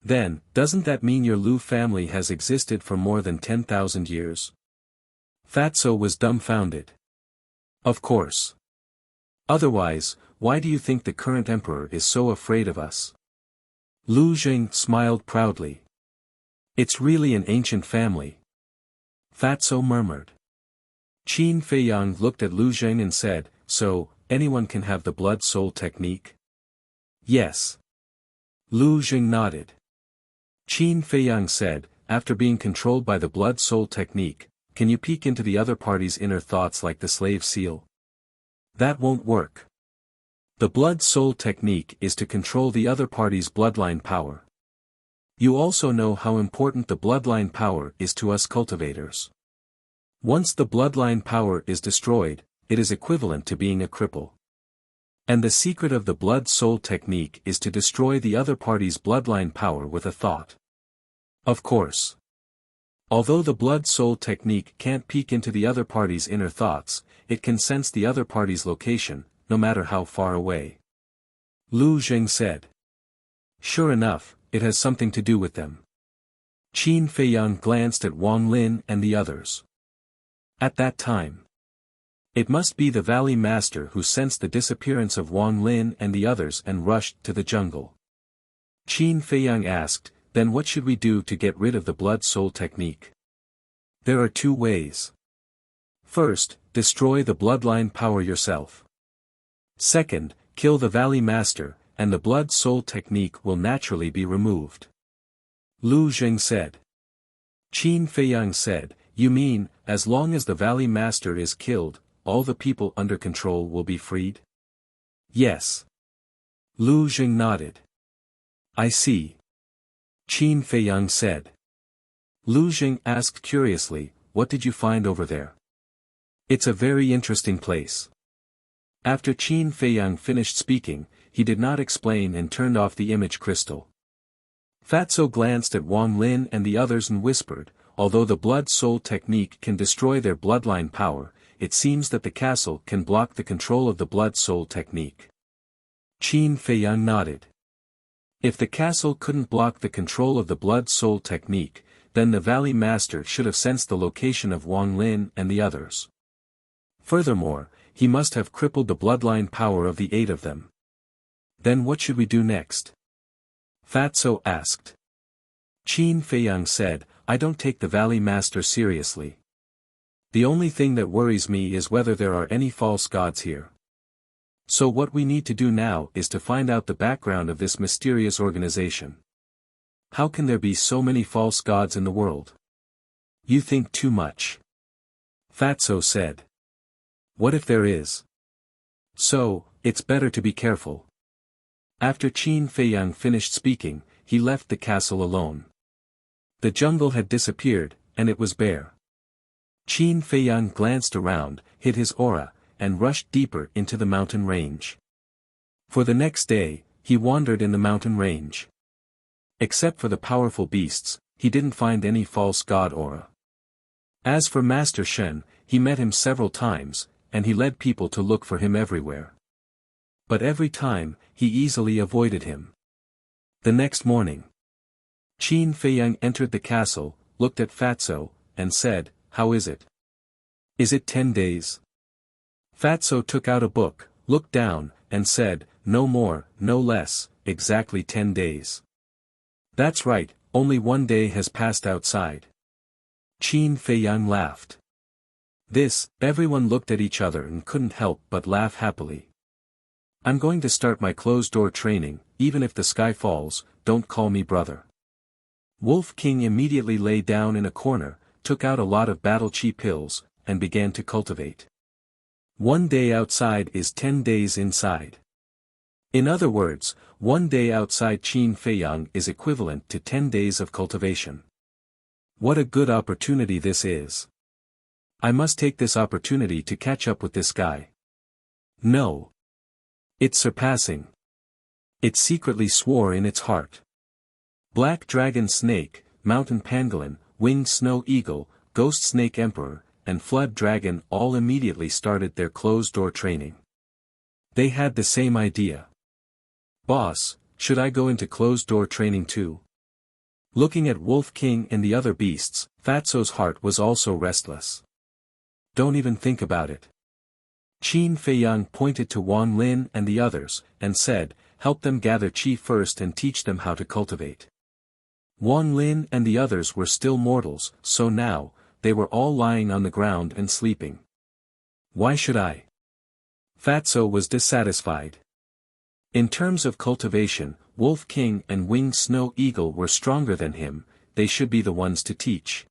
S1: Then, doesn't that mean your Lu family has existed for more than 10,000 years? Fatso was dumbfounded. Of course. Otherwise, why do you think the current emperor is so afraid of us? Lu Zheng smiled proudly. It's really an ancient family. Fatso murmured. Qin Feiyang looked at Lu Zheng and said, so, anyone can have the blood-soul technique? Yes. Lu Zheng nodded. Qin Feiyang said, after being controlled by the blood-soul technique, can you peek into the other party's inner thoughts like the slave seal? That won't work. The blood-soul technique is to control the other party's bloodline power. You also know how important the bloodline power is to us cultivators. Once the bloodline power is destroyed, it is equivalent to being a cripple. And the secret of the blood-soul technique is to destroy the other party's bloodline power with a thought. Of course. Although the blood-soul technique can't peek into the other party's inner thoughts, it can sense the other party's location, no matter how far away. Lu Zheng said. Sure enough, it has something to do with them. Qin Feiyang glanced at Wang Lin and the others. At that time. It must be the Valley Master who sensed the disappearance of Wang Lin and the others and rushed to the jungle. Qin Feiyang asked, then what should we do to get rid of the blood-soul technique? There are 2 ways. First, destroy the bloodline power yourself. Second, kill the Valley Master, and the blood-soul technique will naturally be removed. Lu Zheng said. Qin Feiyang said, you mean, as long as the Valley Master is killed, all the people under control will be freed? Yes. Lu Zheng nodded. I see. Qin Feiyang said. Lu Zheng asked curiously, what did you find over there? It's a very interesting place. After Qin Feiyang finished speaking, he did not explain and turned off the image crystal. Fatso glanced at Wang Lin and the others and whispered, although the blood-soul technique can destroy their bloodline power, it seems that the castle can block the control of the blood-soul technique. Qin Feiyang nodded. If the castle couldn't block the control of the blood-soul technique, then the Valley Master should have sensed the location of Wang Lin and the others. Furthermore, he must have crippled the bloodline power of the 8 of them. Then what should we do next? Fatso asked. Qin Feiyang said, I don't take the Valley Master seriously. The only thing that worries me is whether there are any false gods here. So what we need to do now is to find out the background of this mysterious organization. How can there be so many false gods in the world? You think too much. Fatso said. What if there is? So, it's better to be careful. After Qin Feiyang finished speaking, he left the castle alone. The jungle had disappeared, and it was bare. Qin Feiyang glanced around, hid his aura, and rushed deeper into the mountain range. For the next day, he wandered in the mountain range. Except for the powerful beasts, he didn't find any false god aura. As for Master Shen, he met him several times, and he led people to look for him everywhere. But every time, he easily avoided him. The next morning, Qin Feiyang entered the castle, looked at Fatso, and said, "How is it? Is it 10 days? Fatso took out a book, looked down, and said, "No more, no less, exactly 10 days. That's right, only 1 day has passed outside." Qin Feiyang laughed. Everyone looked at each other and couldn't help but laugh happily. "I'm going to start my closed-door training, even if the sky falls, don't call me brother." Wolf King immediately lay down in a corner, took out a lot of battle chi pills, and began to cultivate. 1 day outside is 10 days inside. In other words, 1 day outside Qin Feiyang is equivalent to 10 days of cultivation. What a good opportunity this is. I must take this opportunity to catch up with this guy. No. It's surpassing. It secretly swore in its heart. Black Dragon Snake, Mountain Pangolin, Winged Snow Eagle, Ghost Snake Emperor, and Flood Dragon all immediately started their closed-door training. They had the same idea. "Boss, should I go into closed-door training too?" Looking at Wolf King and the other beasts, Fatso's heart was also restless. "Don't even think about it." Qin Feiyang pointed to Wan Lin and the others, and said, "Help them gather qi first and teach them how to cultivate." Wan Lin and the others were still mortals, so now, they were all lying on the ground and sleeping. "Why should I?" Fatso was dissatisfied. In terms of cultivation, Wolf King and Winged Snow Eagle were stronger than him, they should be the ones to teach.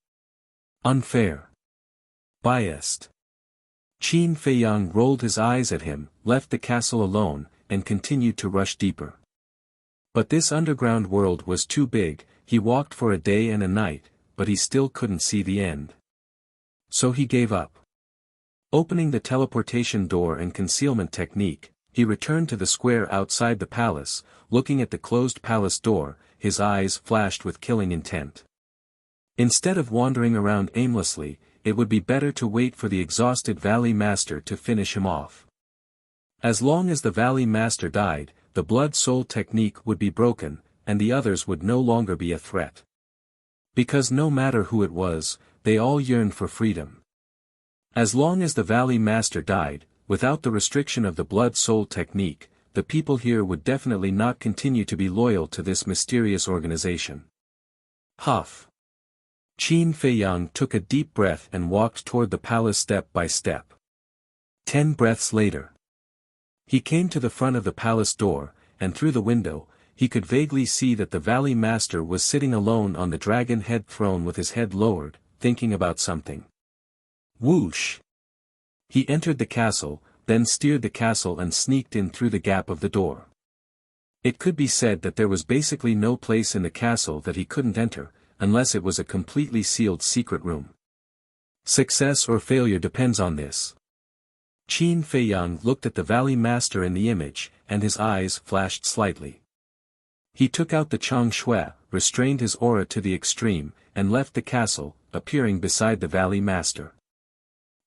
S1: Unfair. Biased. Qin Feiyang rolled his eyes at him, left the castle alone, and continued to rush deeper. But this underground world was too big, he walked for a day and a night, but he still couldn't see the end. So he gave up. Opening the teleportation door and concealment technique, he returned to the square outside the palace, looking at the closed palace door, his eyes flashed with killing intent. Instead of wandering around aimlessly, it would be better to wait for the exhausted Valley Master to finish him off. As long as the Valley Master died, the Blood-Soul technique would be broken, and the others would no longer be a threat. Because no matter who it was, they all yearned for freedom. As long as the Valley Master died, without the restriction of the Blood-Soul technique, the people here would definitely not continue to be loyal to this mysterious organization. Huff. Qin Feiyang took a deep breath and walked toward the palace step by step. 10 breaths later, he came to the front of the palace door, and through the window, he could vaguely see that the Valley Master was sitting alone on the dragon head throne with his head lowered, thinking about something. Whoosh! He entered the castle, then steered the castle and sneaked in through the gap of the door. It could be said that there was basically no place in the castle that he couldn't enter, unless it was a completely sealed secret room. Success or failure depends on this. Qin Feiyang looked at the Valley Master in the image, and his eyes flashed slightly. He took out the Chang Shui, restrained his aura to the extreme, and left the castle, appearing beside the Valley Master.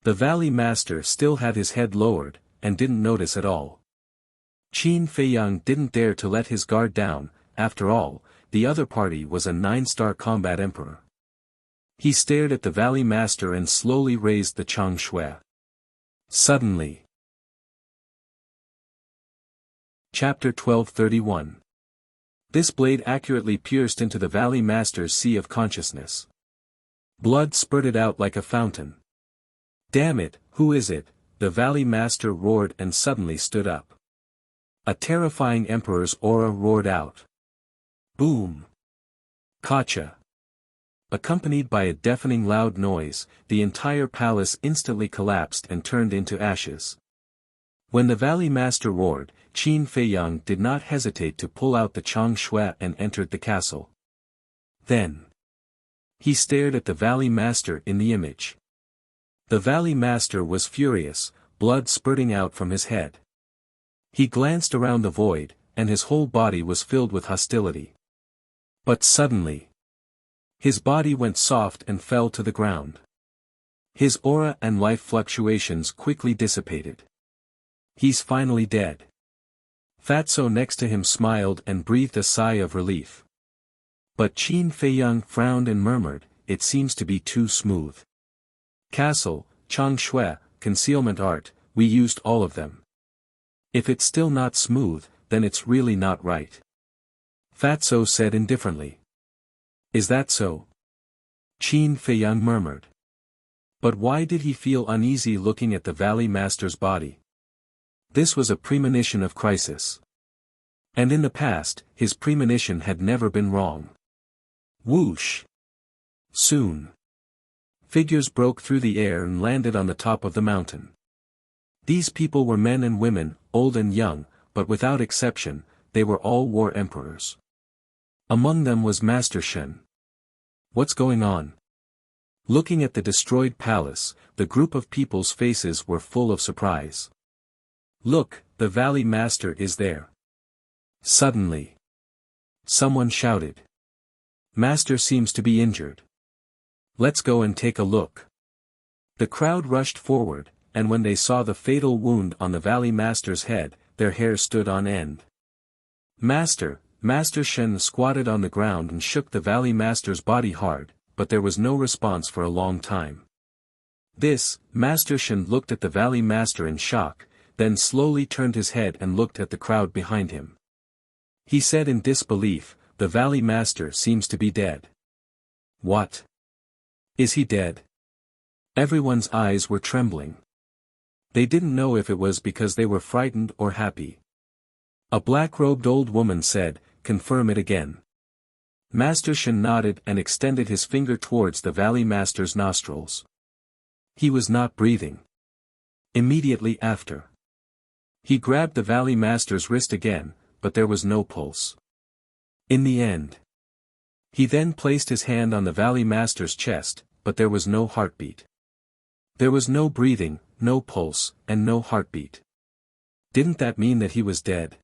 S1: The Valley Master still had his head lowered, and didn't notice at all. Qin Feiyang didn't dare to let his guard down, after all, the other party was a 9-star combat emperor. He stared at the Valley Master and slowly raised the Chang Shui. Suddenly. Chapter 1231. This blade accurately pierced into the Valley Master's sea of consciousness. Blood spurted out like a fountain. "Damn it, who is it?" the Valley Master roared and suddenly stood up. A terrifying emperor's aura roared out. Boom! Gotcha! Accompanied by a deafening loud noise, the entire palace instantly collapsed and turned into ashes. When the Valley Master roared, Qin Feiyang did not hesitate to pull out the Chang Shui and entered the castle. Then he stared at the Valley Master in the image. The Valley Master was furious, blood spurting out from his head. He glanced around the void, and his whole body was filled with hostility. But suddenly, his body went soft and fell to the ground. His aura and life fluctuations quickly dissipated. He's finally dead. Fatso next to him smiled and breathed a sigh of relief. But Qin Feiyang frowned and murmured, "It seems to be too smooth. Castle, Chang Shui, concealment art, we used all of them. If it's still not smooth, then it's really not right." Fatso said indifferently. "Is that so?" Qin Feiyang murmured. But why did he feel uneasy looking at the Valley Master's body? This was a premonition of crisis. And in the past, his premonition had never been wrong. Whoosh! Soon, figures broke through the air and landed on the top of the mountain. These people were men and women, old and young, but without exception, they were all war emperors. Among them was Master Shen. "What's going on?" Looking at the destroyed palace, the group of people's faces were full of surprise. "Look, the Valley Master is there." Suddenly, someone shouted. "Master seems to be injured. Let's go and take a look." The crowd rushed forward, and when they saw the fatal wound on the Valley Master's head, their hair stood on end. "Master!" Master Shen squatted on the ground and shook the Valley Master's body hard, but there was no response for a long time. Master Shen looked at the Valley Master in shock, then slowly turned his head and looked at the crowd behind him. He said in disbelief, "The Valley Master seems to be dead." "What? Is he dead?" Everyone's eyes were trembling. They didn't know if it was because they were frightened or happy. A black-robed old woman said, "Confirm it again." Master Shen nodded and extended his finger towards the Valley Master's nostrils. He was not breathing. Immediately after, he grabbed the Valley Master's wrist again, but there was no pulse. In the end, he then placed his hand on the Valley Master's chest, but there was no heartbeat. There was no breathing, no pulse, and no heartbeat. Didn't that mean that he was dead?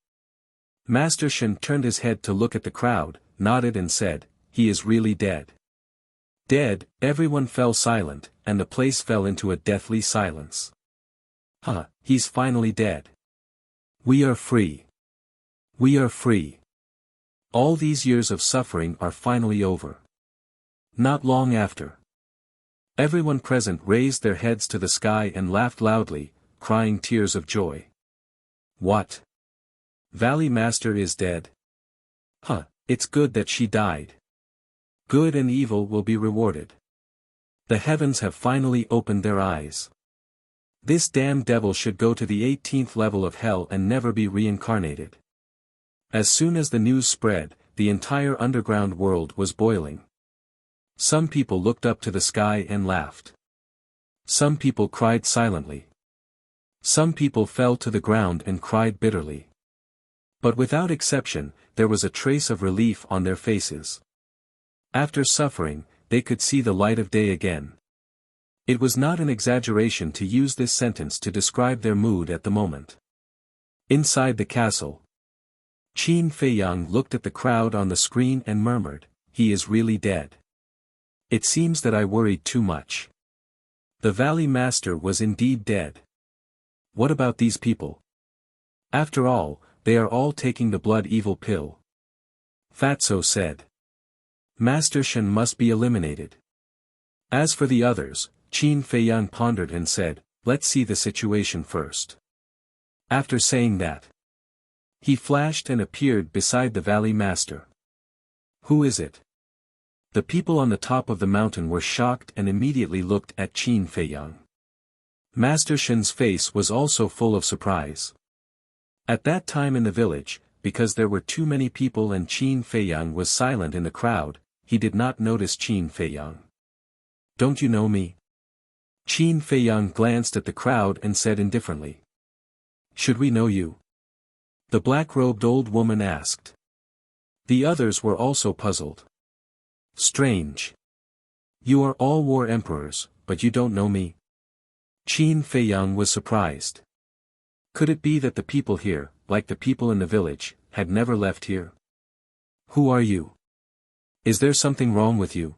S1: Master Shen turned his head to look at the crowd, nodded and said, "He is really dead." Dead, everyone fell silent, and the place fell into a deathly silence. He's finally dead. We are free. We are free. All these years of suffering are finally over. Not long after, everyone present raised their heads to the sky and laughed loudly, crying tears of joy. What? Valley Master is dead? It's good that she died. Good and evil will be rewarded. The heavens have finally opened their eyes. This damned devil should go to the 18th level of hell and never be reincarnated. As soon as the news spread, the entire underground world was boiling. Some people looked up to the sky and laughed. Some people cried silently. Some people fell to the ground and cried bitterly. But without exception, there was a trace of relief on their faces. After suffering, they could see the light of day again. It was not an exaggeration to use this sentence to describe their mood at the moment. Inside the castle, Qin Feiyang looked at the crowd on the screen and murmured, "He is really dead. It seems that I worried too much." The Valley Master was indeed dead. What about these people? After all, they are all taking the blood evil pill. Fatso said. Master Shen must be eliminated. As for the others, Qin Feiyang pondered and said, "Let's see the situation first." After saying that, he flashed and appeared beside the Valley Master. "Who is it?" The people on the top of the mountain were shocked and immediately looked at Qin Feiyang. Master Shen's face was also full of surprise. At that time in the village, because there were too many people and Qin Feiyang was silent in the crowd, he did not notice Qin Feiyang. Don't you know me? Qin Feiyang glanced at the crowd and said indifferently. Should we know you? The black-robed old woman asked. The others were also puzzled. Strange. You are all war emperors, but you don't know me? Qin Feiyang was surprised. Could it be that the people here, like the people in the village, had never left here? Who are you? Is there something wrong with you?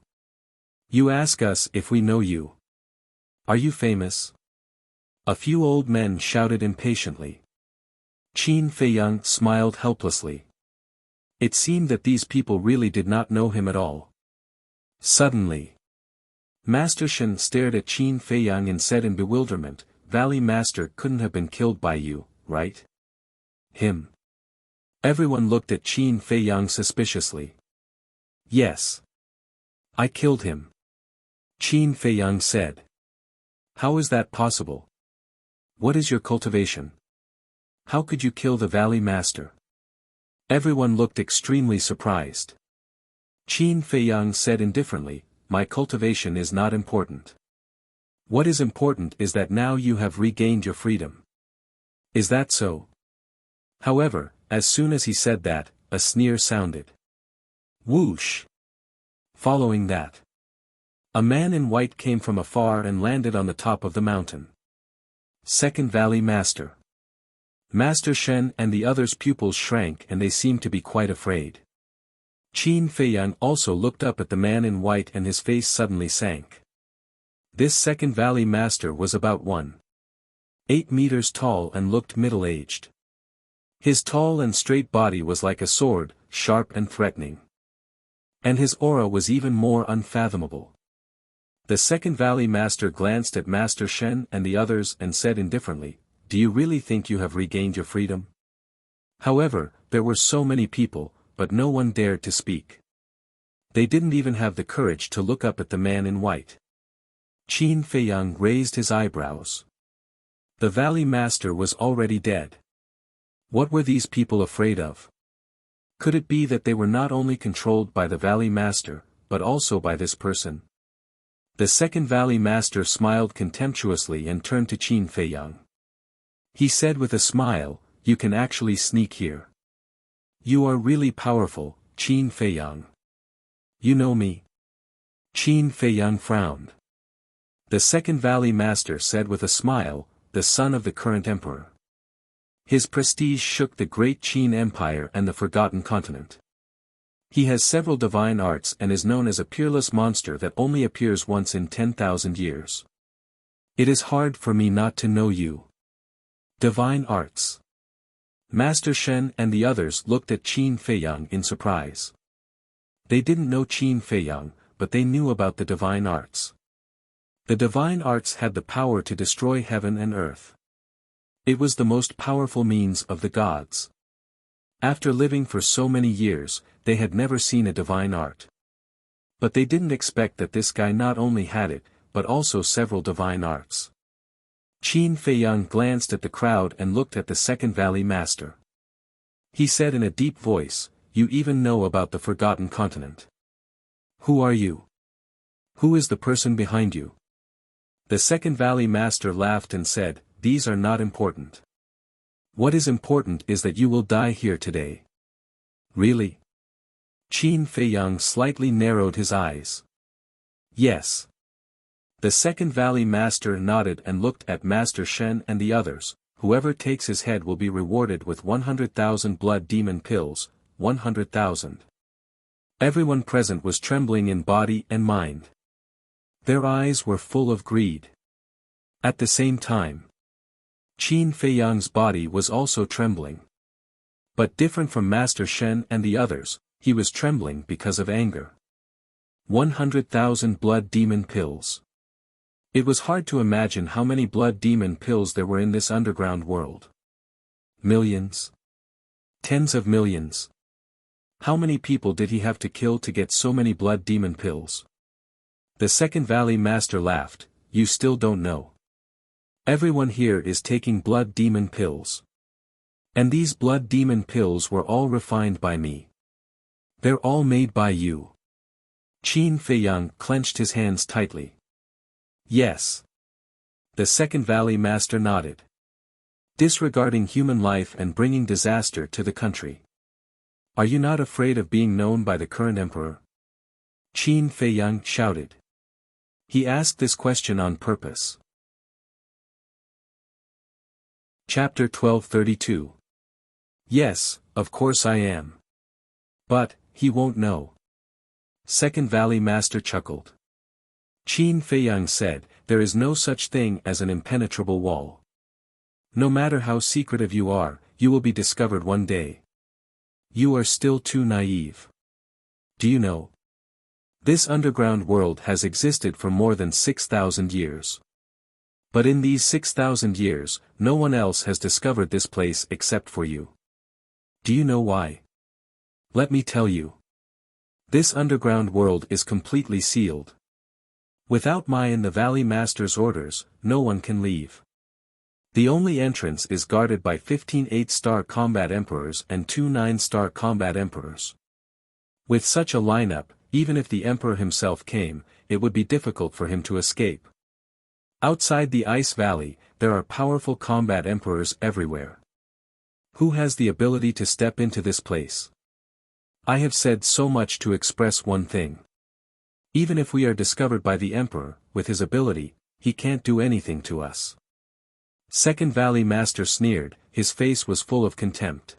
S1: You ask us if we know you. Are you famous? A few old men shouted impatiently. Qin Feiyang smiled helplessly. It seemed that these people really did not know him at all. Suddenly, Master Shen stared at Qin Feiyang and said in bewilderment, Valley Master couldn't have been killed by you, right? Him. Everyone looked at Qin Feiyang suspiciously. Yes. I killed him. Qin Feiyang said. How is that possible? What is your cultivation? How could you kill the Valley Master? Everyone looked extremely surprised. Qin Feiyang said indifferently, my cultivation is not important. What is important is that now you have regained your freedom. Is that so? However, as soon as he said that, a sneer sounded. Whoosh! Following that, a man in white came from afar and landed on the top of the mountain. Second Valley Master. Master Shen and the others' pupils shrank and they seemed to be quite afraid. Qin Feiyang also looked up at the man in white and his face suddenly sank. This second Valley Master was about 1.8 meters tall and looked middle-aged. His tall and straight body was like a sword, sharp and threatening. And his aura was even more unfathomable. The second Valley Master glanced at Master Shen and the others and said indifferently, do you really think you have regained your freedom? However, there were so many people, but no one dared to speak. They didn't even have the courage to look up at the man in white. Qin Feiyang raised his eyebrows. The Valley Master was already dead. What were these people afraid of? Could it be that they were not only controlled by the Valley Master, but also by this person? The second Valley Master smiled contemptuously and turned to Qin Feiyang. He said with a smile, you can actually sneak here. You are really powerful, Qin Feiyang. You know me? Qin Feiyang frowned. The second Valley Master said with a smile, the son of the current emperor. His prestige shook the great Qin Empire and the Forgotten Continent. He has several divine arts and is known as a peerless monster that only appears once in 10,000 years. It is hard for me not to know you. Divine arts. Master Shen and the others looked at Qin Feiyang in surprise. They didn't know Qin Feiyang, but they knew about the divine arts. The divine arts had the power to destroy heaven and earth. It was the most powerful means of the gods. After living for so many years, they had never seen a divine art. But they didn't expect that this guy not only had it, but also several divine arts. Qin Feiyang glanced at the crowd and looked at the second Valley Master. He said in a deep voice, you even know about the Forgotten Continent. Who are you? Who is the person behind you? The second Valley Master laughed and said, these are not important. What is important is that you will die here today. Really? Qin Feiyang slightly narrowed his eyes. Yes. The second Valley Master nodded and looked at Master Shen and the others, whoever takes his head will be rewarded with 100,000 blood demon pills, 100,000. Everyone present was trembling in body and mind. Their eyes were full of greed. At the same time, Qin Feiyang's body was also trembling. But different from Master Shen and the others, he was trembling because of anger. 100,000 blood demon pills. It was hard to imagine how many blood demon pills there were in this underground world. Millions? Tens of millions? How many people did he have to kill to get so many blood demon pills? The second Valley Master laughed, you still don't know. Everyone here is taking blood demon pills. And these blood demon pills were all refined by me. They're all made by you. Qin Feiyang clenched his hands tightly. Yes. The Second Valley Master nodded. Disregarding human life and bringing disaster to the country. Are you not afraid of being known by the current emperor? Qin Feiyang shouted. He asked this question on purpose. Chapter 1232. Yes, of course I am. But, he won't know. Second Valley Master chuckled. Qin Feiyang said, there is no such thing as an impenetrable wall. No matter how secretive you are, you will be discovered one day. You are still too naive. Do you know? This underground world has existed for more than 6,000 years. But in these 6,000 years, no one else has discovered this place except for you. Do you know why? Let me tell you. This underground world is completely sealed. Without my and the Valley Master's orders, no one can leave. The only entrance is guarded by 15 8-star combat emperors and 2 9-star combat emperors. With such a lineup, even if the emperor himself came, it would be difficult for him to escape. Outside the Ice Valley, there are powerful combat emperors everywhere. Who has the ability to step into this place? I have said so much to express one thing. Even if we are discovered by the emperor, with his ability, he can't do anything to us. Second Valley Master sneered, his face was full of contempt.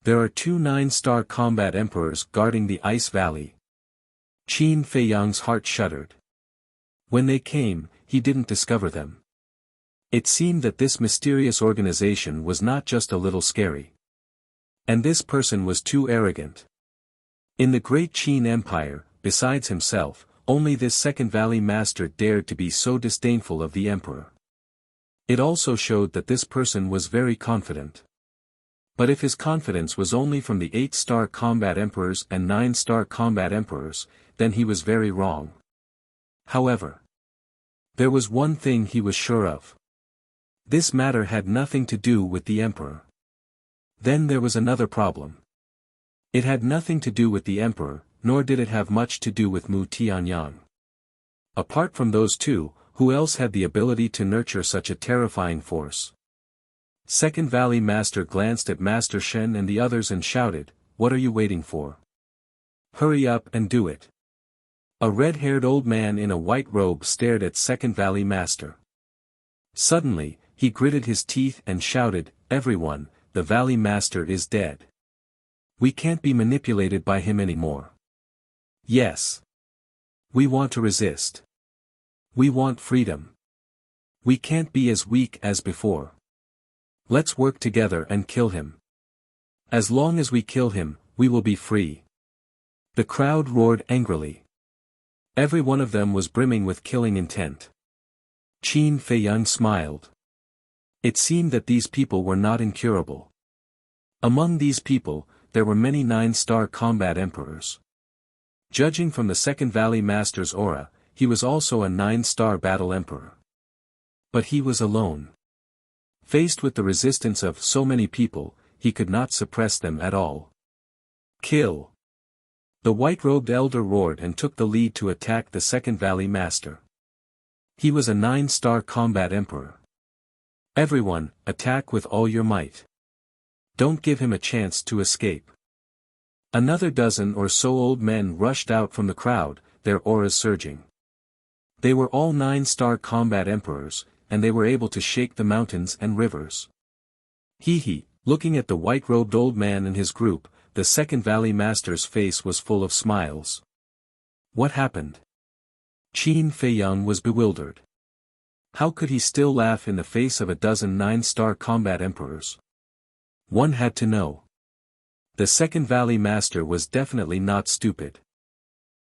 S1: There are 2 9-star combat emperors guarding the Ice Valley. Qin Feiyang's heart shuddered. When they came, he didn't discover them. It seemed that this mysterious organization was not just a little scary. And this person was too arrogant. In the great Qin Empire, besides himself, only this Second Valley Master dared to be so disdainful of the emperor. It also showed that this person was very confident. But if his confidence was only from the 8-star combat emperors and 9-star combat emperors, then he was very wrong. However, there was one thing he was sure of. This matter had nothing to do with the emperor. Then there was another problem. It had nothing to do with the emperor, nor did it have much to do with Mu Tianyang. Apart from those two, who else had the ability to nurture such a terrifying force? Second Valley Master glanced at Master Shen and the others and shouted, "What are you waiting for? Hurry up and do it." A red-haired old man in a white robe stared at Second Valley Master. Suddenly, he gritted his teeth and shouted, "Everyone, the Valley Master is dead. We can't be manipulated by him anymore. Yes. We want to resist. We want freedom. We can't be as weak as before. Let's work together and kill him. As long as we kill him, we will be free." The crowd roared angrily. Every one of them was brimming with killing intent. Qin Feiyang smiled. It seemed that these people were not incurable. Among these people, there were many 9-star combat emperors. Judging from the Second Valley Master's aura, he was also a 9-star battle emperor. But he was alone. Faced with the resistance of so many people, he could not suppress them at all. Kill! The white-robed elder roared and took the lead to attack the Second Valley Master. He was a 9-star combat emperor. Everyone, attack with all your might. Don't give him a chance to escape. Another dozen or so old men rushed out from the crowd, their auras surging. They were all 9-star combat emperors, and they were able to shake the mountains and rivers. Hee, looking at the white-robed old man and his group, the Second Valley Master's face was full of smiles. What happened? Qin Feiyang was bewildered. How could he still laugh in the face of a dozen 9-star combat emperors? One had to know. The Second Valley Master was definitely not stupid.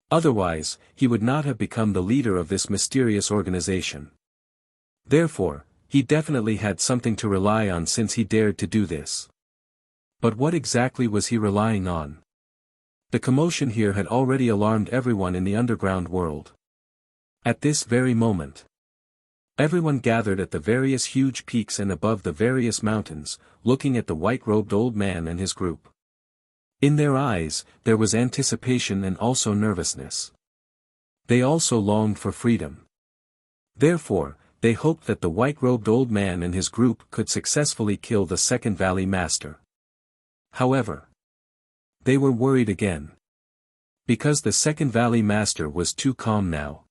S1: Otherwise, he would not have become the leader of this mysterious organization. Therefore, he definitely had something to rely on since he dared to do this. But what exactly was he relying on? The commotion here had already alarmed everyone in the underground world. At this very moment, everyone gathered at the various huge peaks and above the various mountains, looking at the white-robed old man and his group. In their eyes, there was anticipation and also nervousness. They also longed for freedom. Therefore, they hoped that the white-robed old man and his group could successfully kill the Second Valley Master. However, they were worried again. Because the Second Valley Master was too calm now.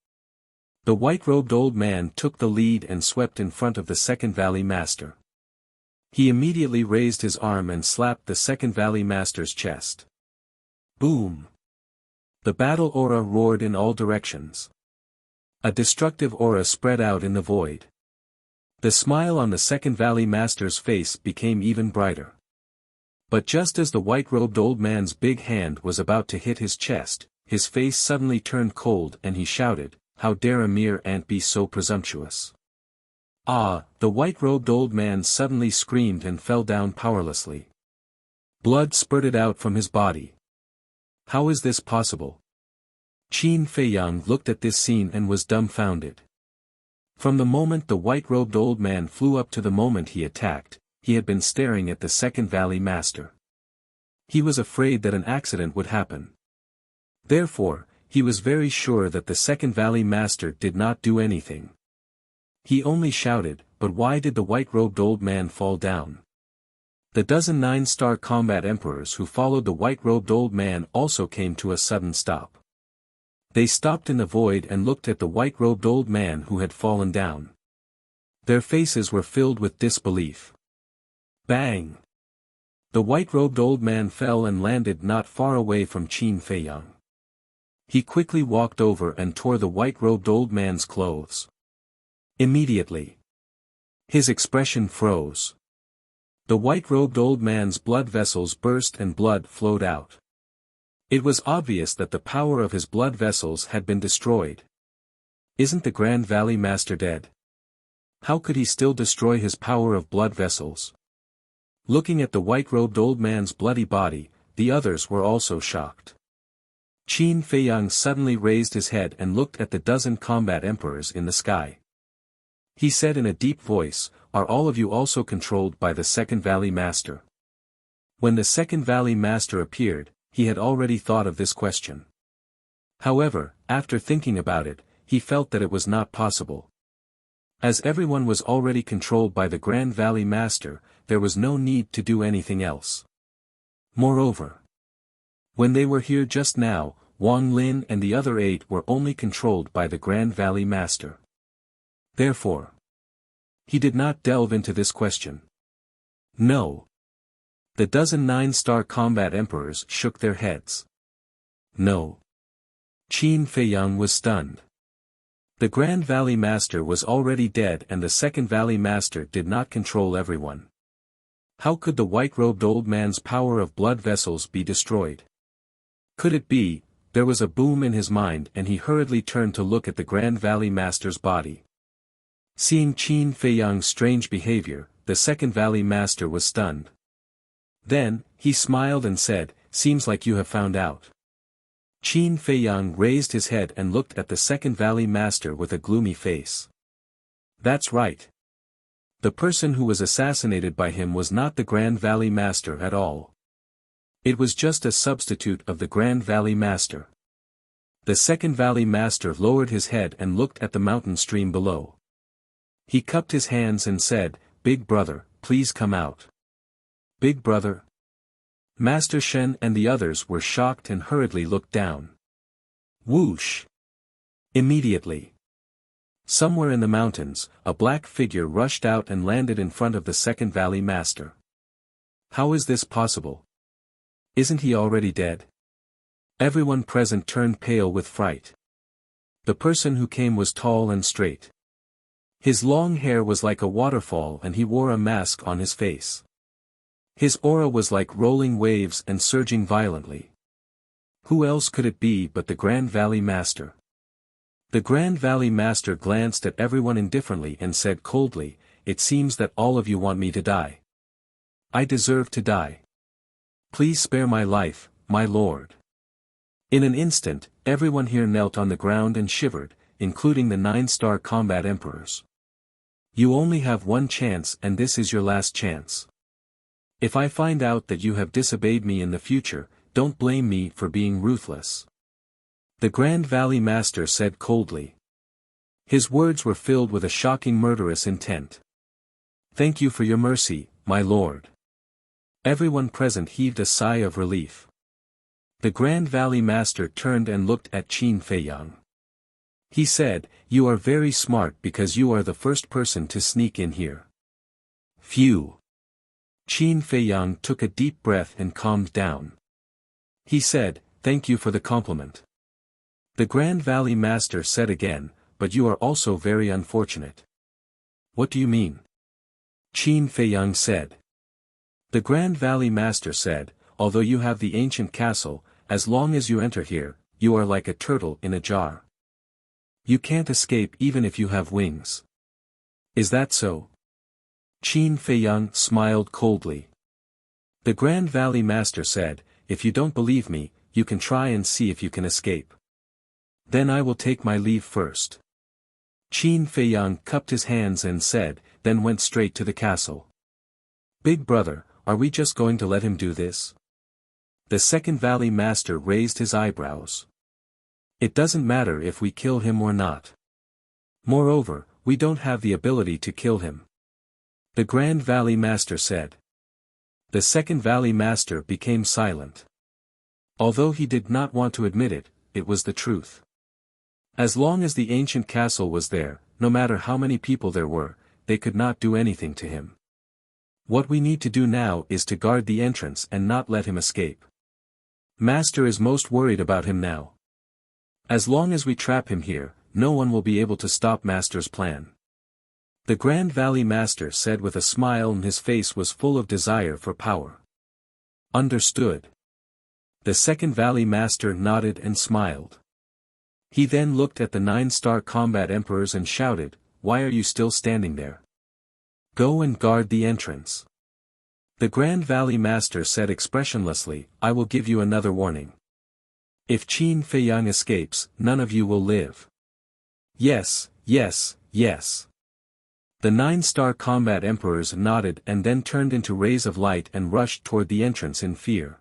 S1: The white-robed old man took the lead and swept in front of the Second Valley Master. He immediately raised his arm and slapped the Second Valley Master's chest. Boom! The battle aura roared in all directions. A destructive aura spread out in the void. The smile on the Second Valley Master's face became even brighter. But just as the white-robed old man's big hand was about to hit his chest, his face suddenly turned cold and he shouted, "How dare a mere ant be so presumptuous?" Ah! The white-robed old man suddenly screamed and fell down powerlessly. Blood spurted out from his body. How is this possible? Qin Feiyang looked at this scene and was dumbfounded. From the moment the white-robed old man flew up to the moment he attacked, he had been staring at the Second Valley Master. He was afraid that an accident would happen. Therefore, he was very sure that the Second Valley Master did not do anything. He only shouted, "But why did the white-robed old man fall down?" The dozen 9-star combat emperors who followed the white-robed old man also came to a sudden stop. They stopped in the void and looked at the white-robed old man who had fallen down. Their faces were filled with disbelief. Bang! The white-robed old man fell and landed not far away from Qin Feiyang. He quickly walked over and tore the white-robed old man's clothes. Immediately, his expression froze. The white-robed old man's blood vessels burst and blood flowed out. It was obvious that the power of his blood vessels had been destroyed. Isn't the Grand Valley Master dead? How could he still destroy his power of blood vessels? Looking at the white-robed old man's bloody body, the others were also shocked. Qin Feiyang suddenly raised his head and looked at the dozen combat emperors in the sky. He said in a deep voice, "Are all of you also controlled by the Second Valley Master?" When the Second Valley Master appeared, he had already thought of this question. However, after thinking about it, he felt that it was not possible. As everyone was already controlled by the Grand Valley Master, there was no need to do anything else. Moreover, when they were here just now, Wang Lin and the other 8 were only controlled by the Grand Valley Master. Therefore, he did not delve into this question. No. The dozen 9-star combat emperors shook their heads. No. Qin Feiyang was stunned. The Grand Valley Master was already dead and the Second Valley Master did not control everyone. How could the white-robed old man's power of blood vessels be destroyed? Could it be? There was a boom in his mind and he hurriedly turned to look at the Grand Valley Master's body. Seeing Qin Feiyang's strange behavior, the Second Valley Master was stunned. Then, he smiled and said, "Seems like you have found out." Qin Feiyang raised his head and looked at the Second Valley Master with a gloomy face. That's right. The person who was assassinated by him was not the Grand Valley Master at all. It was just a substitute of the Grand Valley Master. The Second Valley Master lowered his head and looked at the mountain stream below. He cupped his hands and said, "Big brother, please come out." Big brother? Master Shen and the others were shocked and hurriedly looked down. Whoosh! Immediately, somewhere in the mountains, a black figure rushed out and landed in front of the Second Valley Master. How is this possible? Isn't he already dead? Everyone present turned pale with fright. The person who came was tall and straight. His long hair was like a waterfall and he wore a mask on his face. His aura was like rolling waves and surging violently. Who else could it be but the Grand Valley Master? The Grand Valley Master glanced at everyone indifferently and said coldly, "It seems that all of you want me to die. I deserve to die. Please spare my life, my lord." In an instant, everyone here knelt on the ground and shivered, including the 9-star combat emperors. You only have one chance and this is your last chance. If I find out that you have disobeyed me in the future, don't blame me for being ruthless. The Grand Valley Master said coldly. His words were filled with a shocking murderous intent. Thank you for your mercy, my lord. Everyone present heaved a sigh of relief. The Grand Valley Master turned and looked at Qin Feiyang. He said, You are very smart because you are the first person to sneak in here. Phew. Qin Feiyang took a deep breath and calmed down. He said, Thank you for the compliment. The Grand Valley Master said again, But you are also very unfortunate. What do you mean? Qin Feiyang said. The Grand Valley Master said, Although you have the ancient castle, as long as you enter here, you are like a turtle in a jar. You can't escape even if you have wings. Is that so? Qin Feiyang smiled coldly. The Grand Valley Master said, If you don't believe me, you can try and see if you can escape. Then I will take my leave first. Qin Feiyang cupped his hands and said, then went straight to the castle. Big brother, are we just going to let him do this? The Second Valley Master raised his eyebrows. It doesn't matter if we kill him or not. Moreover, we don't have the ability to kill him. The Grand Valley Master said. The Second Valley Master became silent. Although he did not want to admit it, it was the truth. As long as the ancient castle was there, no matter how many people there were, they could not do anything to him. What we need to do now is to guard the entrance and not let him escape. Master is most worried about him now. As long as we trap him here, no one will be able to stop Master's plan. The Grand Valley Master said with a smile, and his face was full of desire for power. Understood. The Second Valley Master nodded and smiled. He then looked at the 9-star combat emperors and shouted, Why are you still standing there? Go and guard the entrance. The Grand Valley Master said expressionlessly, I will give you another warning. If Qin Feiyang escapes, none of you will live. Yes, yes, yes. The 9-star combat emperors nodded and then turned into rays of light and rushed toward the entrance in fear.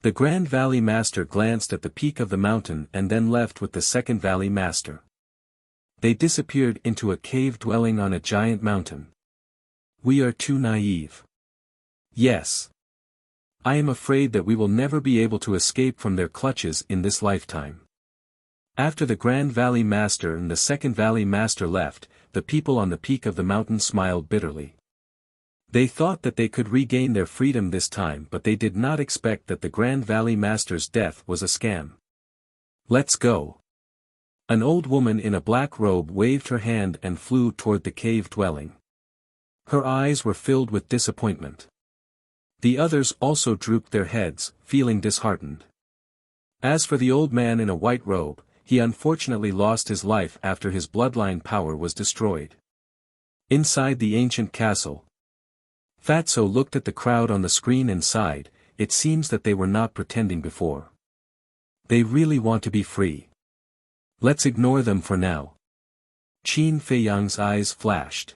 S1: The Grand Valley Master glanced at the peak of the mountain and then left with the Second Valley Master. They disappeared into a cave dwelling on a giant mountain. We are too naive. Yes. I am afraid that we will never be able to escape from their clutches in this lifetime. After the Grand Valley Master and the Second Valley Master left, the people on the peak of the mountain smiled bitterly. They thought that they could regain their freedom this time, but they did not expect that the Grand Valley Master's death was a scam. Let's go. An old woman in a black robe waved her hand and flew toward the cave dwelling. Her eyes were filled with disappointment. The others also drooped their heads, feeling disheartened. As for the old man in a white robe, he unfortunately lost his life after his bloodline power was destroyed. Inside the ancient castle, Fatso looked at the crowd on the screen and sighed. It seems that they were not pretending before. They really want to be free. Let's ignore them for now. Qin Feiyang's eyes flashed.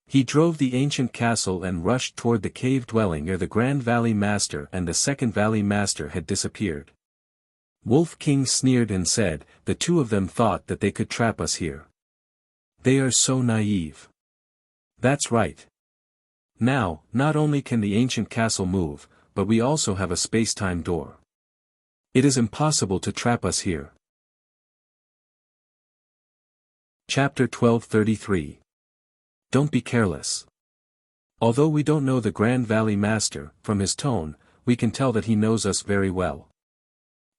S1: He drove the ancient castle and rushed toward the cave dwelling where the Grand Valley Master and the Second Valley Master had disappeared. Wolf King sneered and said, The two of them thought that they could trap us here. They are so naive. That's right. Now, not only can the ancient castle move, but we also have a space-time door. It is impossible to trap us here. Chapter 1233. Don't be careless. Although we don't know the Grand Valley Master, from his tone, we can tell that he knows us very well.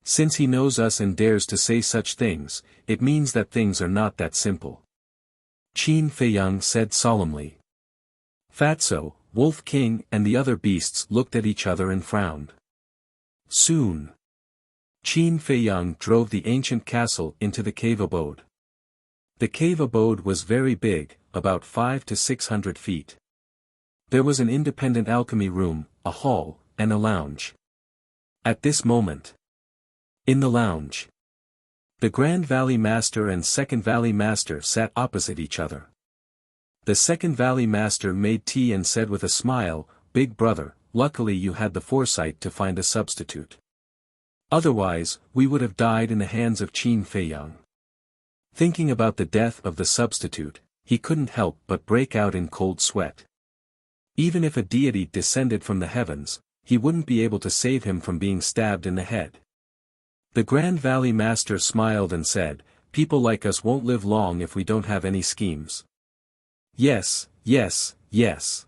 S1: Since he knows us and dares to say such things, it means that things are not that simple. Qin Feiyang said solemnly. Fatso, Wolf King and the other beasts looked at each other and frowned. Soon, Qin Feiyang drove the ancient castle into the cave abode. The cave abode was very big, about 500 to 600 feet. There was an independent alchemy room, a hall, and a lounge. At this moment, in the lounge, the Grand Valley Master and Second Valley Master sat opposite each other. The Second Valley Master made tea and said with a smile, Big brother, luckily you had the foresight to find a substitute. Otherwise, we would have died in the hands of Qin Feiyang. Thinking about the death of the substitute, he couldn't help but break out in cold sweat. Even if a deity descended from the heavens, he wouldn't be able to save him from being stabbed in the head. The Grand Valley Master smiled and said, "People like us won't live long if we don't have any schemes." "Yes, yes, yes."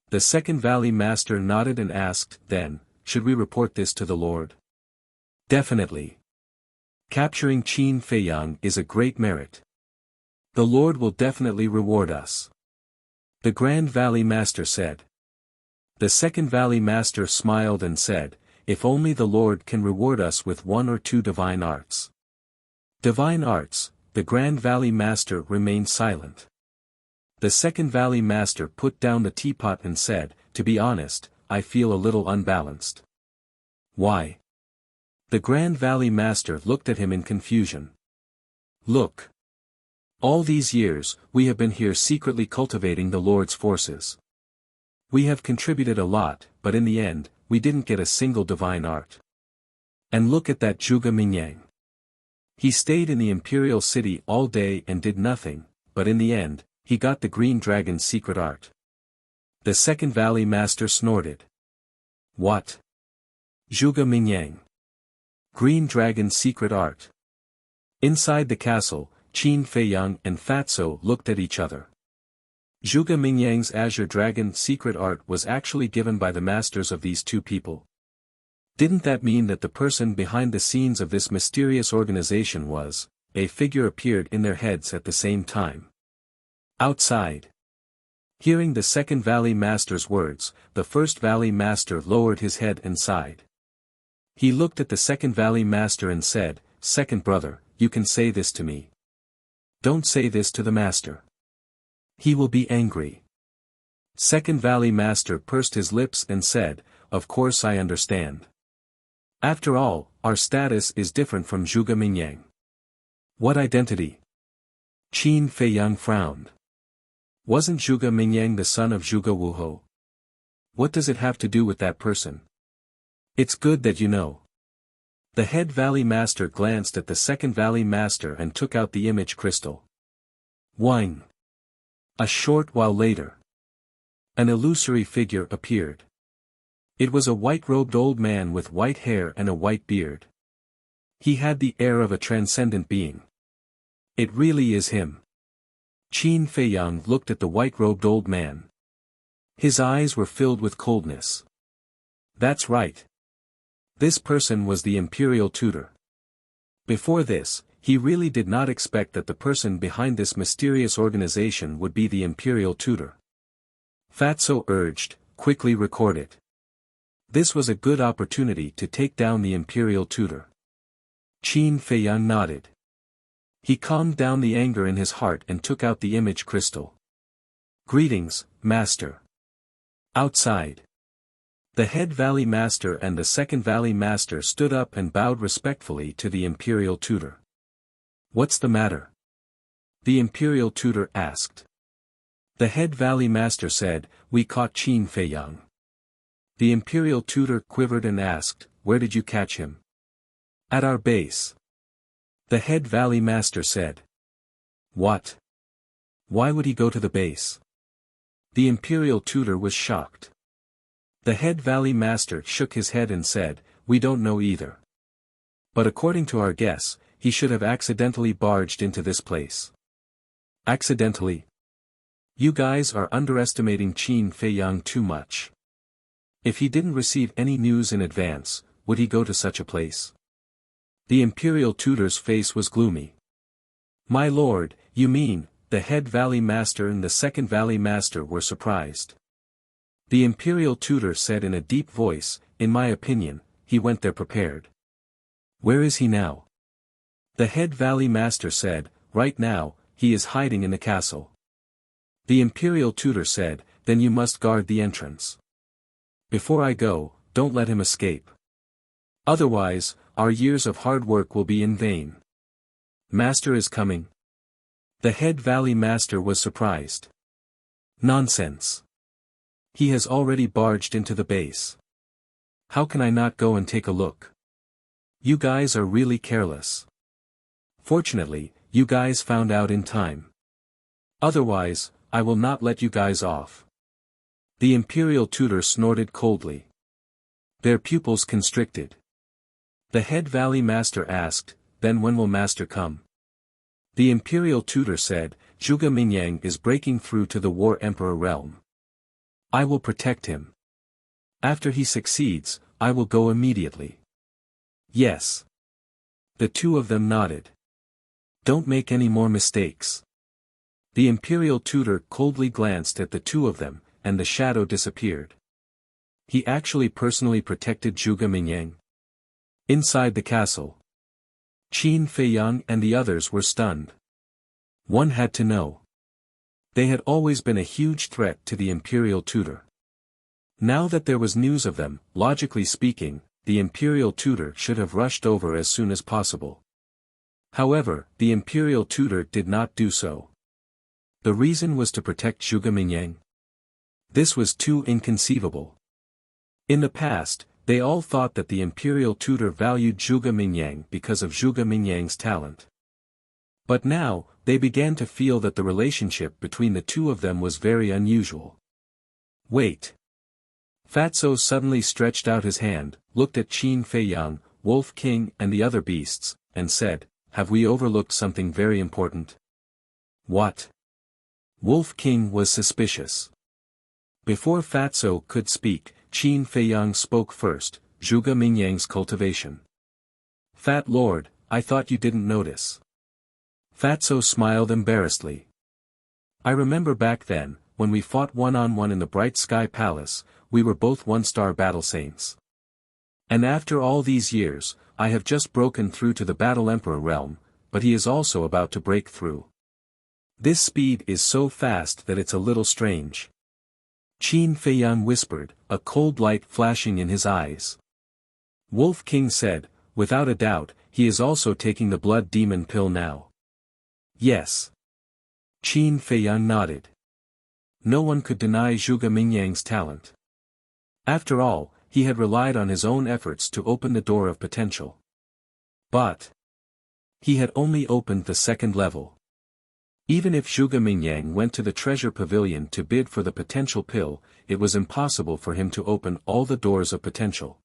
S1: The Second Valley Master nodded and asked, "Then, should we report this to the Lord?" "Definitely. Capturing Qin Feiyang is a great merit. The Lord will definitely reward us," the Grand Valley Master said. The Second Valley Master smiled and said, "If only the Lord can reward us with 1 or 2 divine arts." Divine arts, the Grand Valley Master remained silent. The Second Valley Master put down the teapot and said, "To be honest, I feel a little unbalanced." "Why?" The Grand Valley Master looked at him in confusion. "Look. All these years, we have been here secretly cultivating the Lord's forces. We have contributed a lot, but in the end, we didn't get a single divine art. And look at that Zhuge Mingyang. He stayed in the imperial city all day and did nothing, but in the end, he got the Green Dragon's secret art." The Second Valley Master snorted. "What? Zhuge Mingyang? Green Dragon's secret art?" Inside the castle, Qin Feiyang and Fatso looked at each other. Zhuge Mingyang's Azure Dragon secret art was actually given by the masters of these two people. Didn't that mean that the person behind the scenes of this mysterious organization was, a figure appeared in their heads at the same time? Outside. Hearing the Second Valley Master's words, the First Valley Master lowered his head and sighed. He looked at the Second Valley Master and said, "Second brother, you can say this to me. Don't say this to the Master. He will be angry." Second Valley Master pursed his lips and said, "Of course I understand. After all, our status is different from Zhuge Mingyang." "What identity?" Qin Feiyang frowned. "Wasn't Zhuge Mingyang the son of Zhuge Wuho? What does it have to do with that person?" "It's good that you know." The Head Valley Master glanced at the Second Valley Master and took out the image crystal. Whing. A short while later, an illusory figure appeared. It was a white-robed old man with white hair and a white beard. He had the air of a transcendent being. "It really is him." Qin Feiyang looked at the white-robed old man. His eyes were filled with coldness. "That's right. This person was the imperial tutor." Before this, he really did not expect that the person behind this mysterious organization would be the imperial tutor. Fatso urged, "Quickly record it." This was a good opportunity to take down the imperial tutor. Qin Feiyang nodded. He calmed down the anger in his heart and took out the image crystal. "Greetings, Master." Outside, the Head Valley Master and the Second Valley Master stood up and bowed respectfully to the imperial tutor. "What's the matter?" the imperial tutor asked. The Head Valley Master said, "We caught Qin Feiyang." The imperial tutor quivered and asked, "Where did you catch him?" "At our base." The Head Valley Master said. "What? Why would he go to the base?" The imperial tutor was shocked. The Head Valley Master shook his head and said, "We don't know either. But according to our guess, he should have accidentally barged into this place." "Accidentally?" "You guys are underestimating Qin Feiyang too much. If he didn't receive any news in advance, would he go to such a place?" The imperial tutor's face was gloomy. "My lord, you mean," the Head Valley Master and the Second Valley Master were surprised. The imperial tutor said in a deep voice, "In my opinion, he went there prepared." "Where is he now?" The Head Valley Master said, "Right now, he is hiding in the castle." The imperial tutor said, "Then you must guard the entrance. Before I go, don't let him escape. Otherwise, our years of hard work will be in vain." "Master is coming." The Head Valley Master was surprised. "Nonsense. He has already barged into the base. How can I not go and take a look?" You guys are really careless. Fortunately, you guys found out in time. Otherwise, I will not let you guys off. The imperial tutor snorted coldly. Their pupils constricted. The head valley master asked, then when will master come? The imperial tutor said, Zhuge Mingyang is breaking through to the war emperor realm. I will protect him. After he succeeds, I will go immediately. Yes. The two of them nodded. Don't make any more mistakes. The imperial tutor coldly glanced at the two of them, and the shadow disappeared. He actually personally protected Zhuge Mingyang. Inside the castle, Qin Feiyang and the others were stunned. One had to know. They had always been a huge threat to the imperial tutor. Now that there was news of them, logically speaking, the imperial tutor should have rushed over as soon as possible. However, the imperial tutor did not do so. The reason was to protect Zhuge Mingyang. This was too inconceivable. In the past, they all thought that the imperial tutor valued Zhuge Mingyang because of Zhuge Mingyang's talent. But now, they began to feel that the relationship between the two of them was very unusual. Wait. Fatso suddenly stretched out his hand, looked at Qin Feiyang, Wolf King and the other beasts, and said, have we overlooked something very important? What? Wolf King was suspicious. Before Fatso could speak, Qin Feiyang spoke first, Zhuge Mingyang's cultivation. Fat Lord, I thought you didn't notice. Fatso smiled embarrassedly. I remember back then, when we fought one-on-one in the Bright Sky Palace, we were both one-star battle saints. And after all these years, I have just broken through to the Battle Emperor realm, but he is also about to break through. This speed is so fast that it's a little strange. Qin Feiyang whispered, a cold light flashing in his eyes. Wolf King said, without a doubt, he is also taking the blood demon pill now. Yes. Qin Feiyang nodded. No one could deny Zhuge Mingyang's talent. After all, he had relied on his own efforts to open the door of potential. But he had only opened the second level. Even if Zhuge Mingyang went to the treasure pavilion to bid for the potential pill, it was impossible for him to open all the doors of potential.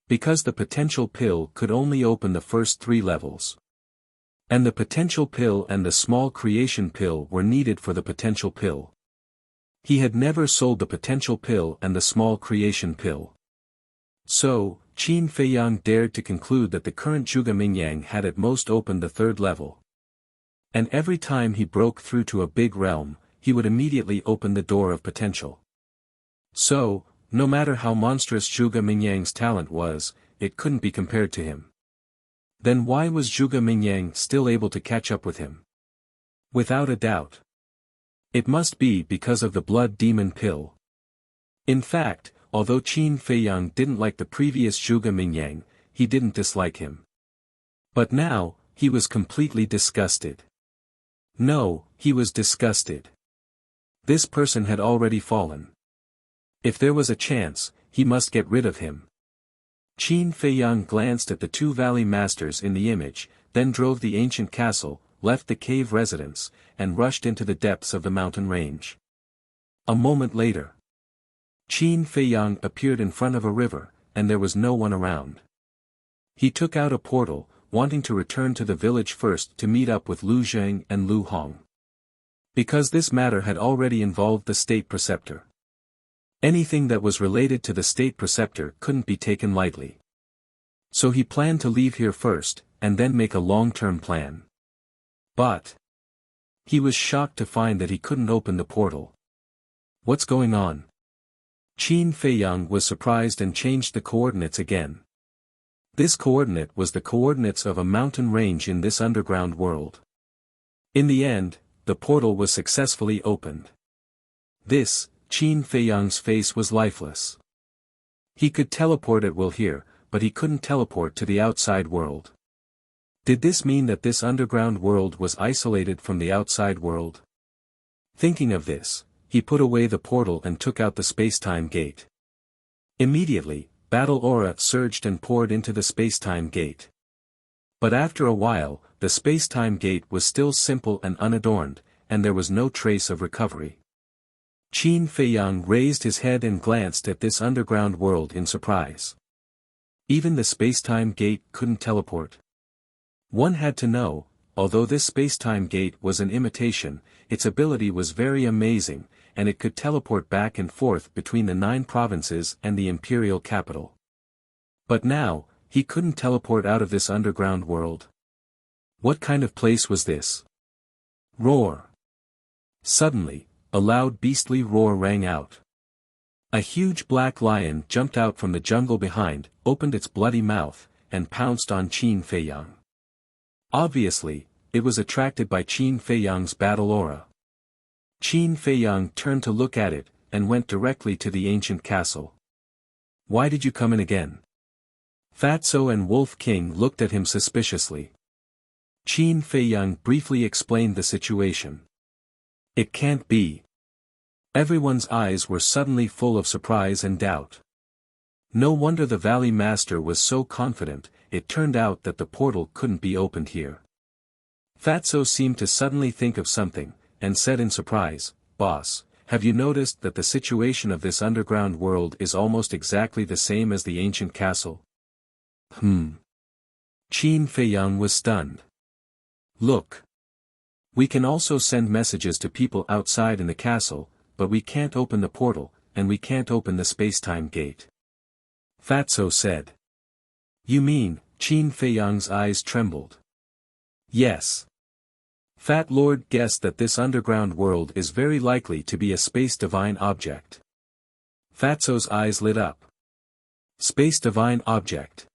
S1: Because the potential pill could only open the first 3 levels. And the potential pill and the small creation pill were needed for the potential pill. He had never sold the potential pill and the small creation pill. So, Qin Feiyang dared to conclude that the current Zhuge Mingyang had at most opened the 3rd level. And every time he broke through to a big realm, he would immediately open the door of potential. So, no matter how monstrous Zhuge Mingyang's talent was, it couldn't be compared to him. Then why was Zhuge Mingyang still able to catch up with him? Without a doubt. It must be because of the blood demon pill. In fact, although Qin Feiyang didn't like the previous Zhuge Mingyang, he didn't dislike him. But now, he was completely disgusted. No, he was disgusted. This person had already fallen. If there was a chance, he must get rid of him. Qin Feiyang glanced at the 2 valley masters in the image, then drove the ancient castle, left the cave residence, and rushed into the depths of the mountain range. A moment later, Qin Feiyang appeared in front of a river, and there was no one around. He took out a portal, wanting to return to the village first to meet up with Lu Zheng and Lu Hong. Because this matter had already involved the state preceptor. Anything that was related to the state preceptor couldn't be taken lightly. So he planned to leave here first, and then make a long-term plan. But he was shocked to find that he couldn't open the portal. What's going on? Qin Feiyang was surprised and changed the coordinates again. This coordinate was the coordinates of a mountain range in this underground world. In the end, the portal was successfully opened. This, Qin Feiyang's face was lifeless. He could teleport at will here, but he couldn't teleport to the outside world. Did this mean that this underground world was isolated from the outside world? Thinking of this, he put away the portal and took out the space-time gate. Immediately, battle aura surged and poured into the space-time gate. But after a while, the space-time gate was still simple and unadorned, and there was no trace of recovery. Qin Feiyang raised his head and glanced at this underground world in surprise. Even the space-time gate couldn't teleport. One had to know, although this space-time gate was an imitation, its ability was very amazing, and it could teleport back and forth between the 9 provinces and the imperial capital. But now, he couldn't teleport out of this underground world. What kind of place was this? Roar! Suddenly, a loud beastly roar rang out. A huge black lion jumped out from the jungle behind, opened its bloody mouth, and pounced on Qin Feiyang. Obviously, it was attracted by Qin Feiyang's battle aura. Qin Feiyang turned to look at it, and went directly to the ancient castle. "Why did you come in again?" Fatso and Wolf King looked at him suspiciously. Qin Feiyang briefly explained the situation. "It can't be." Everyone's eyes were suddenly full of surprise and doubt. No wonder the Valley Master was so confident. It turned out that the portal couldn't be opened here. Fatso seemed to suddenly think of something, and said in surprise, "Boss, have you noticed that the situation of this underground world is almost exactly the same as the ancient castle?" Qin Feiyang was stunned. "Look. We can also send messages to people outside in the castle, but we can't open the portal, and we can't open the space-time gate." Fatso said. "You mean?" Qin Feiyang's eyes trembled. "Yes. Fat Lord guessed that this underground world is very likely to be a space divine object." Fatso's eyes lit up. Space divine object.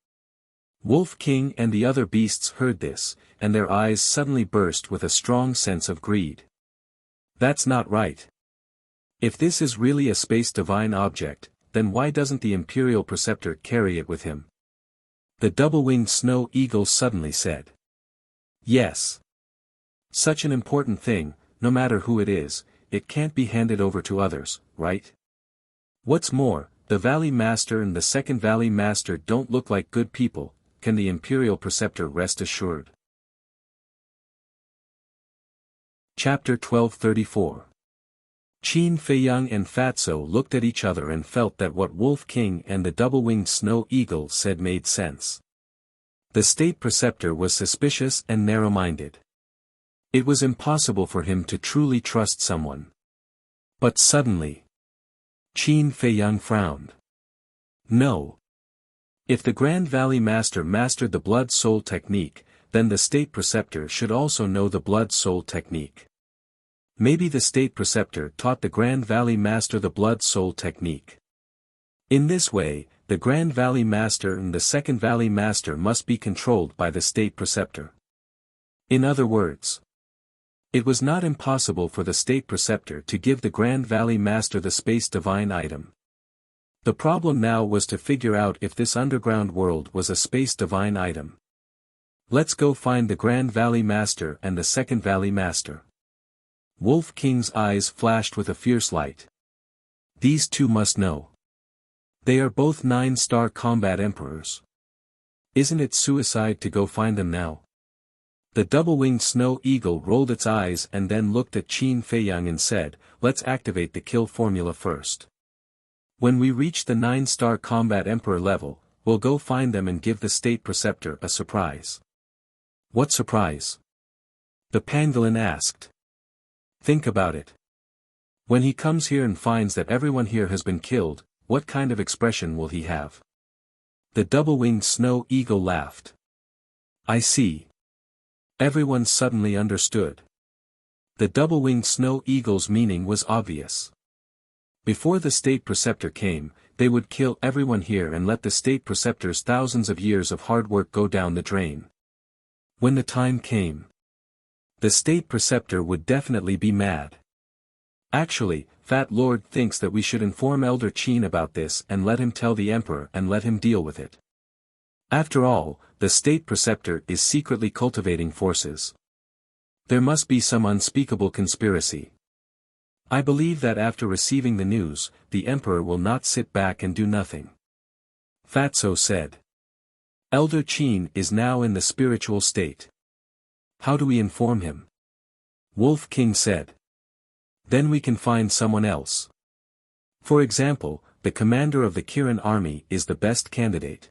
S1: Wolf King and the other beasts heard this, and their eyes suddenly burst with a strong sense of greed. "That's not right. If this is really a space divine object, then why doesn't the Imperial Preceptor carry it with him?" The double-winged snow eagle suddenly said. "Yes. Such an important thing, no matter who it is, it can't be handed over to others, right? What's more, the Valley Master and the second Valley Master don't look like good people, can the Imperial Preceptor rest assured." Chapter 1234. Qin Feiyang and Fatso looked at each other and felt that what Wolf King and the double-winged snow eagle said made sense. The State Preceptor was suspicious and narrow-minded. It was impossible for him to truly trust someone. But suddenly, Qin Feiyang frowned. No. If the Grand Valley Master mastered the Blood-Soul technique, then the State Preceptor should also know the Blood-Soul technique. Maybe the State Preceptor taught the Grand Valley Master the Blood-Soul technique. In this way, the Grand Valley Master and the Second Valley Master must be controlled by the State Preceptor. In other words, it was not impossible for the State Preceptor to give the Grand Valley Master the Space Divine item. The problem now was to figure out if this underground world was a Space Divine item. "Let's go find the Grand Valley Master and the Second Valley Master." Wolf King's eyes flashed with a fierce light. These two must know. They are both 9-star combat emperors. Isn't it suicide to go find them now? The double-winged snow eagle rolled its eyes and then looked at Qin Feiyang and said, "Let's activate the kill formula first. When we reach the 9-star combat emperor level, we'll go find them and give the State Preceptor a surprise." "What surprise?" the pangolin asked. "Think about it. When he comes here and finds that everyone here has been killed, what kind of expression will he have?" The double-winged snow eagle laughed. "I see." Everyone suddenly understood. The double-winged snow eagle's meaning was obvious. Before the State Preceptor came, they would kill everyone here and let the State Preceptor's thousands of years of hard work go down the drain. When the time came, the State Preceptor would definitely be mad. "Actually, Fat Lord thinks that we should inform Elder Qin about this and let him tell the Emperor and let him deal with it. After all, the State Preceptor is secretly cultivating forces. There must be some unspeakable conspiracy. I believe that after receiving the news, the Emperor will not sit back and do nothing. Fatso said. Elder Qin is now in the spiritual state. How do we inform him? Wolf King said. Then we can find someone else. For example, the commander of the Kirin army is the best candidate.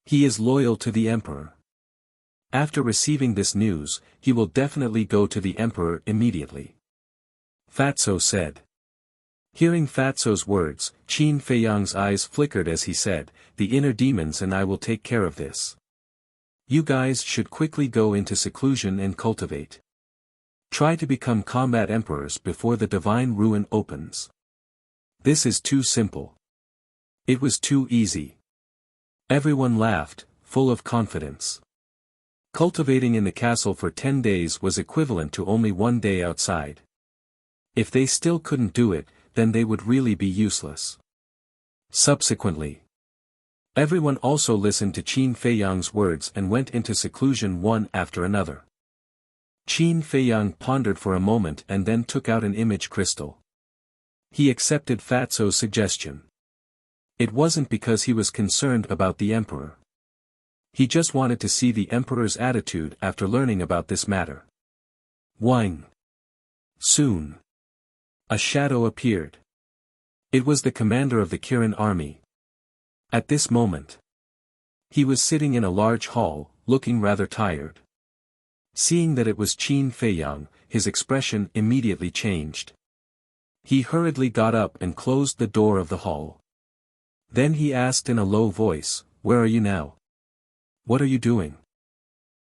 S1: He is loyal to the emperor. After receiving this news, he will definitely go to the emperor immediately. Fatso said. Hearing Fatso's words, Qin Feiyang's eyes flickered as he said, the inner demons and I will take care of this. You guys should quickly go into seclusion and cultivate. Try to become combat emperors before the divine ruin opens. This is too simple. It was too easy. Everyone laughed, full of confidence. Cultivating in the castle for 10 days was equivalent to only 1 day outside. If they still couldn't do it, then they would really be useless. Subsequently, everyone also listened to Qin Feiyang's words and went into seclusion one after another. Qin Feiyang pondered for a moment and then took out an image crystal. He accepted Fatso's suggestion. It wasn't because he was concerned about the emperor. He just wanted to see the emperor's attitude after learning about this matter. Wang. Soon, a shadow appeared. It was the commander of the Kirin army. At this moment, he was sitting in a large hall, looking rather tired. Seeing that it was Qin Feiyang, his expression immediately changed. He hurriedly got up and closed the door of the hall. Then he asked in a low voice, "Where are you now? What are you doing?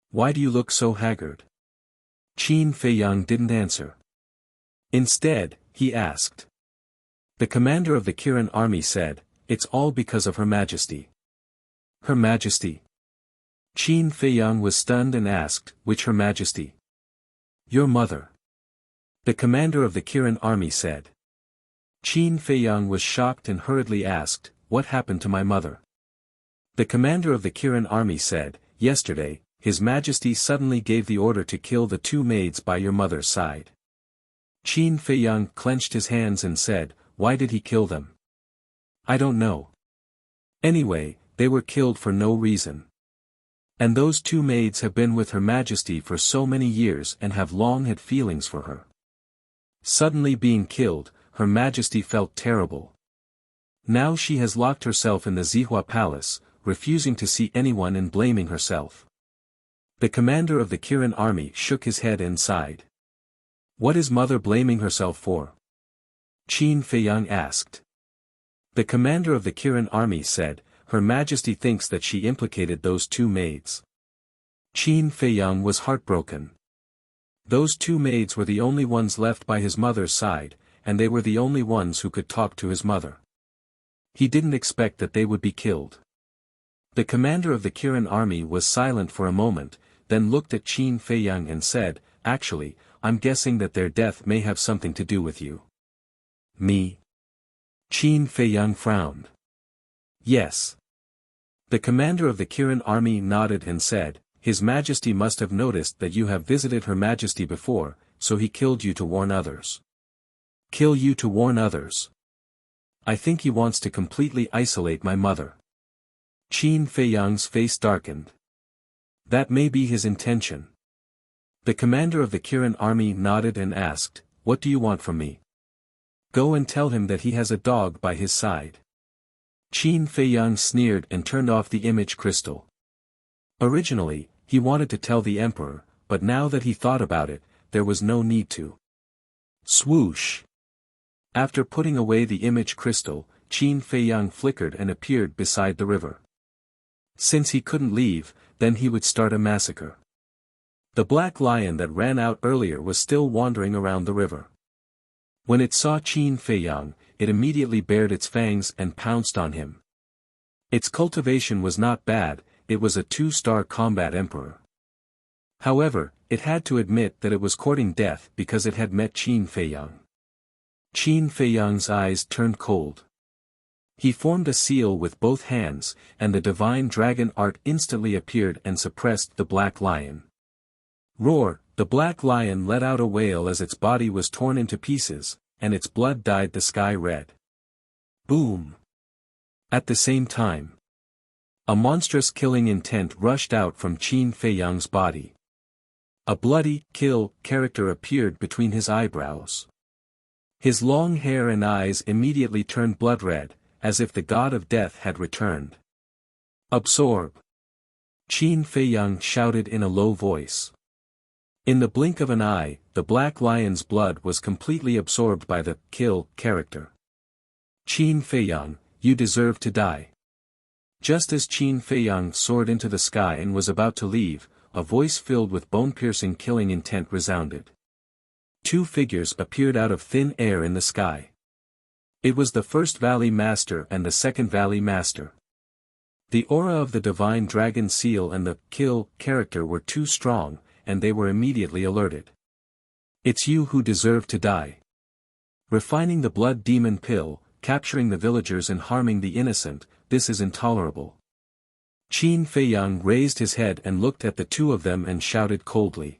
S1: Why do you look so haggard?" Qin Feiyang didn't answer. Instead, he asked. The commander of the Kirin army said, "It's all because of Her Majesty." Her Majesty? Qin Feiyang was stunned and asked, "Which Her Majesty?" "Your mother." The commander of the Kirin army said. Qin Feiyang was shocked and hurriedly asked, "What happened to my mother?" The commander of the Kirin army said, "Yesterday, His Majesty suddenly gave the order to kill the 2 maids by your mother's side." Qin Feiyang clenched his hands and said, "Why did he kill them?" "I don't know. Anyway, they were killed for no reason. And those 2 maids have been with Her Majesty for so many years and have long had feelings for her. Suddenly being killed, Her Majesty felt terrible. Now she has locked herself in the Zihua Palace, refusing to see anyone and blaming herself." The commander of the Kirin army shook his head and sighed. "What is mother blaming herself for?" Qin Feiyang asked. The commander of the Kirin army said, "Her Majesty thinks that she implicated those 2 maids." Qin Feiyang was heartbroken. Those 2 maids were the only ones left by his mother's side, and they were the only ones who could talk to his mother. He didn't expect that they would be killed. The commander of the Kirin army was silent for a moment, then looked at Qin Feiyang and said, "Actually, I'm guessing that their death may have something to do with you." "Me?" Qin Feiyang frowned. "Yes." The commander of the Kirin army nodded and said, "His Majesty must have noticed that you have visited Her Majesty before, so he killed you to warn others." "Kill you to warn others? I think he wants to completely isolate my mother." Qin Feiyang's face darkened. "That may be his intention." The commander of the Kirin army nodded and asked, "What do you want from me?" "Go and tell him that he has a dog by his side." Qin Feiyang sneered and turned off the image crystal. Originally, he wanted to tell the emperor, but now that he thought about it, there was no need to. Swoosh! After putting away the image crystal, Qin Feiyang flickered and appeared beside the river. Since he couldn't leave, then he would start a massacre. The black lion that ran out earlier was still wandering around the river. When it saw Qin Feiyang, it immediately bared its fangs and pounced on him. Its cultivation was not bad, it was a 2-star combat emperor. However, it had to admit that it was courting death because it had met Qin Feiyang. Qin Feiyang's eyes turned cold. He formed a seal with both hands, and the divine dragon art instantly appeared and suppressed the black lion. Roar! The black lion let out a wail as its body was torn into pieces, and its blood dyed the sky red. Boom! At the same time, A monstrous killing intent rushed out from Qin Feiyang's body. A bloody, kill character appeared between his eyebrows. His long hair and eyes immediately turned blood red, as if the god of death had returned. Absorb! Qin Feiyang shouted in a low voice. In the blink of an eye, the black lion's blood was completely absorbed by the kill character. Qin Feiyang, you deserve to die. Just as Qin Feiyang soared into the sky and was about to leave, a voice filled with bone-piercing killing intent resounded. Two figures appeared out of thin air in the sky. It was the first Valley Master and the second Valley Master. The aura of the divine dragon seal and the kill character were too strong, and they were immediately alerted. It's you who deserve to die. Refining the blood demon pill, capturing the villagers and harming the innocent, this is intolerable. Qin Feiyang raised his head and looked at the two of them and shouted coldly.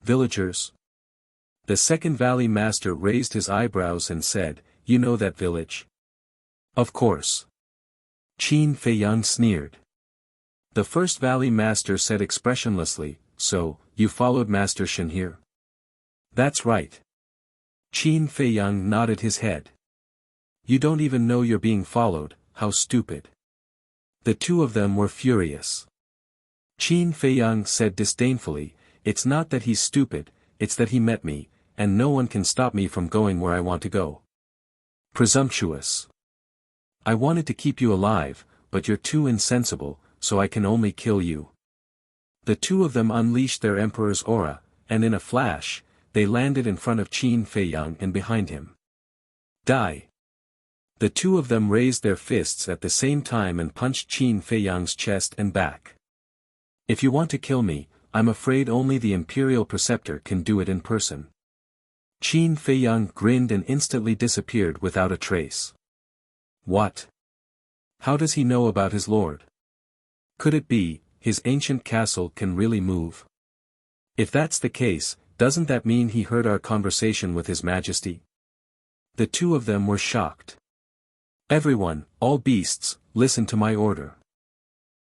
S1: Villagers? The second Valley Master raised his eyebrows and said, You know that village? Of course. Qin Feiyang sneered. The first Valley Master said expressionlessly, So, you followed Master Shen here? That's right. Qin Feiyang nodded his head. You don't even know you're being followed, how stupid. The two of them were furious. Qin Feiyang said disdainfully, It's not that he's stupid, it's that he met me, and no one can stop me from going where I want to go. Presumptuous. I wanted to keep you alive, but you're too insensible, so I can only kill you. The two of them unleashed their emperor's aura, and in a flash, they landed in front of Qin Feiyang and behind him. Die! The two of them raised their fists at the same time and punched Qin Feiyang's chest and back. If you want to kill me, I'm afraid only the Imperial Preceptor can do it in person. Qin Feiyang grinned and instantly disappeared without a trace. What? How does he know about his lord? Could it be, his ancient castle can really move? If that's the case, doesn't that mean he heard our conversation with His Majesty? The two of them were shocked. Everyone, all beasts, listen to my order.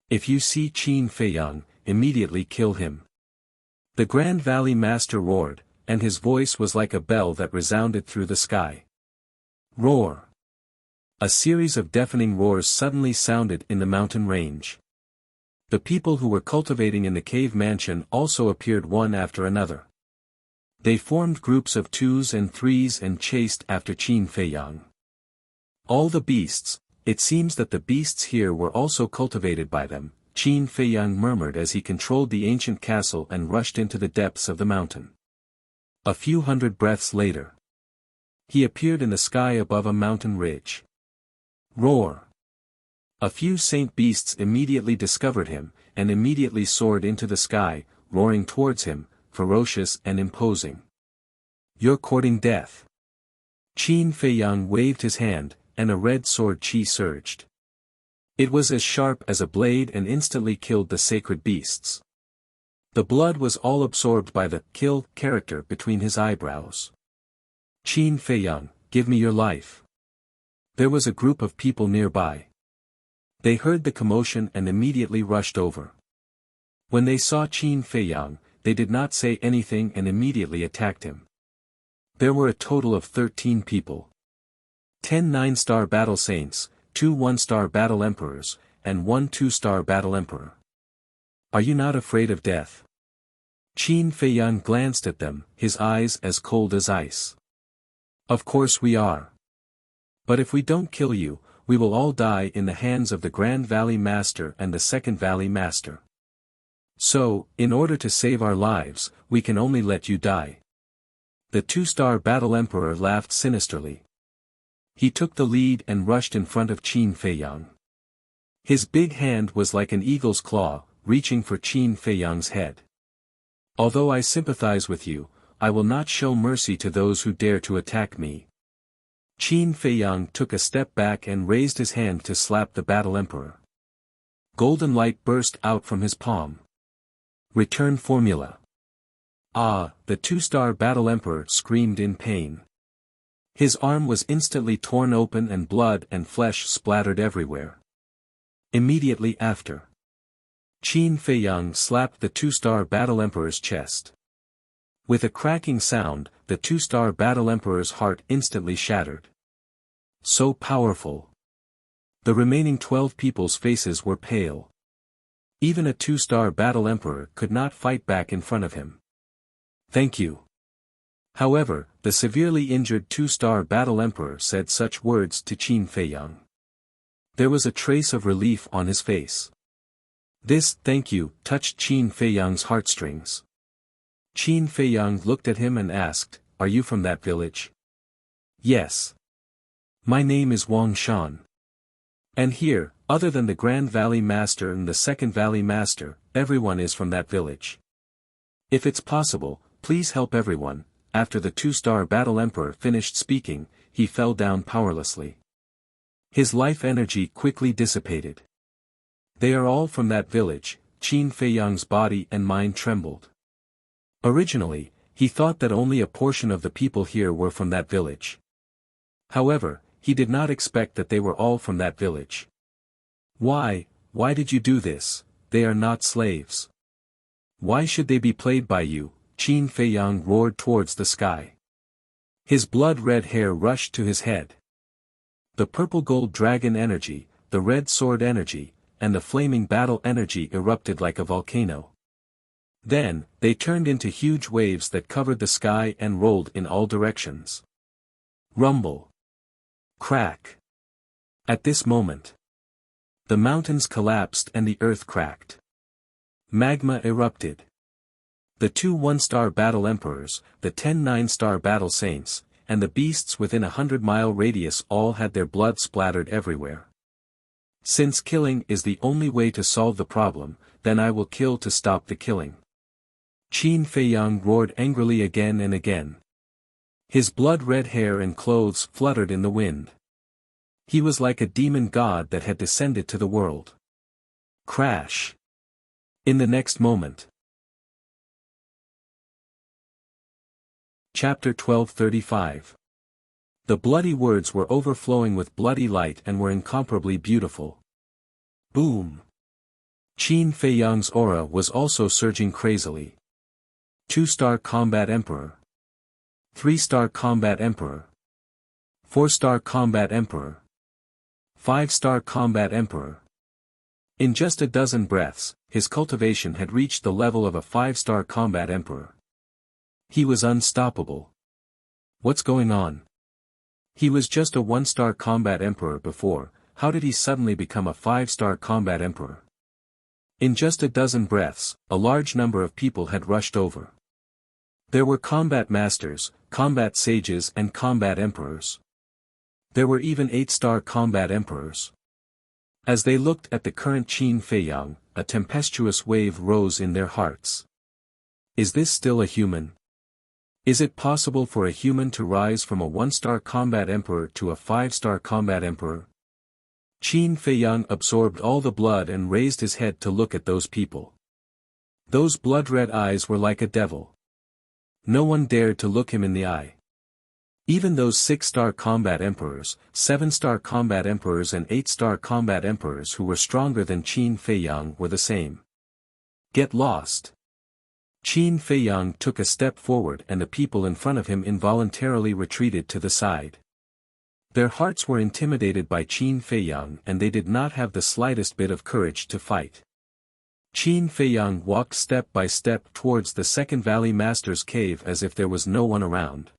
S1: If you see Qin Feiyang, immediately kill him. The Grand Valley Master roared, and his voice was like a bell that resounded through the sky. Roar! A series of deafening roars suddenly sounded in the mountain range. The people who were cultivating in the cave mansion also appeared one after another. They formed groups of 2s and 3s and chased after Qin Feiyang. All the beasts, it seems that the beasts here were also cultivated by them, Qin Feiyang murmured as he controlled the ancient castle and rushed into the depths of the mountain. A few hundred breaths later, he appeared in the sky above a mountain ridge. Roar! A few saint beasts immediately discovered him, and immediately soared into the sky, roaring towards him, ferocious and imposing. You're courting death. Qin Feiyang waved his hand, and a red sword chi surged. It was as sharp as a blade and instantly killed the sacred beasts. The blood was all absorbed by the kill character between his eyebrows. Qin Feiyang, give me your life. There was a group of people nearby. They heard the commotion and immediately rushed over. When they saw Qin Feiyang, they did not say anything and immediately attacked him. There were a total of 13 people. 10 9-star battle saints, 2 1-star battle emperors, and 1 2-star battle emperor. Are you not afraid of death? Qin Feiyang glanced at them, his eyes as cold as ice. Of course we are. But if we don't kill you, we will all die in the hands of the Grand Valley Master and the Second Valley Master. So, in order to save our lives, we can only let you die. The 2-star battle emperor laughed sinisterly. He took the lead and rushed in front of Qin Feiyang. His big hand was like an eagle's claw, reaching for Qin Feiyang's head. Although I sympathize with you, I will not show mercy to those who dare to attack me. Qin Feiyang took a step back and raised his hand to slap the battle emperor. Golden light burst out from his palm. Return formula. Ah, the 2-star battle emperor screamed in pain. His arm was instantly torn open and blood and flesh splattered everywhere. Immediately after, Qin Feiyang slapped the two-star Battle Emperor's chest. With a cracking sound, the two-star Battle Emperor's heart instantly shattered. So powerful. The remaining 12 people's faces were pale. Even a two-star Battle Emperor could not fight back in front of him. Thank you. However, the severely injured two-star Battle Emperor said such words to Qin Feiyang. There was a trace of relief on his face. This "thank you" touched Qin Feiyang's heartstrings. Qin Feiyang looked at him and asked, "Are you from that village?" "Yes. My name is Wang Shan. And here, other than the Grand Valley Master and the Second Valley Master, everyone is from that village. If it's possible, please help everyone." After the two-star Battle Emperor finished speaking, he fell down powerlessly. His life energy quickly dissipated. They are all from that village. Qin Feiyang's body and mind trembled. Originally, he thought that only a portion of the people here were from that village. However, he did not expect that they were all from that village. Why did you do this? They are not slaves. Why should they be played by you?" Qin Feiyang roared towards the sky. His blood-red hair rushed to his head. The purple-gold dragon energy, the red sword energy, and the flaming battle energy erupted like a volcano. Then, they turned into huge waves that covered the sky and rolled in all directions. Rumble. Crack. At this moment, the mountains collapsed and the earth cracked. Magma erupted. The two one-star Battle Emperors, the 10 nine-star Battle Saints, and the beasts within a 100-mile radius all had their blood splattered everywhere. Since killing is the only way to solve the problem, then I will kill to stop the killing. Qin Feiyang roared angrily again and again. His blood-red hair and clothes fluttered in the wind. He was like a demon god that had descended to the world. Crash. In the next moment. Chapter 1235. The bloody words were overflowing with bloody light and were incomparably beautiful. Boom. Qin Feiyang's aura was also surging crazily. 2-star Combat Emperor. 3-star Combat Emperor. 4-star Combat Emperor. 5-star Combat Emperor. In just a dozen breaths, his cultivation had reached the level of a 5-star Combat Emperor. He was unstoppable. What's going on? He was just a 1-star Combat Emperor before, how did he suddenly become a 5-star Combat Emperor? In just a dozen breaths, a large number of people had rushed over. There were combat masters, combat sages and combat emperors. There were even 8-star combat emperors. As they looked at the current Qin Feiyang, a tempestuous wave rose in their hearts. Is this still a human? Is it possible for a human to rise from a 1-star combat emperor to a 5-star combat emperor? Qin Feiyang absorbed all the blood and raised his head to look at those people. Those blood-red eyes were like a devil. No one dared to look him in the eye. Even those 6-star combat emperors, 7-star combat emperors and 8-star combat emperors who were stronger than Qin Feiyang were the same. Get lost. Qin Feiyang took a step forward and the people in front of him involuntarily retreated to the side. Their hearts were intimidated by Qin Feiyang and they did not have the slightest bit of courage to fight. Qin Feiyang walked step by step towards the Second Valley Master's cave as if there was no one around.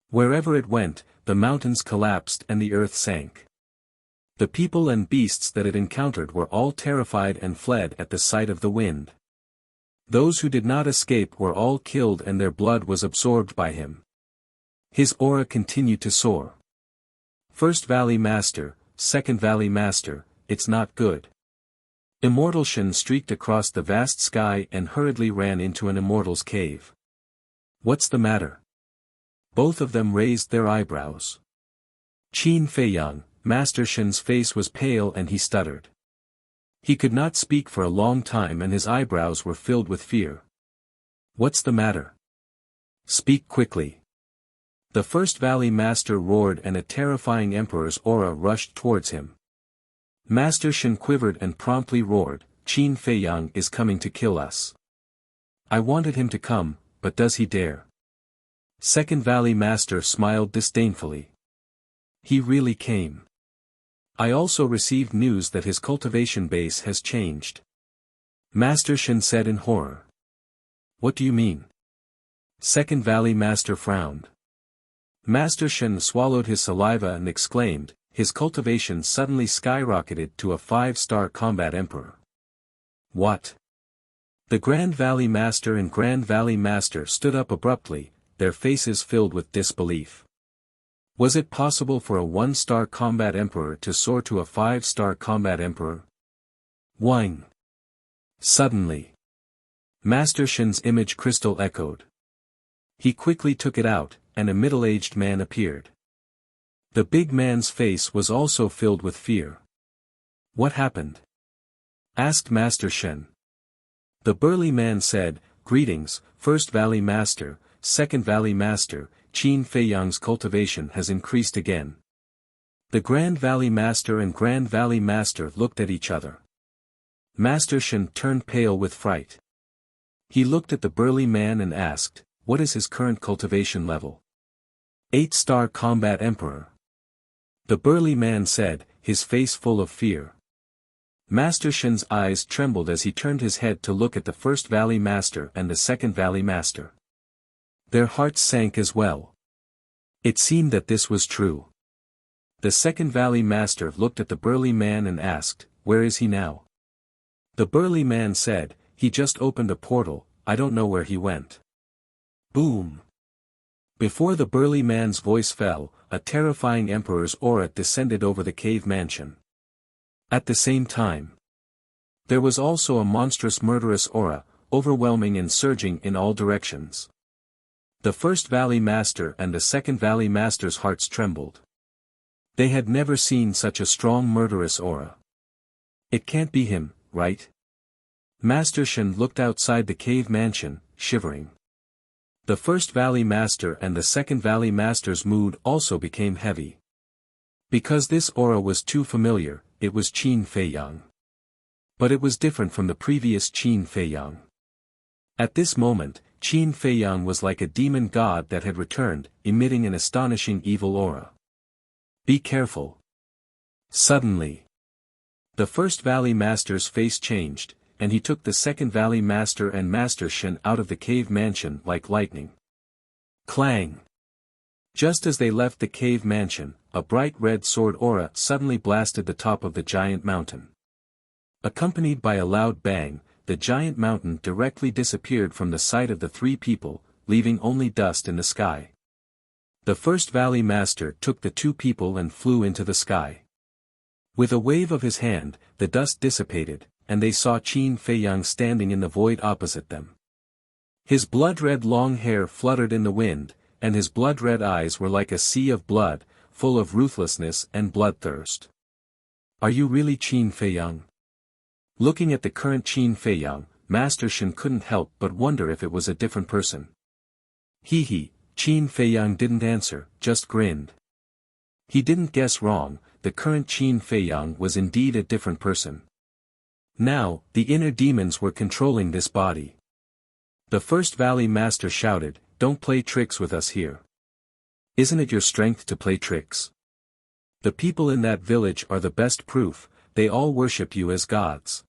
S1: Wherever it went, the mountains collapsed and the earth sank. The people and beasts that it encountered were all terrified and fled at the sight of the wind. Those who did not escape were all killed and their blood was absorbed by him. His aura continued to soar. First Valley Master, Second Valley Master, it's not good. Immortal Shen streaked across the vast sky and hurriedly ran into an immortal's cave. What's the matter? Both of them raised their eyebrows. Qin Feiyang, Master Shen's face was pale and he stuttered. He could not speak for a long time and his eyebrows were filled with fear. What's the matter? Speak quickly. The First Valley Master roared and a terrifying Emperor's aura rushed towards him. Master Shen quivered and promptly roared, Qin Feiyang is coming to kill us. I wanted him to come, but does he dare? Second Valley Master smiled disdainfully. He really came. I also received news that his cultivation base has changed. Master Shen said in horror. What do you mean? Second Valley Master frowned. Master Shen swallowed his saliva and exclaimed, his cultivation suddenly skyrocketed to a 5-star combat emperor. What? The Grand Valley Master and Grand Valley Master stood up abruptly, their faces filled with disbelief. Was it possible for a 1-star combat emperor to soar to a 5-star combat emperor? Whine. Suddenly, Master Shen's image crystal echoed. He quickly took it out, and a middle-aged man appeared. The big man's face was also filled with fear. What happened? Asked Master Shen. The burly man said, Greetings, First Valley Master, Second Valley Master, Qin Feiyang's cultivation has increased again. The Grand Valley Master and Grand Valley Master looked at each other. Master Shen turned pale with fright. He looked at the burly man and asked, what is his current cultivation level? 8-star combat emperor. The burly man said, his face full of fear. Master Shen's eyes trembled as he turned his head to look at the First Valley Master and the Second Valley Master. Their hearts sank as well. It seemed that this was true. The Second Valley Master looked at the burly man and asked, where is he now? The burly man said, he just opened a portal, I don't know where he went. Boom! Before the burly man's voice fell, a terrifying emperor's aura descended over the cave mansion. At the same time, there was also a monstrous murderous aura, overwhelming and surging in all directions. The First Valley Master and the Second Valley Master's hearts trembled. They had never seen such a strong murderous aura. It can't be him, right? Master Shen looked outside the cave mansion, shivering. The First Valley Master and the Second Valley Master's mood also became heavy. Because this aura was too familiar, it was Qin Feiyang. But it was different from the previous Qin Feiyang. At this moment, Qin Feiyang was like a demon god that had returned, emitting an astonishing evil aura. Be careful. Suddenly, the First Valley Master's face changed, and he took the Second Valley Master and Master Shen out of the cave mansion like lightning. Clang! Just as they left the cave mansion, a bright red sword aura suddenly blasted the top of the giant mountain. Accompanied by a loud bang, the giant mountain directly disappeared from the sight of the three people, leaving only dust in the sky. The First Valley Master took the two people and flew into the sky. With a wave of his hand, the dust dissipated, and they saw Qin Feiyang standing in the void opposite them. His blood-red long hair fluttered in the wind, and his blood-red eyes were like a sea of blood, full of ruthlessness and bloodthirst. Are you really Qin Feiyang? Looking at the current Qin Feiyang, Master Shen couldn't help but wonder if it was a different person. Qin Feiyang didn't answer, just grinned. He didn't guess wrong, the current Qin Feiyang was indeed a different person. Now, the inner demons were controlling this body. The First Valley Master shouted, don't play tricks with us here. Isn't it your strength to play tricks? The people in that village are the best proof, they all worship you as gods.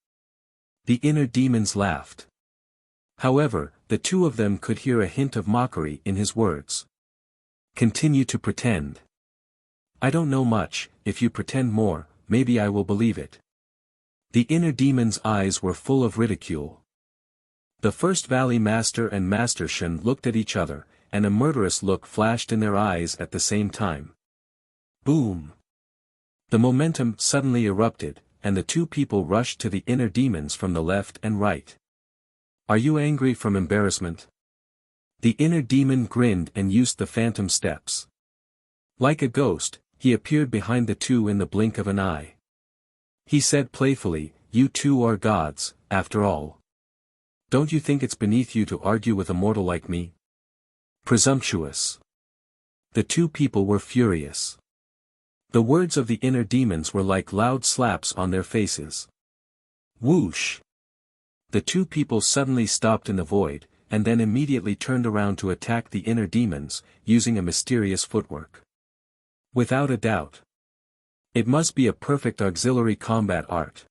S1: The inner demons laughed. However, the two of them could hear a hint of mockery in his words. Continue to pretend. I don't know much, if you pretend more, maybe I will believe it. The inner demon's eyes were full of ridicule. The First Valley Master and Master Shen looked at each other, and a murderous look flashed in their eyes at the same time. Boom! The momentum suddenly erupted, and the two people rushed to the inner demons from the left and right. Are you angry from embarrassment? The inner demon grinned and used the phantom steps. Like a ghost, he appeared behind the two in the blink of an eye. He said playfully, you two are gods, after all. Don't you think it's beneath you to argue with a mortal like me? Presumptuous. The two people were furious. The words of the inner demons were like loud slaps on their faces. Whoosh! The two people suddenly stopped in the void, and then immediately turned around to attack the inner demons, using a mysterious footwork. Without a doubt. It must be a perfect auxiliary combat art.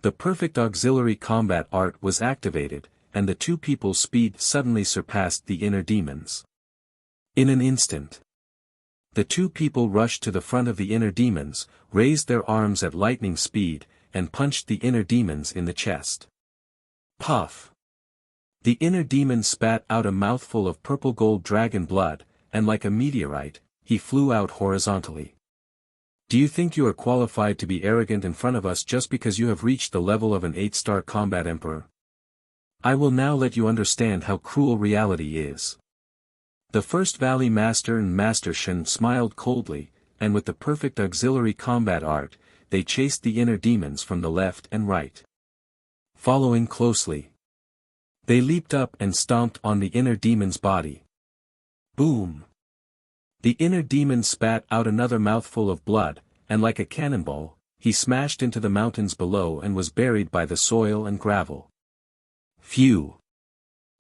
S1: The perfect auxiliary combat art was activated, and the two people's speed suddenly surpassed the inner demons. In an instant, the two people rushed to the front of the inner demons, raised their arms at lightning speed, and punched the inner demons in the chest. Puff! The inner demon spat out a mouthful of purple gold dragon blood, and like a meteorite, he flew out horizontally. Do you think you are qualified to be arrogant in front of us just because you have reached the level of an 8-star combat emperor? I will now let you understand how cruel reality is. The first Valley Master and Master Shen smiled coldly, and with the perfect auxiliary combat art, they chased the inner demons from the left and right. Following closely, they leaped up and stomped on the inner demon's body. Boom! The inner demon spat out another mouthful of blood, and like a cannonball, he smashed into the mountains below and was buried by the soil and gravel. Phew!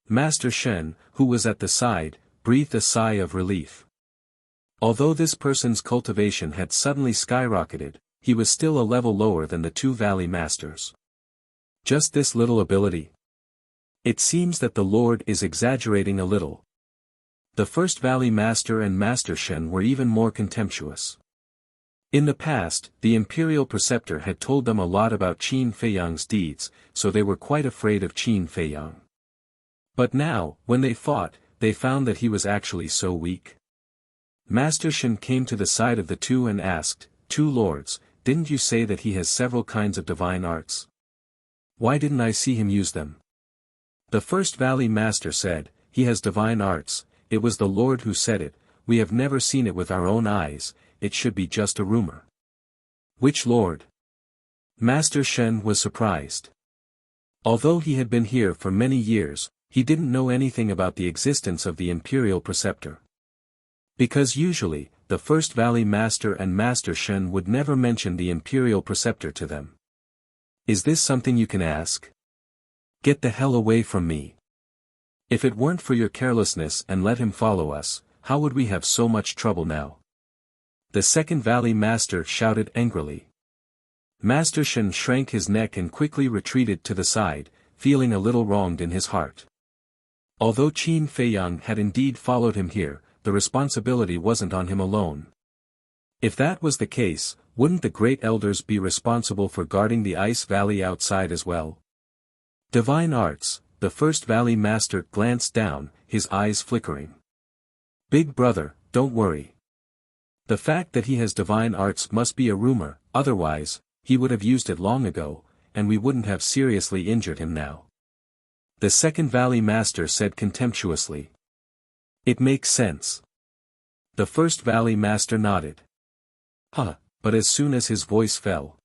S1: Master Shen, who was at the side, breathed a sigh of relief. Although this person's cultivation had suddenly skyrocketed, he was still a level lower than the two Valley Masters. Just this little ability? It seems that the Lord is exaggerating a little. The first Valley Master and Master Shen were even more contemptuous. In the past, the Imperial Preceptor had told them a lot about Qin Feiyang's deeds, so they were quite afraid of Qin Feiyang. But now, when they fought, they found that he was actually so weak. Master Shen came to the side of the two and asked, "Two lords, didn't you say that he has several kinds of divine arts? Why didn't I see him use them?" The first Valley Master said, "He has divine arts, it was the Lord who said it, we have never seen it with our own eyes, it should be just a rumor." "Which Lord?" Master Shen was surprised. Although he had been here for many years, he didn't know anything about the existence of the Imperial Preceptor. Because usually, the first Valley Master and Master Shen would never mention the Imperial Preceptor to them. "Is this something you can ask? Get the hell away from me. If it weren't for your carelessness and let him follow us, how would we have so much trouble now?" The second Valley Master shouted angrily. Master Shen shrank his neck and quickly retreated to the side, feeling a little wronged in his heart. Although Qin Feiyang had indeed followed him here, the responsibility wasn't on him alone. If that was the case, wouldn't the great elders be responsible for guarding the ice valley outside as well? Divine arts, the first Valley Master glanced down, his eyes flickering. "Big brother, don't worry. The fact that he has divine arts must be a rumor, otherwise, he would have used it long ago, and we wouldn't have seriously injured him now." The second Valley Master said contemptuously. "It makes sense." The first Valley Master nodded. But as soon as his voice fell,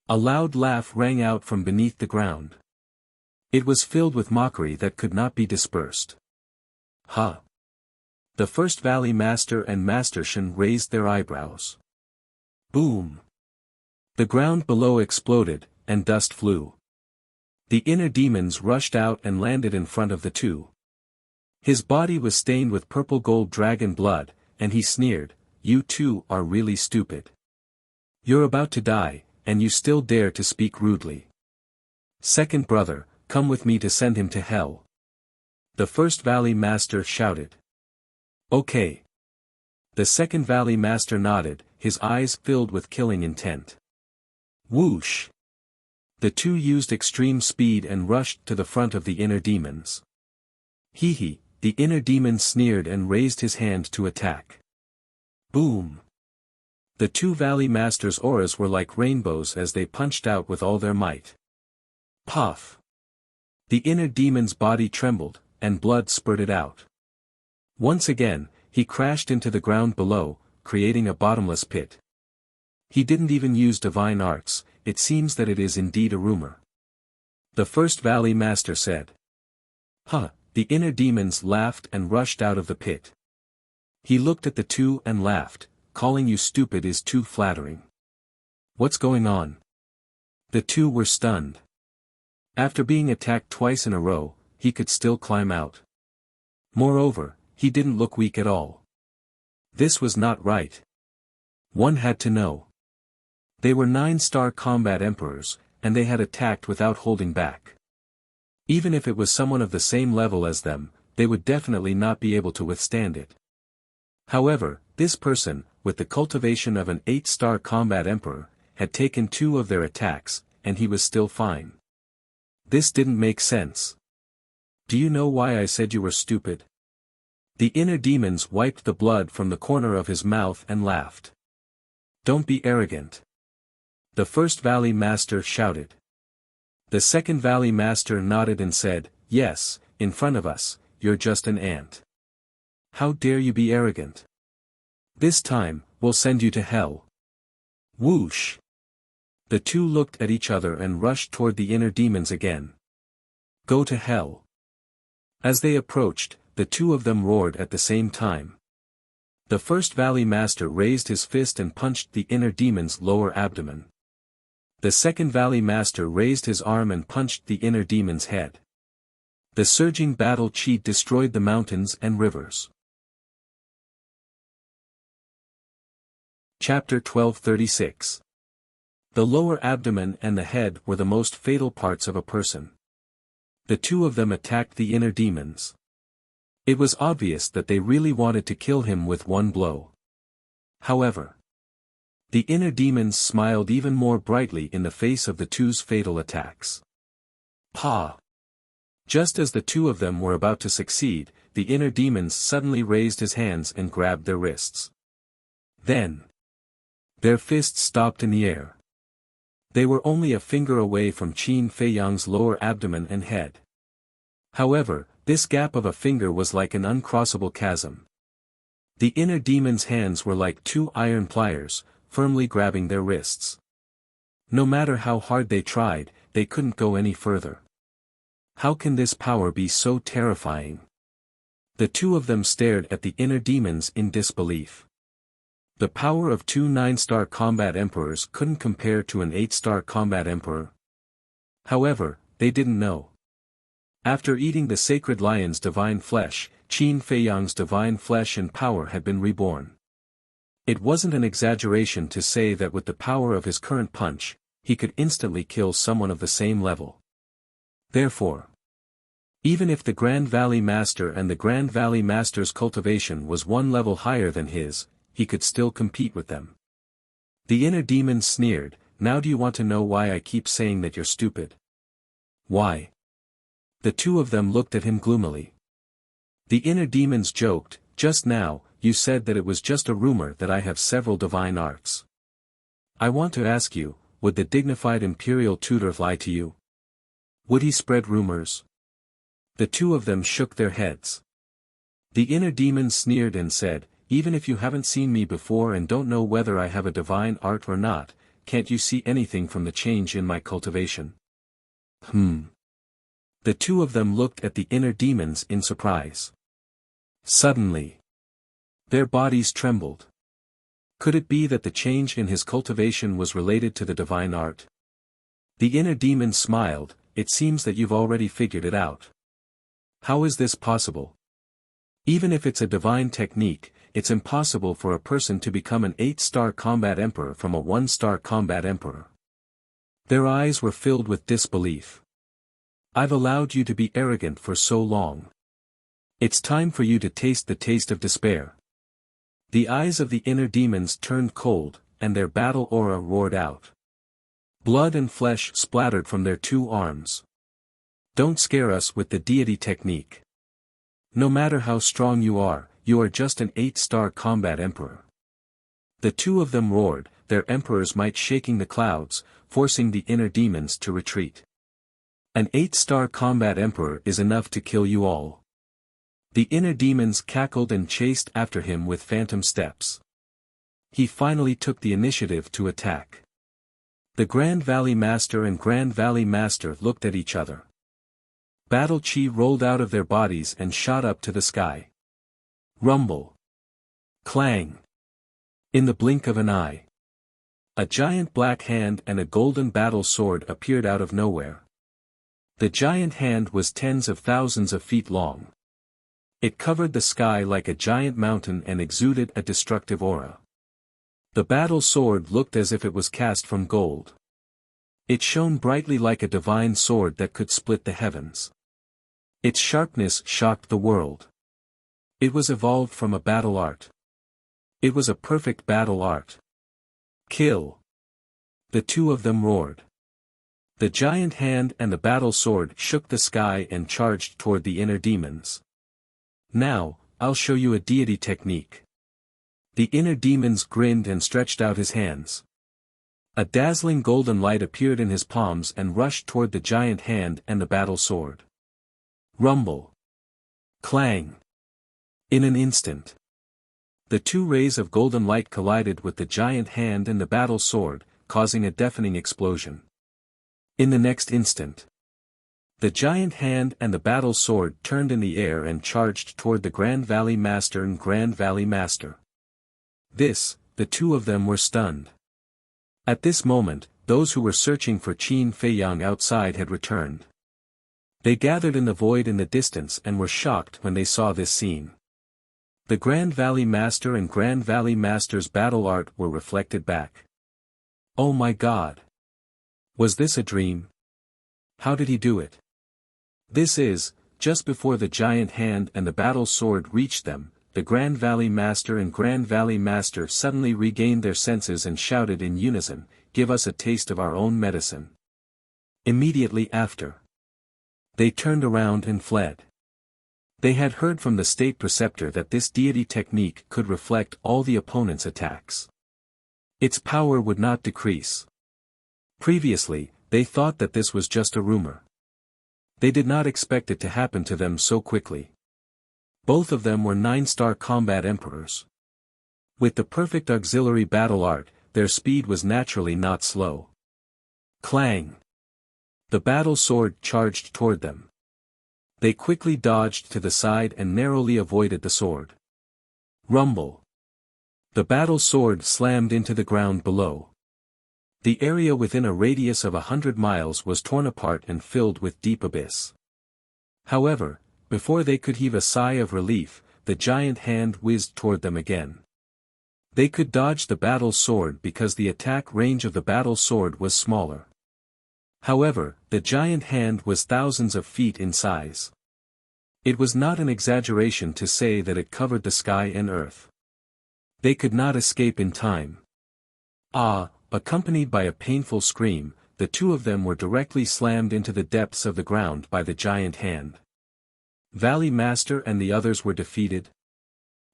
S1: a loud laugh rang out from beneath the ground. It was filled with mockery that could not be dispersed. The first Valley Master and Master Shen raised their eyebrows. Boom! The ground below exploded, and dust flew. The inner demons rushed out and landed in front of the two. His body was stained with purple gold dragon blood, and he sneered, "You two are really stupid. You're about to die, and you still dare to speak rudely. Second brother, come with me to send him to hell." The first Valley Master shouted. "Okay." The second Valley Master nodded, his eyes filled with killing intent. Whoosh! The two used extreme speed and rushed to the front of the inner demons. Hee, the inner demon sneered and raised his hand to attack. Boom! The two Valley Masters' auras were like rainbows as they punched out with all their might. Puff! The inner demon's body trembled, and blood spurted out. Once again, he crashed into the ground below, creating a bottomless pit. He didn't even use divine arts, it seems that it is indeed a rumor. The first Valley Master said. The inner demons laughed and rushed out of the pit. He looked at the two and laughed, calling you stupid is too flattering. What's going on? The two were stunned. After being attacked twice in a row, he could still climb out. Moreover, he didn't look weak at all. This was not right. One had to know. They were 9-star combat emperors, and they had attacked without holding back. Even if it was someone of the same level as them, they would definitely not be able to withstand it. However, this person, with the cultivation of an 8-star combat emperor, had taken 2 of their attacks, and he was still fine. This didn't make sense. Do you know why I said you were stupid? The inner demons wiped the blood from the corner of his mouth and laughed. Don't be arrogant. The first Valley Master shouted. The second Valley Master nodded and said, yes, in front of us, you're just an ant. How dare you be arrogant? This time, we'll send you to hell. Whoosh! The two looked at each other and rushed toward the inner demons again. Go to hell. As they approached, the two of them roared at the same time. The first Valley Master raised his fist and punched the inner demon's lower abdomen. The second Valley Master raised his arm and punched the inner demon's head. The surging battle chi destroyed the mountains and rivers. Chapter 1236. The lower abdomen and the head were the most fatal parts of a person. The two of them attacked the inner demons. It was obvious that they really wanted to kill him with one blow. However, the inner demons smiled even more brightly in the face of the two's fatal attacks. Pa! Just as the two of them were about to succeed, the inner demons suddenly raised his hands and grabbed their wrists. Then, their fists stopped in the air. They were only a finger away from Qin Feiyang's lower abdomen and head. However, this gap of a finger was like an uncrossable chasm. The inner demon's hands were like 2 iron pliers, firmly grabbing their wrists. No matter how hard they tried, they couldn't go any further. How can this power be so terrifying? The two of them stared at the inner demons in disbelief. The power of 2 9-star combat emperors couldn't compare to an 8-star combat emperor. However, they didn't know. After eating the sacred lion's divine flesh, Qin Feiyang's divine flesh and power had been reborn. It wasn't an exaggeration to say that with the power of his current punch, he could instantly kill someone of the same level. Therefore, even if the Grand Valley Master and the Grand Valley Master's cultivation was 1 level higher than his, he could still compete with them. The inner demon sneered, now do you want to know why I keep saying that you're stupid? Why? The two of them looked at him gloomily. The inner demons joked, just now, you said that it was just a rumor that I have several divine arts. I want to ask you, would the dignified imperial tutor lie to you? Would he spread rumors? The two of them shook their heads. The inner demon sneered and said, even if you haven't seen me before and don't know whether I have a divine art or not, can't you see anything from the change in my cultivation? The two of them looked at the inner demons in surprise. Suddenly, their bodies trembled. Could it be that the change in his cultivation was related to the divine art? The inner demon smiled, it seems that you've already figured it out. How is this possible? Even if it's a divine technique, it's impossible for a person to become an 8-star combat emperor from a 1-star combat emperor. Their eyes were filled with disbelief. I've allowed you to be arrogant for so long. It's time for you to taste the taste of despair. The eyes of the inner demons turned cold, and their battle aura roared out. Blood and flesh splattered from their 2 arms. Don't scare us with the deity technique. No matter how strong you are just an 8-star combat emperor. The two of them roared, their emperor's might shaking the clouds, forcing the inner demons to retreat. An 8-star combat emperor is enough to kill you all. The inner demons cackled and chased after him with phantom steps. He finally took the initiative to attack. The Grand Valley Master and Grand Valley Master looked at each other. Battle chi rolled out of their bodies and shot up to the sky. Rumble. Clang. In the blink of an eye, a giant black hand and a golden battle sword appeared out of nowhere. The giant hand was tens of thousands of feet long. It covered the sky like a giant mountain and exuded a destructive aura. The battle sword looked as if it was cast from gold. It shone brightly like a divine sword that could split the heavens. Its sharpness shocked the world. It was evolved from a battle art. It was a perfect battle art. Kill! The two of them roared. The giant hand and the battle sword shook the sky and charged toward the inner demons. Now, I'll show you a deity technique. The inner demons grinned and stretched out his hands. A dazzling golden light appeared in his palms and rushed toward the giant hand and the battle sword. Rumble. Clang. In an instant, the two rays of golden light collided with the giant hand and the battle sword, causing a deafening explosion. In the next instant, the giant hand and the battle sword turned in the air and charged toward the Grand Valley Master and Grand Valley Master. The two of them were stunned. At this moment, those who were searching for Qin Feiyang outside had returned. They gathered in the void in the distance and were shocked when they saw this scene. The Grand Valley Master and Grand Valley Master's battle art were reflected back. Oh my God! Was this a dream? How did he do it? Just before the giant hand and the battle sword reached them, the Grand Valley Master and Grand Valley Master suddenly regained their senses and shouted in unison, "Give us a taste of our own medicine." Immediately after, they turned around and fled. They had heard from the state preceptor that this deity technique could reflect all the opponent's attacks. Its power would not decrease. Previously, they thought that this was just a rumor. They did not expect it to happen to them so quickly. Both of them were 9-star combat emperors. With the perfect auxiliary battle art, their speed was naturally not slow. Clang! The battle sword charged toward them. They quickly dodged to the side and narrowly avoided the sword. Rumble! The battle sword slammed into the ground below. The area within a radius of 100 miles was torn apart and filled with deep abyss. However, before they could heave a sigh of relief, the giant hand whizzed toward them again. They could dodge the battle sword because the attack range of the battle sword was smaller. However, the giant hand was thousands of feet in size. It was not an exaggeration to say that it covered the sky and earth. They could not escape in time. Accompanied by a painful scream, the two of them were directly slammed into the depths of the ground by the giant hand. Valley Master and the others were defeated.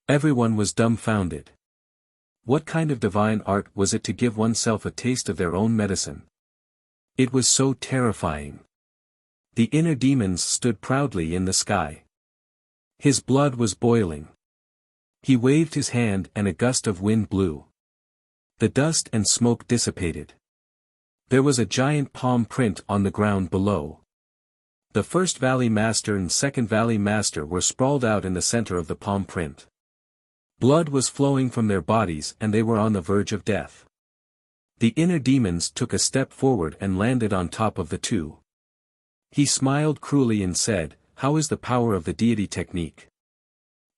S1: Everyone was dumbfounded. What kind of divine art was it to give oneself a taste of their own medicine? It was so terrifying. The inner demons stood proudly in the sky. His blood was boiling. He waved his hand and a gust of wind blew. The dust and smoke dissipated. There was a giant palm print on the ground below. The first Valley Master and second Valley Master were sprawled out in the center of the palm print. Blood was flowing from their bodies and they were on the verge of death. The inner demons took a step forward and landed on top of the two. He smiled cruelly and said, "How is the power of the deity technique?"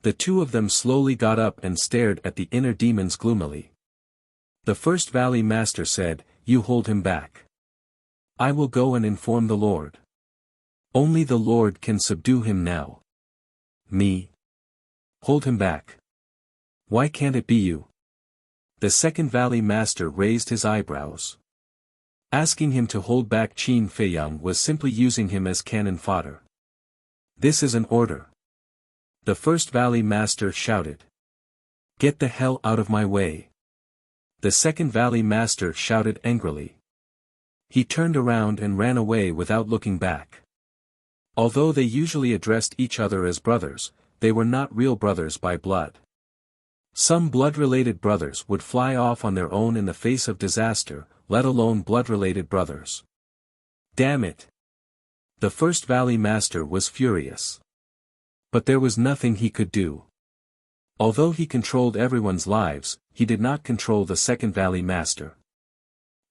S1: The two of them slowly got up and stared at the inner demons gloomily. The first Valley Master said, "You hold him back. I will go and inform the Lord. Only the Lord can subdue him now." "Me? Hold him back? Why can't it be you?" The second Valley Master raised his eyebrows. Asking him to hold back Qin Feiyang was simply using him as cannon fodder. "This is an order." The first Valley Master shouted. "Get the hell out of my way." The second Valley Master shouted angrily. He turned around and ran away without looking back. Although they usually addressed each other as brothers, they were not real brothers by blood. Some blood-related brothers would fly off on their own in the face of disaster, let alone blood-related brothers. Damn it! The first Valley Master was furious. But there was nothing he could do. Although he controlled everyone's lives, he did not control the second Valley Master.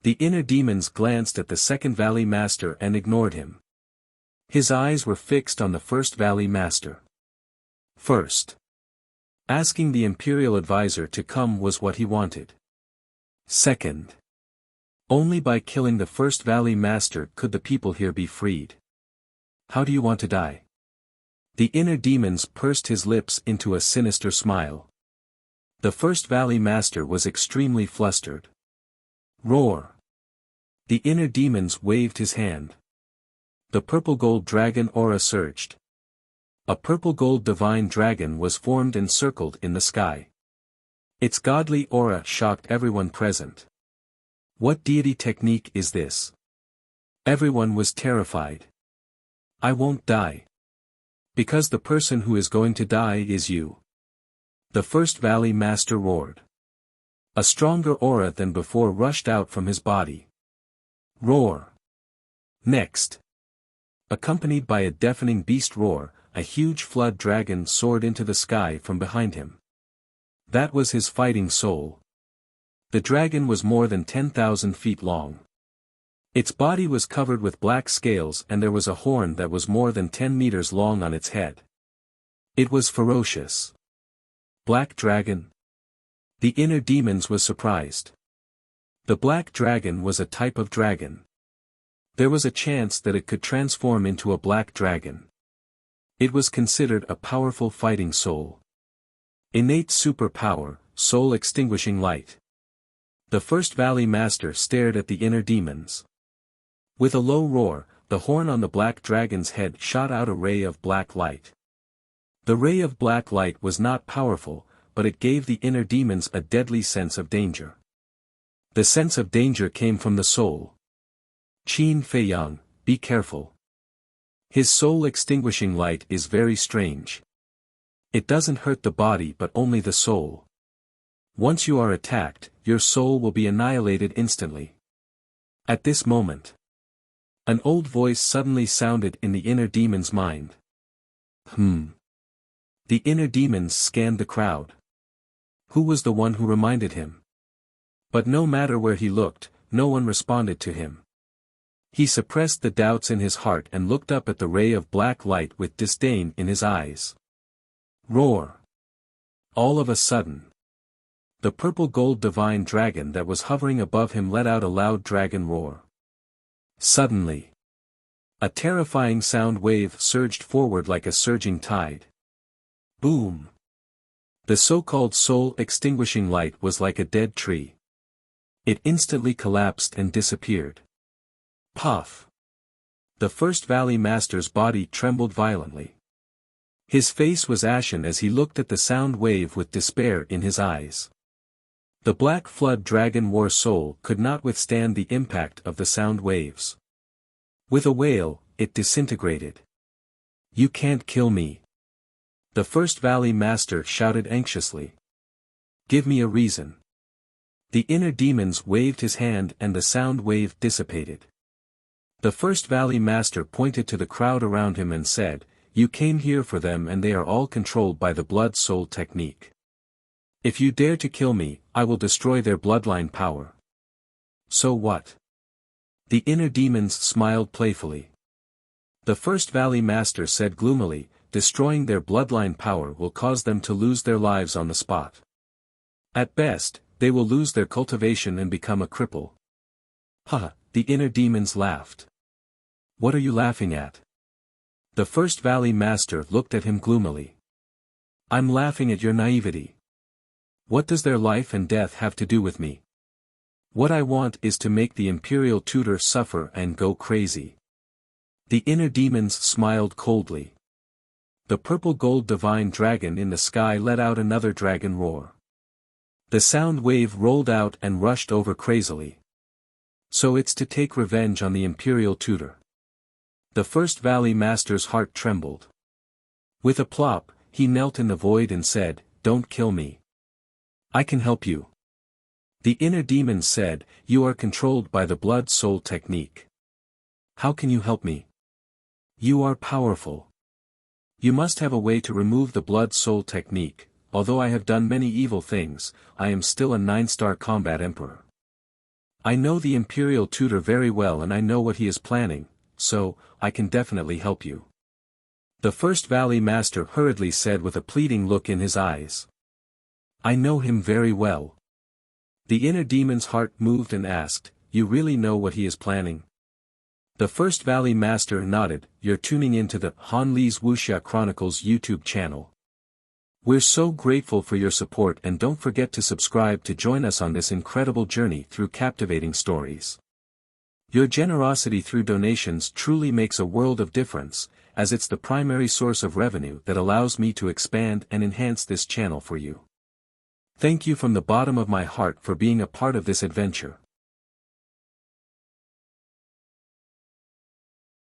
S1: The inner demons glanced at the second Valley Master and ignored him. His eyes were fixed on the first Valley Master. First, asking the Imperial Advisor to come was what he wanted. Second, only by killing the first Valley Master could the people here be freed. How do you want to die? The inner demons pursed his lips into a sinister smile. The first Valley Master was extremely flustered. Roar! The inner demons waved his hand. The purple-gold dragon aura surged. A purple-gold divine dragon was formed and circled in the sky. Its godly aura shocked everyone present. What deity technique is this? Everyone was terrified. I won't die. Because the person who is going to die is you. The first Valley Master roared. A stronger aura than before rushed out from his body. Roar! Next, accompanied by a deafening beast roar, a huge flood dragon soared into the sky from behind him. That was his fighting soul. The dragon was more than 10,000 feet long. Its body was covered with black scales and there was a horn that was more than 10 meters long on its head. It was ferocious. Black dragon? The inner demons was surprised. The black dragon was a type of dragon. There was a chance that it could transform into a black dragon. It was considered a powerful fighting soul. Innate superpower, soul extinguishing light. The first Valley Master stared at the inner demons. With a low roar, the horn on the black dragon's head shot out a ray of black light. The ray of black light was not powerful, but it gave the inner demons a deadly sense of danger. The sense of danger came from the soul. Qin Fei Yang, be careful. His soul extinguishing light is very strange. It doesn't hurt the body but only the soul. Once you are attacked, your soul will be annihilated instantly. At this moment, an old voice suddenly sounded in the inner demon's mind. The inner demons scanned the crowd. Who was the one who reminded him? But no matter where he looked, no one responded to him. He suppressed the doubts in his heart and looked up at the ray of black light with disdain in his eyes. Roar! All of a sudden, the purple-gold divine dragon that was hovering above him let out a loud dragon roar. Suddenly, a terrifying sound wave surged forward like a surging tide. Boom! The so-called soul-extinguishing light was like a dead tree. It instantly collapsed and disappeared. Puff! The first Valley Master's body trembled violently. His face was ashen as he looked at the sound wave with despair in his eyes. The black flood dragon war soul could not withstand the impact of the sound waves. With a wail, it disintegrated. You can't kill me. The first Valley Master shouted anxiously. Give me a reason. The inner demons waved his hand and the sound wave dissipated. The first Valley Master pointed to the crowd around him and said, You came here for them and they are all controlled by the blood soul technique. If you dare to kill me, I will destroy their bloodline power. So what? The inner demons smiled playfully. The first Valley Master said gloomily, Destroying their bloodline power will cause them to lose their lives on the spot. At best, they will lose their cultivation and become a cripple. The inner demons laughed. What are you laughing at? The first Valley Master looked at him gloomily. I'm laughing at your naivety. What does their life and death have to do with me? What I want is to make the Imperial Tutor suffer and go crazy. The inner demons smiled coldly. The purple-gold divine dragon in the sky let out another dragon roar. The sound wave rolled out and rushed over crazily. So it's to take revenge on the Imperial Tutor. The first Valley Master's heart trembled. With a plop, he knelt in the void and said, Don't kill me. I can help you. The inner demons said, You are controlled by the blood soul technique. How can you help me? You are powerful. You must have a way to remove the blood soul technique, although I have done many evil things, I am still a 9-star combat emperor. I know the Imperial Tutor very well and I know what he is planning, so, I can definitely help you. The First Valley Master hurriedly said with a pleading look in his eyes. I know him very well. The inner demon's heart moved and asked, you really know what he is planning? The First Valley Master nodded, you're tuning into the Han Li's Wuxia Chronicles YouTube channel. We're so grateful for your support and don't forget to subscribe to join us on this incredible journey through captivating stories. Your generosity through donations truly makes a world of difference, as it's the primary source of revenue that allows me to expand and enhance this channel for you. Thank you from the bottom of my heart for being a part of this adventure.